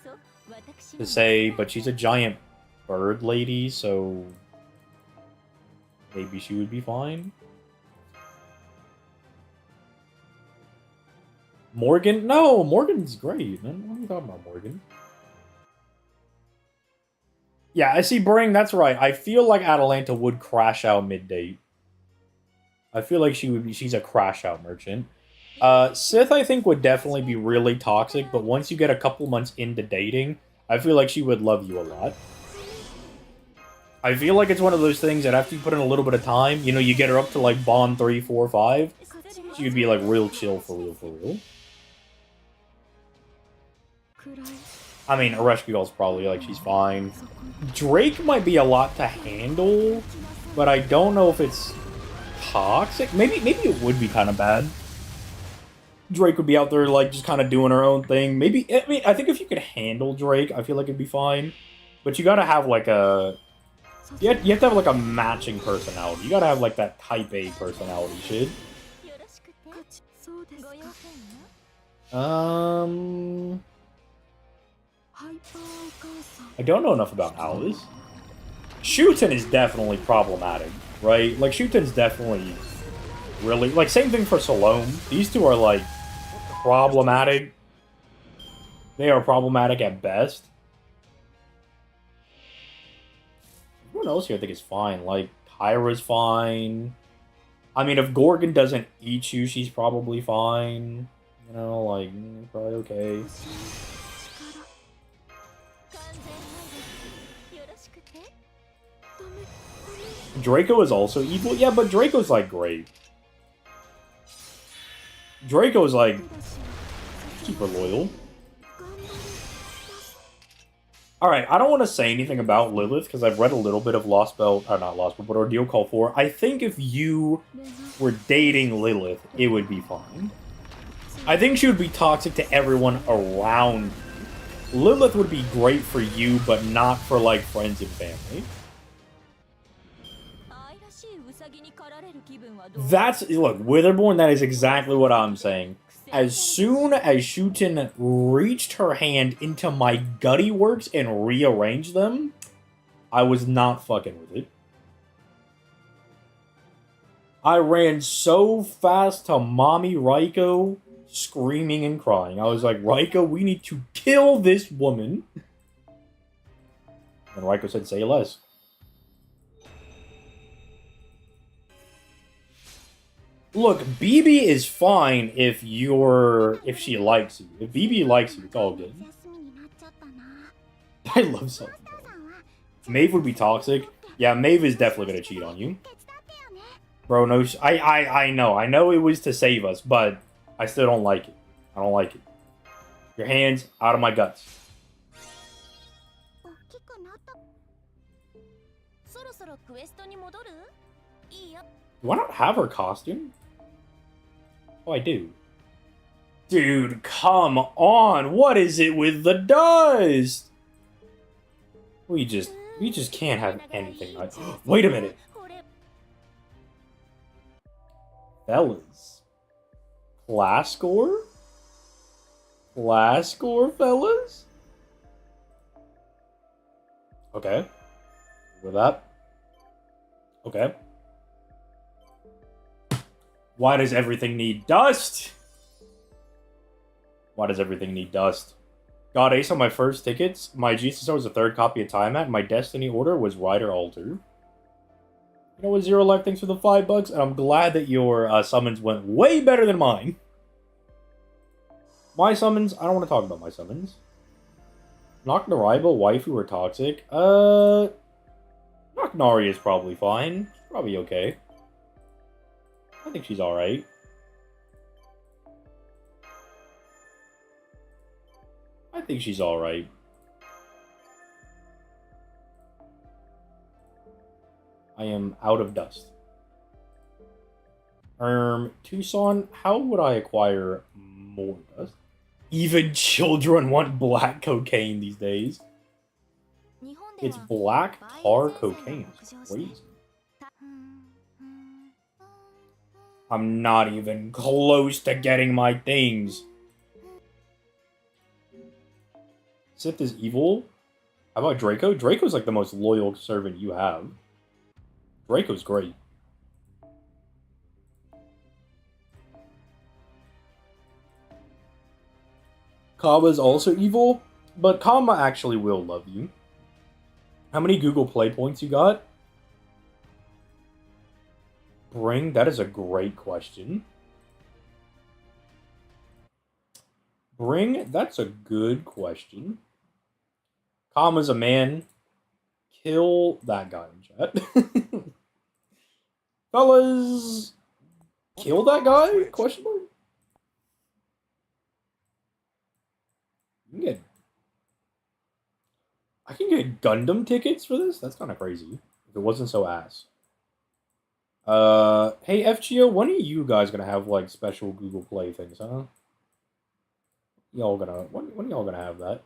to say, but she's a giant bird lady, so maybe she would be fine. Morgan? No, Morgan's great, man. What are you talking about, Morgan? Yeah, I see Bring, that's right. I feel like Atalanta would crash out mid-date. I feel like she's a crash out merchant. Sith, I think, would definitely be really toxic, but once you get a couple months into dating, I feel like she would love you a lot. I feel like it's one of those things that after you put in a little bit of time, you know, you get her up to like Bond 3, 4, 5, she would be like real chill for real, for real. I mean, Ereshkigal's probably like, she's fine. Drake might be a lot to handle, but I don't know if it's toxic. Maybe it would be kind of bad. Drake would be out there, like, just kind of doing her own thing. Maybe, I mean, I think if you could handle Drake, I feel like it'd be fine. But you gotta have, like, a... You have to have, like, a matching personality. You gotta have, like, that type A personality shit. I don't know enough about Alice. Shuten is definitely problematic, right? Like, Shuten's definitely really... Like, same thing for Salome. These two are, like, problematic. They are problematic at best. Everyone else here I think is fine. Like, Tyra's fine. I mean, if Gorgon doesn't eat you, she's probably fine. You know, like, probably okay. Draco is also evil? Yeah, but Draco's, like, great. Draco's, like, super loyal. Alright, I don't want to say anything about Lilith, because I've read a little bit of Lost Belt, not Lost Belt, but Ordeal Call 4. I think if you were dating Lilith, it would be fine. I think she would be toxic to everyone around you. Lilith would be great for you, but not for, like, friends and family. That's, look, Witherborn, that is exactly what I'm saying. As soon as Shuten reached her hand into my gutty works and rearranged them, I was not fucking with it. I ran so fast to Mommy Raiko, screaming and crying. I was like, Raiko, we need to kill this woman. And Raiko said, say less. Look, BB is fine if she likes you. If BB likes you, it's all good. I love something. Maeve would be toxic. Yeah, Maeve is definitely gonna cheat on you. Bro, no, I know. I know it was to save us, but I still don't like it. I don't like it. Your hands out of my guts. Do I not have her costume? Oh, I do. Dude, come on! What is it with the dust? We just can't have anything nice. Wait a minute. Fellas. Class score? Class score, fellas? Okay. With that. Okay. Why does everything need dust? Why does everything need dust? Got ace on my first tickets. My GSSR was the third copy of Time At. My Destiny order was Rider Alter. You know what, Zero Life, thanks for the $5, and I'm glad that your summons went way better than mine. My summons, I don't want to talk about my summons. Naknariba, waifu, or toxic? Naknari is probably fine. She's probably okay. I think she's alright. I think she's alright. I am out of dust. Tucson, how would I acquire more dust? Even children want black cocaine these days. It's black tar cocaine. It's crazy. I'm not even close to getting my things. Sith is evil. How about Draco? Draco's like the most loyal servant you have. Draco's great. Kama's also evil, but Kama actually will love you. How many Google Play points you got? Bring, that is a great question. Bring, that's a good question. Kama's a man. Kill that guy in chat. Fellas, kill that guy? Question mark? I can get Gundam tickets for this? That's kind of crazy. If it wasn't so ass. Hey FGO, when are you guys gonna have like special Google Play things, huh? Y'all gonna when y'all gonna have that?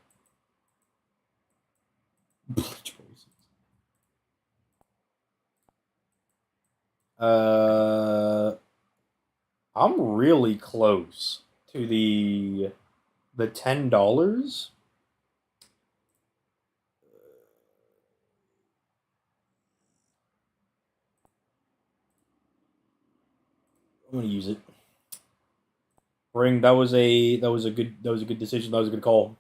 I'm really close to the $10. I'm gonna use it. Bring, that was a good decision. That was a good call.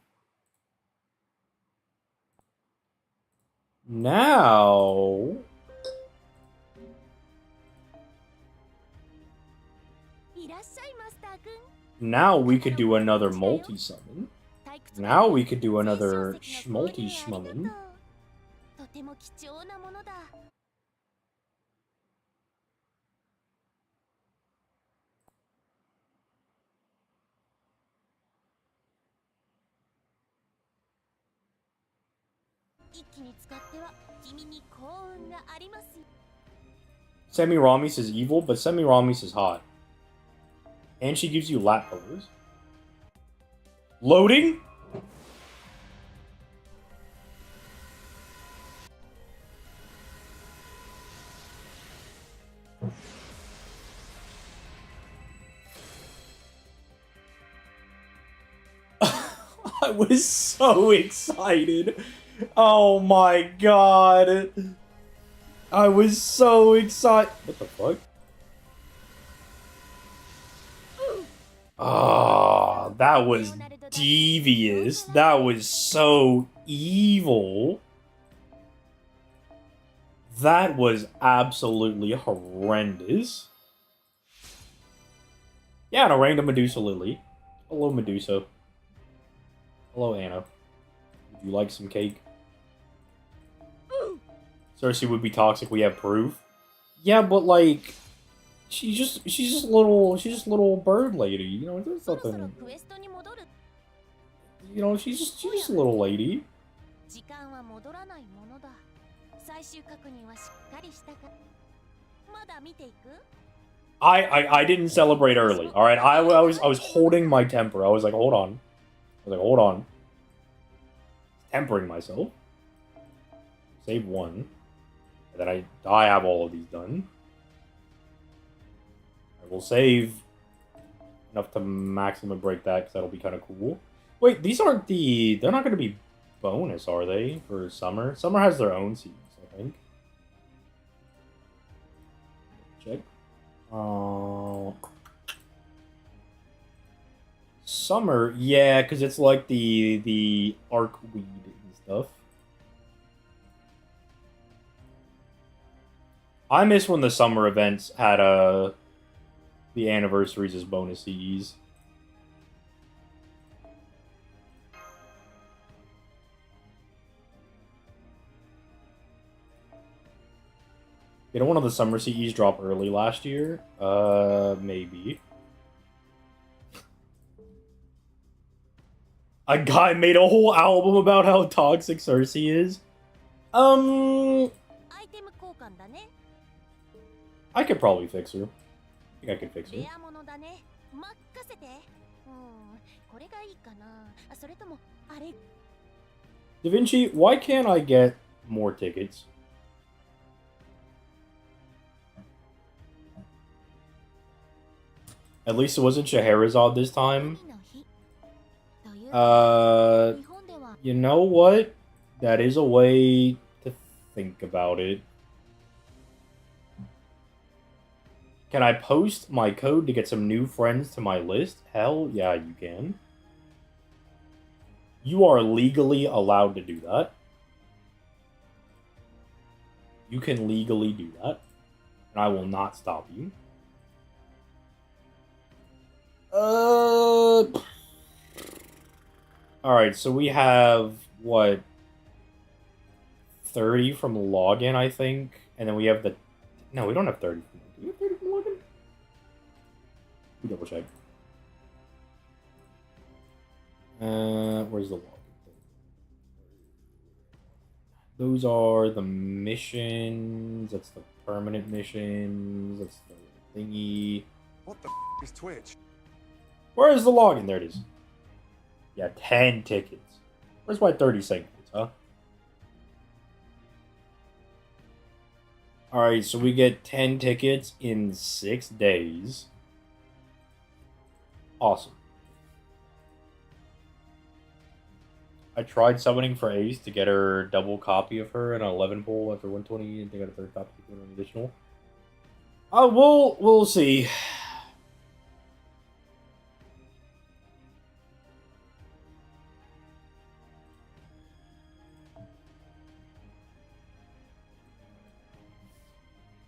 Now we could do another multi-summon. Now we could do another multi-schmummon. Semiramis is evil, but Semiramis is hot. And she gives you lap pillars. Loading? I was so excited. Oh my god. I was so excited. What the fuck? Oh, that was devious. That was so evil. That was absolutely horrendous. Yeah, and a random Medusa Lily. Hello, Medusa. Hello, Anna. Would you like some cake? Cersei would be toxic, we have proof. Yeah, but like she's just a little bird lady, you know, there's nothing. You know, she's just a little lady. I didn't celebrate early, alright? I was holding my temper. I was like, hold on. Hold on. Tempering myself. Save one. And then I have all of these done. I will save enough to maximum break that, because that'll be kind of cool. Wait, these aren't they're not going to be bonus, are they, for Summer? Summer has their own seeds, I think. Check. Summer, yeah, because it's like the arc weed and stuff. I miss when the summer events had the anniversaries as bonus CEs. You know, one of the summer CEs drop early last year? Maybe. A guy made a whole album about how toxic Cersei is? I could probably fix her. I think I could fix her. レアものだね。任せて。これがいいかな。それともあれ。Da Vinci, why can't I get more tickets? At least it wasn't Scheherazade this time. You know what? That is a way to think about it. Can I post my code to get some new friends to my list? Hell yeah, you can. You are legally allowed to do that. You can legally do that. And I will not stop you. Alright, so we have, what, 30 from login, I think? And then we have the... No, we don't have 30 from... Do we have 30 from login? Let me double check. Where's the login? Those are the missions. That's the permanent missions. That's the thingy. What the is Twitch? Where is the login? There it is. Yeah, 10 tickets. Where's my 30 seconds, huh? Alright, so we get 10 tickets in 6 days. Awesome. I tried summoning for Ace to get her double copy of her in an 11 pull after 120, and they got a third copy for an additional. We'll see.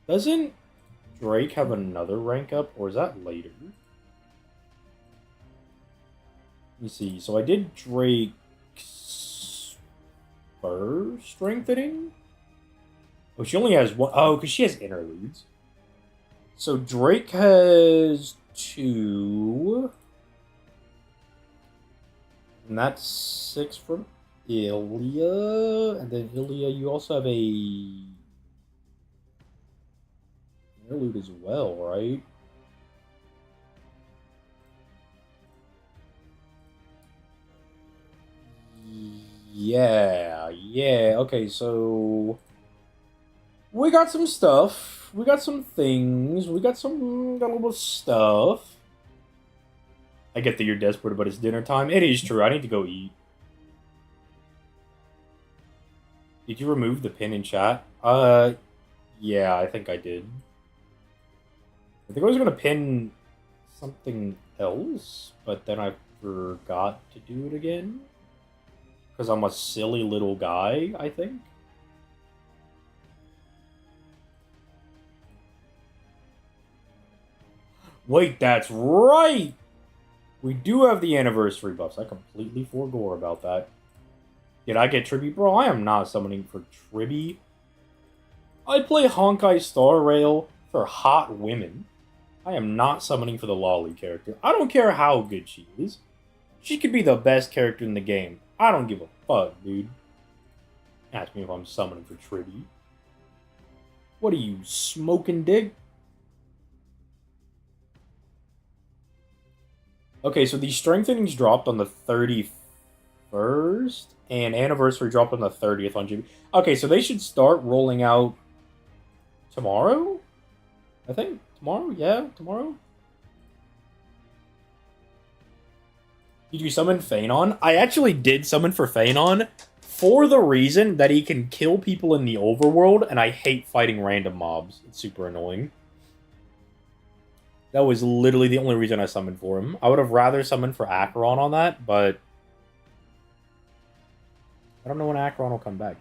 Doesn't Drake have another rank up, or is that later? Let me see. So I did Drake's first strengthening. Oh, she only has one. Oh, because she has interludes. So Drake has 2. And that's 6 from Ilya. And then Ilya, you also have a interlude as well, right? Yeah. Okay, so we got some stuff. We got some things. We got a little stuff. I get that you're desperate, but it's dinner time. It is true. I need to go eat. Did you remove the pin in chat? Yeah, I think I did. I think I was gonna pin something else, but then I forgot to do it again. Because I'm a silly little guy, I think. Wait, that's right! We do have the anniversary buffs. I completely forgot about that. Did I get Tribby? Bro, I am not summoning for Tribby. I play Honkai Star Rail for hot women. I am not summoning for the Lolly character. I don't care how good she is. She could be the best character in the game. I don't give a fuck, dude. Ask me if I'm summoning for Tribby. What are you, smoking dick? Okay, so these strengthenings dropped on the 31st, and anniversary dropped on the 30th on GB. Okay, so they should start rolling out tomorrow? I think. Tomorrow? Yeah, tomorrow? Did you summon Phanon? I actually did summon for Phanon for the reason that he can kill people in the overworld, and I hate fighting random mobs. It's super annoying. That was literally the only reason I summoned for him. I would have rather summoned for Acheron on that, but I don't know when Acheron will come back.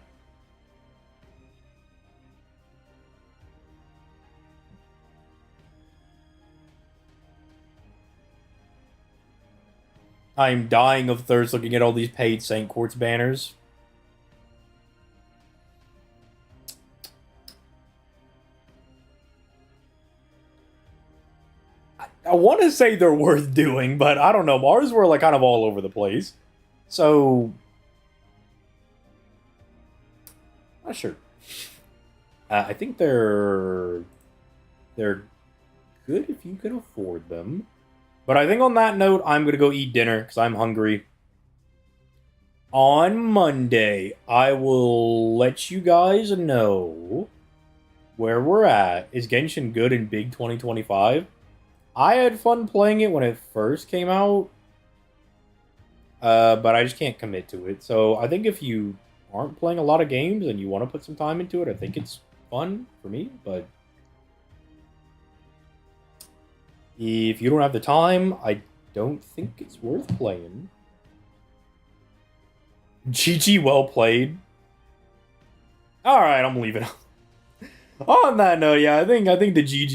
I'm dying of thirst looking at all these paid Saint Quartz banners. I want to say they're worth doing, but I don't know. Ours were like kind of all over the place. So, not sure. I think they're they're good if you can afford them. But I think on that note, I'm going to go eat dinner because I'm hungry. On Monday, I will let you guys know where we're at. Is Genshin good in big 2025? I had fun playing it when it first came out, but I just can't commit to it. So I think if you aren't playing a lot of games and you want to put some time into it, I think it's fun for me. But if you don't have the time, I don't think it's worth playing. GG, well played. All right, I'm leaving. On that note, yeah, I think the GG